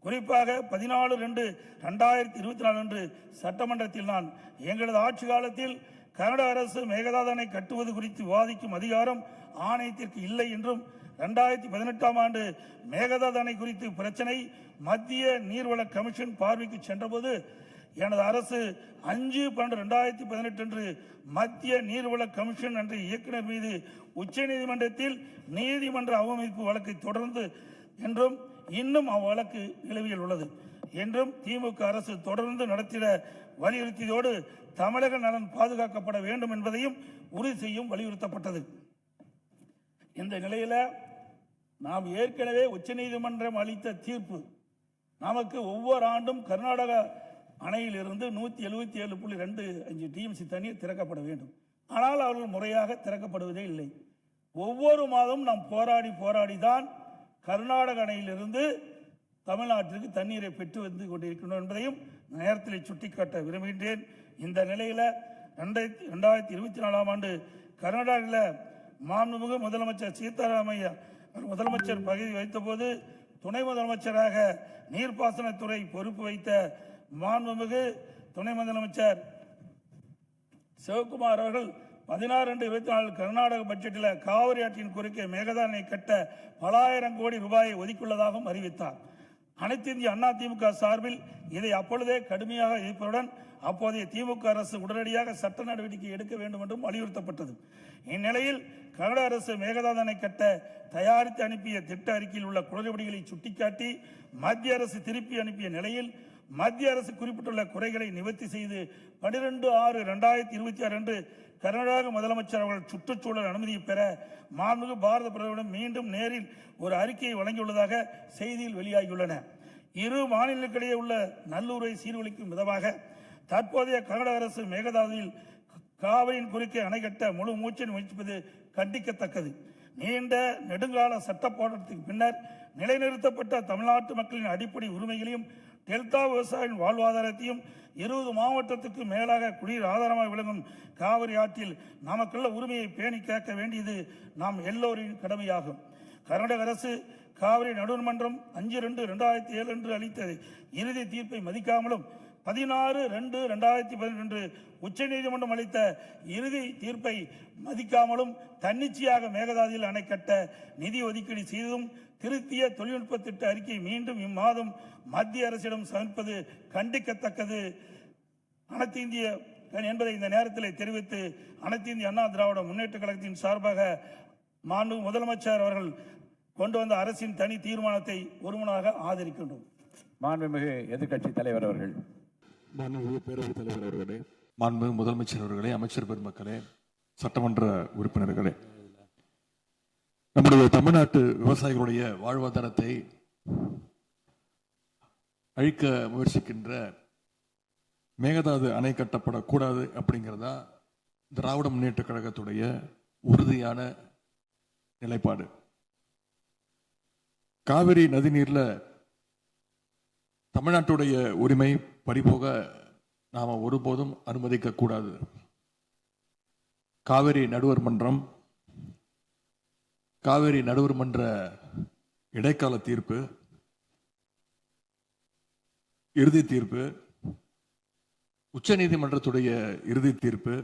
குறிப்பாக 14/2/2024 அன்று சட்டமன்றத்தில் நான் எங்களது ஆட்சி காலத்தில் கர்நாடக அரசு மேகதாது அணை கட்டுவது குறித்து விவாதிக்கும் அதிகாரம் ஆணையத்திற்கு இல்லை என்றும் 2018ஆம் ஆண்டு மேகதாது அணை குறித்து பிரச்சனை மத்திய நீர்வள கமிஷன் பார்வைக்கு சென்றபோது எனது அரசு 5/12/2018 அன்று மத்திய நீர்வள கமிஷன் என்ற இயக்குனர் மீது உச்சநீதிமன்றத்தில் நீதிமன்ற அவமதிப்பு வழக்கை தொடர்ந்து என்றும் இன்னும் அவ்வழக்கு நிலுவையில் உள்ளது என்றும் திமுக அரசு தொடர்ந்து நடத்திட வலியுறுத்தியதோடு தமிழக நலன் பாதுகாக்கப்பட வேண்டும் என்பதையும் உறுதி செய்யும் வலியுறுத்தப்பட்டது. இந்த நிலையில நாம் ஏற்கனவே உச்சநீதிமன்றம் அளித்த தீர்ப்பு நமக்கு ஒவ்வொரு ஆண்டும் கர்நாடக அணையிலிருந்து 177.25 டிஎம்சி தண்ணீர் திறக்கப்பட வேண்டும். ஆனால் அவர்கள் முறையாக திறக்கப்படுவதே இல்லை. ஒவ்வொரு மாதம் நாம் போராடி தான் கர்நாடக அணையிலிருந்து தமிழ்நாட்டிற்கு தண்ணீரை பெற்று வந்து கொண்டிருக்கின்றோம் என்பதையும் நேரத்தில் சுட்டிக்காட்ட விரும்புகின்றேன். இந்த நிலையில் 2024ஆம் ஆண்டு கர்நாடகாவில் மாண்புமிகு முதலமைச்சர் சீதாராமையா முதலமைச்சர் பதவி வைத்தபோது துணை முதலமைச்சராக நீர்ப்பாசனத்துறை பொறுப்பு வைத்த மாண்புமிகு துணை முதலமைச்சர் சிவகுமார் அவர்கள் 16/2/24 கர்நாடக பட்ஜெட்டில் காவிரி ஆற்றின் குறுக்கே மேகதாது அணை கட்ட பல ஆயிரம் கோடி ரூபாயை ஒதுக்கியுள்ளதாகவும் அறிவித்தார். அனைத்து இந்திய அண்ணா திமுக சார்பில் இதை அப்பொழுதே கடுமையாக எதிர்ப்பதுடன் அப்போதைய திமுக அரசு உடனடியாக சட்ட நடவடிக்கை எடுக்க வேண்டும் என்றும் வலியுறுத்தப்பட்டது. இந்நிலையில் கர்நாடக அரசு மேகதாது அணை கட்ட தயாரித்து அனுப்பிய திட்ட அறிக்கையில் உள்ள குளறுபடிகளை சுட்டிக்காட்டி மத்திய அரசு திருப்பி அனுப்பிய நிலையில் மத்திய அரசு குறிப்பிட்டுள்ள குறைகளை நிவர்த்தி செய்து 12/6/2026 அன்று கர்நாடக முதலமைச்சர் அவர்கள் சுற்றுச்சூழல் அனுமதியை பெற மாண்புமிகு பாரத பிரதமரிடம் மீண்டும் நேரில் ஒரு அறிக்கையை வழங்கியுள்ளதாக செய்தியில் வெளியாகியுள்ளன. இரு மாநிலங்களுக்கிடையே உள்ள நல்லுறவை சீர்குலைக்கும் விதமாக தற்போதைய கர்நாடக அரசு மேகதாதுவில் காவிரியின் குறுக்கே அணை கட்ட முழு மூச்சில் முயற்சிப்பது கண்டிக்கத்தக்கது. நீண்ட நெடுங்கால சட்ட போராட்டத்துக்கு பின்னர் நிலைநிறுத்தப்பட்ட தமிழ்நாட்டு மக்களின் அடிப்படை உரிமைகளையும் டெல்டா விவசாயிகளின் வாழ்வாதாரத்தையும் 20 மாவட்டத்துக்கு மேலாக குடிநீர் ஆதாரமாக விளங்கும் காவிரி ஆற்றில் நமக்குள்ள உரிமையை பேணி காக்க வேண்டியது நாம் எல்லோரின் கடமையாகும். கர்நாடக அரசு காவிரி நடுவர்மன்றம் 5/2/2007 அன்று அளித்த இறுதி தீர்ப்பை மதிக்காமலும் 16/2/2018 அன்று உச்சநீதிமன்றம் அளித்த இறுதி தீர்ப்பை மதிக்காமலும் தன்னிச்சையாக மேகதாதுவில் அணை கட்ட நிதி ஒதுக்கீடு செய்ததும் திருத்திய தொழில்நுட்ப திட்ட அறிக்கை மீண்டும் இம்மாதம் மத்திய அரசிடம் சமர்ப்பது கண்டிக்கத்தக்கது அனைத்து இந்திய என்பதை இந்த நேரத்தில் தெரிவித்து அனைத்து இந்திய அண்ணா திராவிட முன்னேற்ற கழகத்தின் சார்பாக மாண்பு முதலமைச்சர் அவர்கள் கொண்டு வந்த அரசின் தனி தீர்மானத்தை ஒருமனாக ஆதரிக்கின்றோம். மாண்புமிகு எதிர்க்கட்சி தலைவர் அவர்கள். மாண்புமிகு பேரவைத் தலைவர் அவர்களே, மாண்புமிகு முதலமைச்சர் அவர்களே, அமைச்சர் பெருமக்களே, சட்டமன்ற உறுப்பினர்களே, நம்முடைய தமிழ்நாட்டு விவசாயிகளுடைய வாழ்வாதாரத்தை அழிக்க முயற்சிக்கின்ற மேகதாது அணை கட்டப்படக்கூடாது அப்படிங்கிறதா திராவிட முன்னேற்ற கழகத்துடைய உறுதியான நிலைப்பாடு. காவிரி நதிநீர்ல தமிழ்நாட்டுடைய உரிமை பறிபோக நாம ஒருபோதும் அனுமதிக்க கூடாது. காவிரி நடுவர் மன்றம், காவிரி நடுவர் மன்ற இடைக்கால தீர்ப்பு, இறுதி தீர்ப்பு, உச்சநீதிமன்றத்துடைய இறுதி தீர்ப்பு,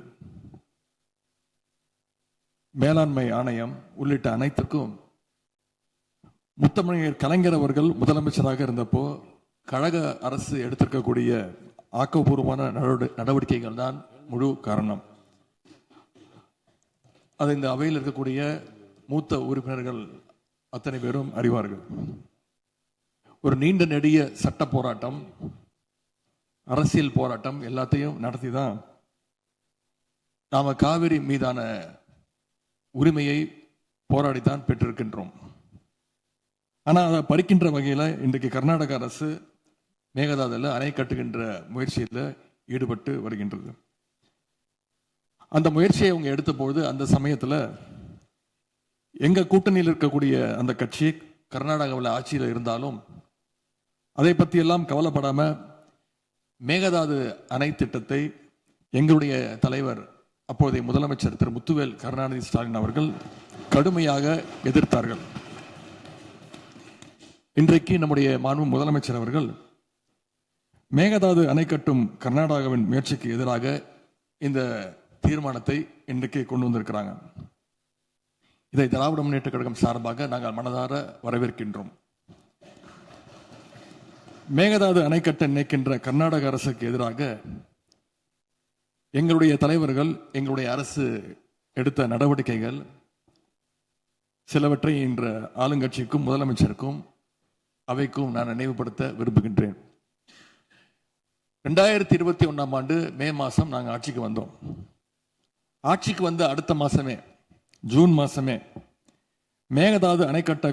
மேலாண்மை ஆணையம் உள்ளிட்ட அனைத்துக்கும் முத்தமிழர் கலைஞர் அவர்கள் முதலமைச்சராக இருந்தப்போ கழக அரசு எடுத்திருக்கக்கூடிய ஆக்கப்பூர்வமான நடவடிக்கைகள் தான் முழு காரணம். அது இந்த அவையில் இருக்கக்கூடிய மூத்த உறுப்பினர்கள் அத்தனை பேரும் அறிவார்கள். ஒரு நீண்ட நெடிய சட்ட போராட்டம், அரசியல் போராட்டம் எல்லாத்தையும் நடத்தி தான் நாம காவிரி மீதான உரிமையை போராடித்தான் பெற்றிருக்கின்றோம். ஆனால் அதை பறிக்கின்ற வகையில் இன்றைக்கு கர்நாடக அரசு மேகதாதுல அணை கட்டுகின்ற முயற்சியில் ஈடுபட்டு வருகின்றது. அந்த முயற்சியை அவங்க எடுத்தபோது அந்த சமயத்தில் எங்கள் கூட்டணியில் இருக்கக்கூடிய அந்த கட்சி கர்நாடகாவில் ஆட்சியில் இருந்தாலும் அதை பற்றியெல்லாம் கவலைப்படாமல் மேகதாது அணை திட்டத்தை எங்களுடைய தலைவர் அப்போதைய முதலமைச்சர் திரு முத்துவேல் கருணாநிதி ஸ்டாலின் அவர்கள் கடுமையாக எதிர்த்தார்கள். இன்றைக்கு நம்முடைய மாண்பு முதலமைச்சர் அவர்கள் மேகதாது அணை கட்டும் கர்நாடகாவின் முயற்சிக்கு எதிராக இந்த தீர்மானத்தை இன்றைக்கு கொண்டு வந்திருக்கிறாங்க. இதை திராவிட முன்னேற்ற கழகம் சார்பாக நாங்கள் மனதார வரவேற்கின்றோம். மேகதாது அணை கட்ட நினைக்கின்ற கர்நாடக அரசுக்கு எதிராக எங்களுடைய தலைவர்கள், எங்களுடைய அரசு எடுத்த நடவடிக்கைகள் சிலவற்றை இன்று ஆளுங்கட்சிக்கும் முதலமைச்சருக்கும் அவைக்கும் நான் நினைவுபடுத்த விரும்புகின்றேன். 2021 ஆண்டு மே மாதம் நாங்கள் ஆட்சிக்கு வந்தோம். ஆட்சிக்கு வந்த அடுத்த மாதமே, ஜூன் மாதமே, மேகதாது அணை கட்ட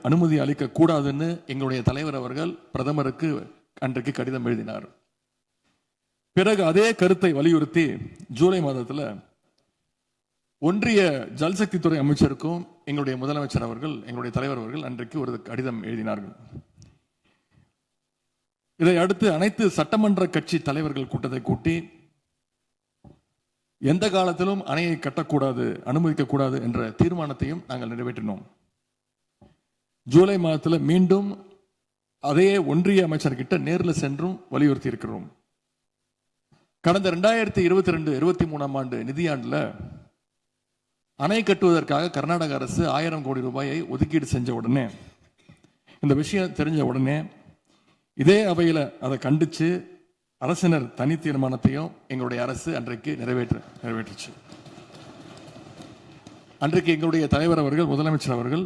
அனுமதி அளிக்க கூடாதுன்னு எங்களுடைய தலைவர் அவர்கள் பிரதமருக்கு அன்றைக்கு கடிதம் எழுதினார். பிறகு அதே கருத்தை வலியுறுத்தி ஜூலை மாதத்தில் ஒன்றிய ஜல்சக்தி துறை அமைச்சருக்கும் எங்களுடைய முதலமைச்சர் அவர்கள், எங்களுடைய தலைவர் அவர்கள் அன்றைக்கு ஒரு கடிதம் எழுதினார்கள். இதை அடுத்து அனைத்து சட்டமன்ற கட்சி தலைவர்கள் கூட்டத்தை கூட்டி எந்த காலத்திலும் அணையை கட்டக்கூடாது, அனுமதிக்கக்கூடாது என்ற தீர்மானத்தையும் நாங்கள் நிறைவேற்றினோம். ஜூலை மாதத்தில் மீண்டும் அதே ஒன்றிய அமைச்சர்கிட்ட நேரில் சென்றும் வலியுறுத்தி இருக்கிறோம். கடந்த 2022-23 ஆண்டு நிதியாண்டில் அணை கட்டுவதற்காக கர்நாடக அரசு 1000 கோடி ரூபாயை ஒதுக்கீடு செஞ்ச உடனே, இந்த விஷயம் தெரிஞ்ச உடனே இதே அவையில் அதை கண்டித்து அரசினர் தனி தீர்மானத்தையும் எங்களுடைய அரசு அன்றைக்கு நிறைவேற்றுச்சு. அன்றைக்கு எங்களுடைய தலைவர் அவர்கள், முதலமைச்சர் அவர்கள்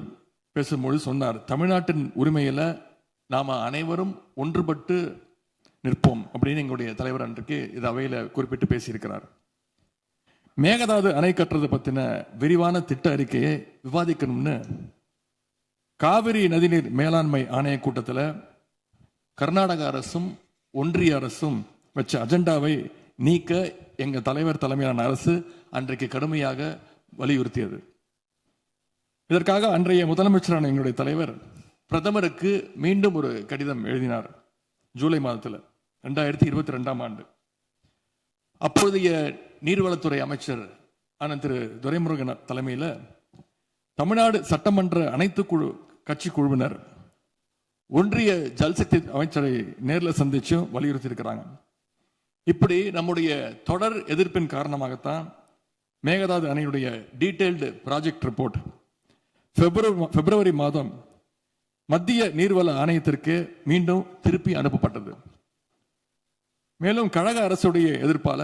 பேசும்போது சொன்னார், தமிழ்நாட்டின் உரிமையில் நாம் அனைவரும் ஒன்றுபட்டு நிற்போம் அப்படின்னு எங்களுடைய தலைவர் அன்றைக்கு இது அவையில் குறிப்பிட்டு பேசியிருக்கிறார். மேகதாது அணை கட்டுறதை பற்றின விரிவான திட்ட அறிக்கையை விவாதிக்கணும்னு காவிரி நதிநீர் மேலாண்மை ஆணைய கூட்டத்தில் கர்நாடக அரசும் ஒன்றிய அரசும் வச்ச அஜெண்டாவை நீக்க எங்கள் தலைவர் தலைமையிலான அரசு அன்றைக்கு கடுமையாக வலியுறுத்தியது. இதற்காக அன்றைய முதலமைச்சரான எங்களுடைய தலைவர் பிரதமருக்கு மீண்டும் ஒரு கடிதம் எழுதினார் ஜூலை மாதத்தில் 2022 ஆண்டு. அப்போதைய நீர்வளத்துறை அமைச்சர் ஆன திரு துரைமுருகன் தலைமையில் தமிழ்நாடு சட்டமன்ற அனைத்து கட்சி குழுவினர் ஒன்றிய ஜல்சக்தி அமைச்சரை நேரில் சந்திச்சு வலியுறுத்தி இருக்கிறாங்க. இப்படி நம்முடைய தொடர் எதிர்ப்பின் காரணமாகத்தான் மேகதாது அணையுடைய டீடைல்டு ப்ராஜெக்ட் ரிப்போர்ட் பிப்ரவரி மாதம் மத்திய நீர்வள ஆணையத்திற்கு மீண்டும் திருப்பி அனுப்பப்பட்டது. மேலும் கழக அரசுடைய எதிர்ப்பால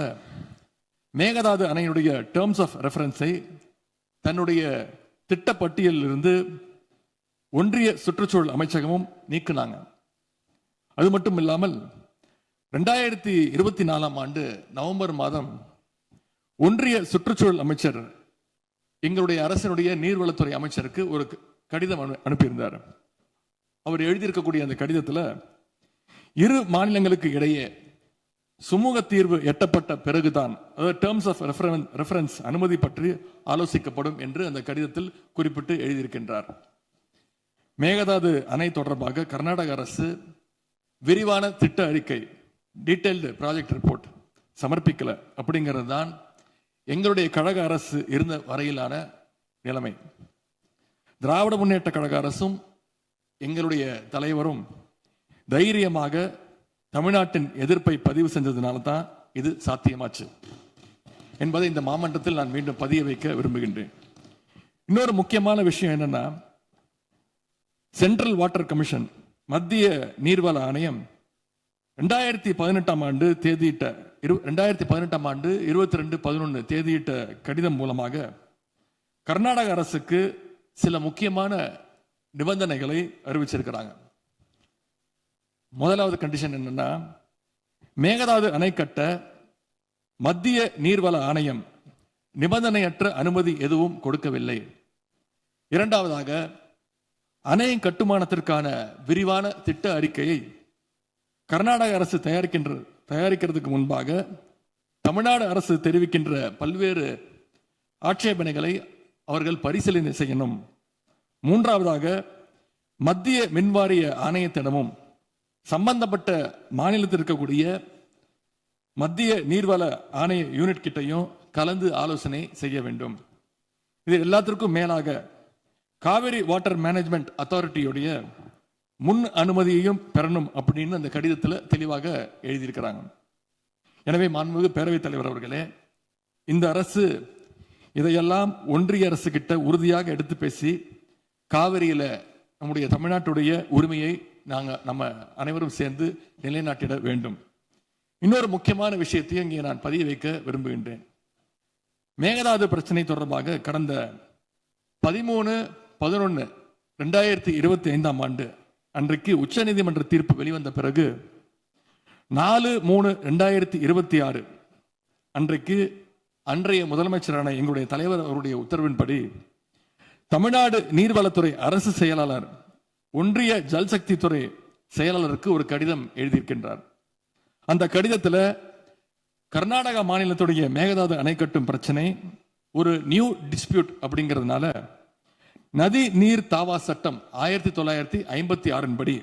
மேகதாது அணையுடைய டேர்ம்ஸ் ஆஃப் ரெஃபரன்ஸை தன்னுடைய திட்டப்பட்டியலில் இருந்து ஒன்றிய சுற்றுச்சூழல் அமைச்சகமும் நீக்கினாங்க. அது மட்டும் இல்லாமல் 2024 ஆண்டு நவம்பர் மாதம் ஒன்றிய சுற்றுச்சூழல் அமைச்சர் எங்களுடைய அரசினுடைய நீர்வளத்துறை அமைச்சருக்கு ஒரு கடிதம் அனுப்பியிருந்தார். அவர் எழுதியிருக்கக்கூடிய அந்த கடிதத்தில் இரு மாநிலங்களுக்கு இடையே சுமூக தீர்வு எட்டப்பட்ட பிறகுதான், அதாவது டேர்ம்ஸ் ஆஃப் ரெஃபரன்ஸ் அனுமதி பற்றி ஆலோசிக்கப்படும் என்று அந்த கடிதத்தில் குறிப்பிட்டு எழுதியிருக்கின்றார். மேகதாது அணை தொடர்பாக கர்நாடக அரசு விரிவான திட்ட அறிக்கை, டீடைல்டு ப்ராஜெக்ட் ரிப்போர்ட் சமர்ப்பிக்கல அப்படிங்கிறது தான் எங்களுடைய கழக அரசு இருந்த வரையிலான நிலைமை. திராவிட முன்னேற்ற கழக அரசும் எங்களுடைய தலைவரும் தைரியமாக தமிழ்நாட்டின் எதிர்ப்பை பதிவு செஞ்சதுனால தான் இது சாத்தியமாச்சு என்பதை இந்த மாமன்றத்தில் நான் மீண்டும் பதிய வைக்க விரும்புகின்றேன். இன்னொரு முக்கியமான விஷயம் என்னன்னா, சென்ட்ரல் வாட்டர் கமிஷன், மத்திய நீர்வள ஆணையம் 2018 ஆண்டு தேதியிட்ட 2018 ஆண்டு 22/11 தேதியிட்ட கடிதம் மூலமாக கர்நாடக அரசுக்கு சில முக்கியமான நிபந்தனைகளை அறிவிச்சிருக்கிறாங்க. முதலாவது கண்டிஷன் என்னன்னா, மேகதாது அணை கட்ட மத்திய நீர்வள ஆணையம் நிபந்தனையற்ற அனுமதி எதுவும் கொடுக்கவில்லை. இரண்டாவதாக, அணை கட்டுமானத்திற்கான விரிவான திட்ட அறிக்கையை கர்நாடக அரசு தயாரிக்கிறதுக்கு முன்பாக தமிழ்நாடு அரசு தெரிவிக்கின்ற பல்வேறு ஆட்சேபனைகளை அவர்கள் பரிசீலனை செய்யணும். மூன்றாவதாக மத்திய மின்வாரிய ஆணையத்திடமும் சம்பந்தப்பட்ட மாநிலத்தில் இருக்கக்கூடிய மத்திய நீர்வள ஆணைய யூனிட் கிட்டையும் கலந்து ஆலோசனை செய்ய வேண்டும். இது எல்லாத்திற்கும் மேலாக காவிரி வாட்டர் மேனேஜ்மெண்ட் அத்தாரிட்டியுடைய முன் அனுமதியையும் பெறணும் அப்படின்னு அந்த கடிதத்தில் தெளிவாக எழுதியிருக்கிறாங்க. எனவே மாண்புமிகு பேரவைத் தலைவர் அவர்களே, இந்த அரசு இதையெல்லாம் ஒன்றிய அரசு கிட்ட உறுதியாக எடுத்து பேசி காவிரியில நம்முடைய தமிழ்நாட்டுடைய உரிமையை நம்ம அனைவரும் சேர்ந்து நிலைநாட்டிட வேண்டும். இன்னொரு முக்கியமான விஷயத்தையும் இங்கே நான் பதிய வைக்க விரும்புகின்றேன். மேகதாது பிரச்சனை தொடர்பாக கடந்த 13/11/2025 ஆண்டு அன்றைக்கு உச்சநீதிமன்ற தீர்ப்பு வெளிவந்த பிறகு 4/3/2026 அன்றைக்கு அன்றைய முதலமைச்சரான எங்களுடைய தலைவர் அவருடைய உத்தரவின்படி தமிழ்நாடு நீர்வளத்துறை அரசு செயலாளர் ஒன்றிய ஜல்சக்தி துறை செயலாளருக்கு ஒரு கடிதம் எழுதியிருக்கின்றார். அந்த கடிதத்தில் கர்நாடகா மாநிலத்துடைய மேகதாது அணை கட்டும் பிரச்சனை ஒரு நியூ டிஸ்பியூட் அப்படிங்கிறதுனால நதி நீர் தாவா சட்டம் 1956 படி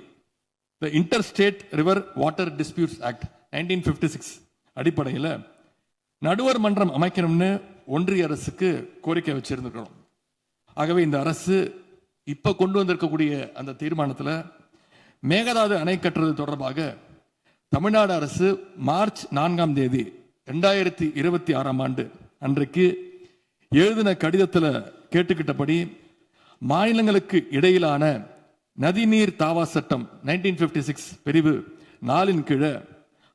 The Interstate River Water Disputes Act 1956 அடிப்படையில் நடுவர் மன்றம் அமைக்கணும்னு ஒன்றிய அரசுக்கு கோரிக்கை வச்சிருந்துக்கிறோம். ஆகவே இந்த அரசு இப்ப கொண்டு வந்திருக்கக்கூடிய அந்த தீர்மானத்தில் மேகதாது அணை கட்டுறது தொடர்பாக தமிழ்நாடு அரசு மார்ச் 4 2026 ஆண்டு அன்றைக்கு எழுதின கடிதத்தில் கேட்டுக்கிட்டபடி மாநிலங்களுக்கு இடையிலான நதிநீர் தாவா சட்டம் 1956 பிரிவு 4 கீழே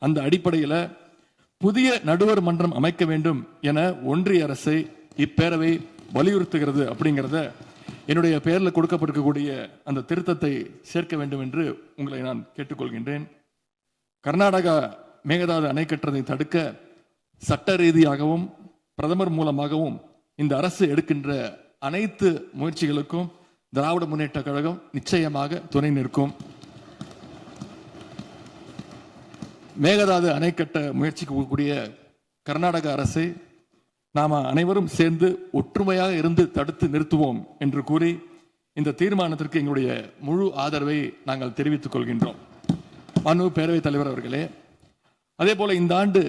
அந்த அடிப்படையில் புதிய நடுவர் மன்றம் அமைக்க வேண்டும் என ஒன்றிய அரசை இப்பேரவை வலியுறுத்துகிறது அப்படிங்கிறத என்னுடைய பெயரில் கொடுக்கப்பட்டிருக்கக்கூடிய அந்த திருத்தத்தை சேர்க்க வேண்டும் என்று உங்களை நான் கேட்டுக்கொள்கின்றேன். கர்நாடகா மேகதாது அணை கட்டுறதை தடுக்க சட்ட ரீதியாகவும் பிரதமர் மூலமாகவும் இந்த அரசு எடுக்கின்ற அனைத்து முயற்சிகளுக்கும் திராவிட முன்னேற்ற கழகம் நிச்சயமாக துணை நிற்கும். மேகதாது அணை கட்ட முயற்சிக்கக்கூடிய கர்நாடக அரசை நாம் அனைவரும் சேர்ந்து ஒற்றுமையாக இருந்து தடுத்து நிறுத்துவோம் என்று கூறி இந்த தீர்மானத்திற்கு எங்களுடைய முழு ஆதரவை நாங்கள் தெரிவித்துக் கொள்கின்றோம். மாண்புமிகு பேரவைத் தலைவர் அவர்களே, அதே போல இந்த ஆண்டு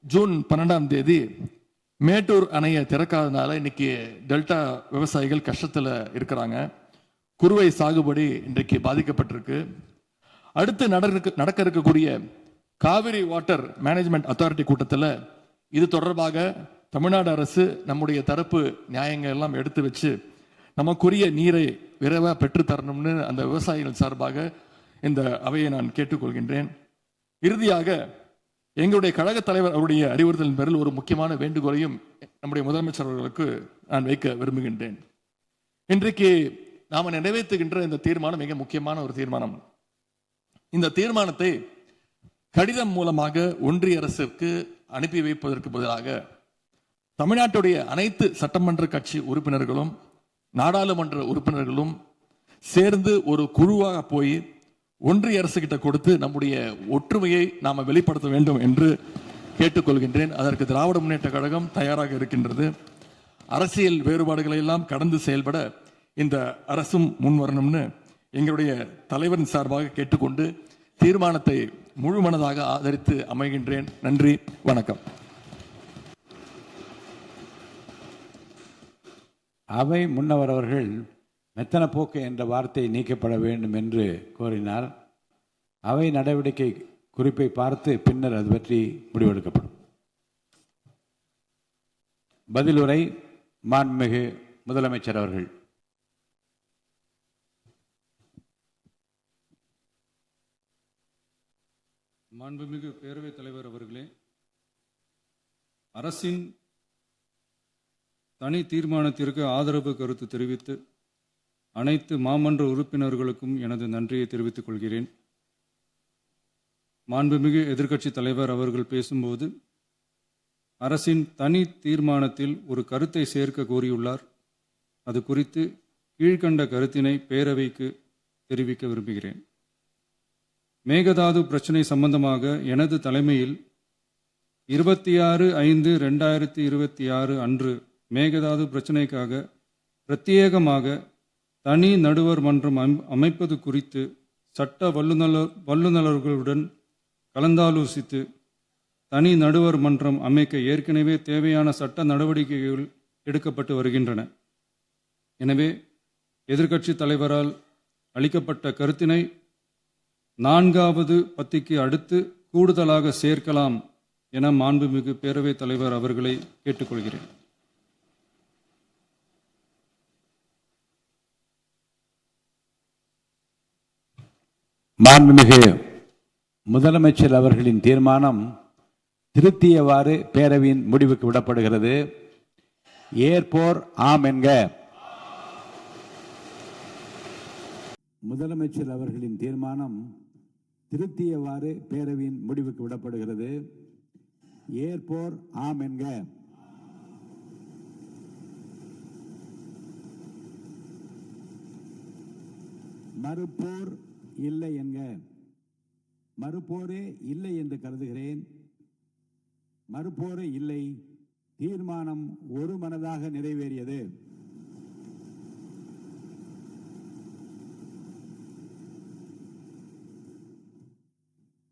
ஜூன் 12 மேட்டூர் அணையை திறக்காதனால இன்னைக்கு டெல்டா விவசாயிகள் கஷ்டத்தில் இருக்கிறாங்க. குறுவை சாகுபடி இன்றைக்கு பாதிக்கப்பட்டிருக்கு. அடுத்து நடக்க இருக்கக்கூடிய காவிரி வாட்டர் மேனேஜ்மெண்ட் அத்தாரிட்டி கூட்டத்தில் இது தொடர்பாக தமிழ்நாடு அரசு நம்முடைய தரப்பு நியாயங்கள் எல்லாம் எடுத்து வச்சு நமக்குரிய நீரை விரைவாக பெற்று தரணும்னு அந்த விவசாயிகள் சார்பாக இந்த அவையை நான் கேட்டுக்கொள்கின்றேன். இறுதியாக எங்களுடைய கழக தலைவர் அவருடைய அறிவுறுத்தலின் பேரில் ஒரு முக்கியமான வேண்டுகோளையும் நம்முடைய முதலமைச்சர் அவர்களுக்கு நான் வைக்க விரும்புகின்றேன். இன்றைக்கு நாம் நிறைவேற்றுகின்ற இந்த தீர்மானம் மிக முக்கியமான ஒரு தீர்மானம். இந்த தீர்மானத்தை கடிதம் மூலமாக ஒன்றிய அரசிற்கு அனுப்பி வைப்பதற்கு பதிலாக தமிழ்நாட்டுடைய அனைத்து சட்டமன்ற கட்சி உறுப்பினர்களும் நாடாளுமன்ற உறுப்பினர்களும் சேர்ந்து ஒரு குழுவாக போய் ஒன்றிய அரசு கிட்ட கொடுத்து நம்முடைய ஒற்றுமையை நாம வெளிப்படுத்த வேண்டும் என்று கேட்டுக்கொள்கின்றேன். அதற்கு திராவிட முன்னேற்ற கழகம் தயாராக இருக்கின்றது. அரசியல் வேறுபாடுகளை எல்லாம் கடந்து செயல்பட இந்த அரசும் முன்வரணும்னு எங்களுடைய தலைவரின் சார்பாக கேட்டுக்கொண்டு தீர்மானத்தை முழுமனதாக ஆதரித்து அமைகின்றேன். நன்றி, வணக்கம். அவை முன்னவர் அவர்கள் மெத்தன போக்கு என்ற வார்த்தை நீக்கப்பட வேண்டும் என்று கோரினார். அவை நடவடிக்கை குறிப்பை பார்த்து பின்னர் அது பற்றி முடிவெடுக்கப்படும். பதிலுரை மாண்புமிகு முதலமைச்சர் அவர்கள். மாண்புமிகு பேரவைத் தலைவர் அவர்களே, அரசின் தனி தீர்மானத்திற்கு ஆதரவு கருத்து தெரிவித்து அனைத்து மாமன்ற உறுப்பினர்களுக்கும் எனது நன்றியை தெரிவித்துக் கொள்கிறேன். மாண்புமிகு எதிர்க்கட்சி தலைவர் அவர்கள் பேசும்போது அரசின் தனி தீர்மானத்தில் ஒரு கருத்தை சேர்க்க கோரியுள்ளார். அது குறித்து கீழ்கண்ட கருத்தினை பேரவைக்கு தெரிவிக்க விரும்புகிறேன். மேகதாது பிரச்சினை சம்பந்தமாக எனது தலைமையில் 26/5/2026 அன்று மேகதாது பிரச்சினைக்காக பிரத்யேகமாக தனி நடுவர் மன்றம் அமைப்பது குறித்து சட்ட வல்லுநர்களுடன் கலந்தாலோசித்து தனி நடுவர் மன்றம் அமைக்க ஏற்கனவே தேவையான சட்ட நடவடிக்கைகள் எடுக்கப்பட்டு வருகின்றன. எனவே எதிர்க்கட்சி தலைவரால் அளிக்கப்பட்ட கருத்தினை 4வது பத்திக்கு அடுத்து கூடுதலாக சேர்க்கலாம் என மாண்புமிகு பேரவைத் தலைவர் அவர்களை கேட்டுக்கொள்கிறேன். மாண்புமிகு முதலமைச்சர் அவர்களின் தீர்மானம் திருத்தியவாறு பேரவையின் முடிவுக்கு விடப்படுகிறது. ஏற்போர் ஆம் என்க. முதலமைச்சர் அவர்களின் தீர்மானம் திருத்தியவாறு பேரவையின் முடிவுக்கு விடப்படுகிறது. ஏற்போர் ஆம் என்க. மறுப்போர் இல்லை என்க. மறுப்போரே இல்லை என்று கருதுகிறேன். மறுப்போரே இல்லை. தீர்மானம் ஒருமனதாக நிறைவேறியது.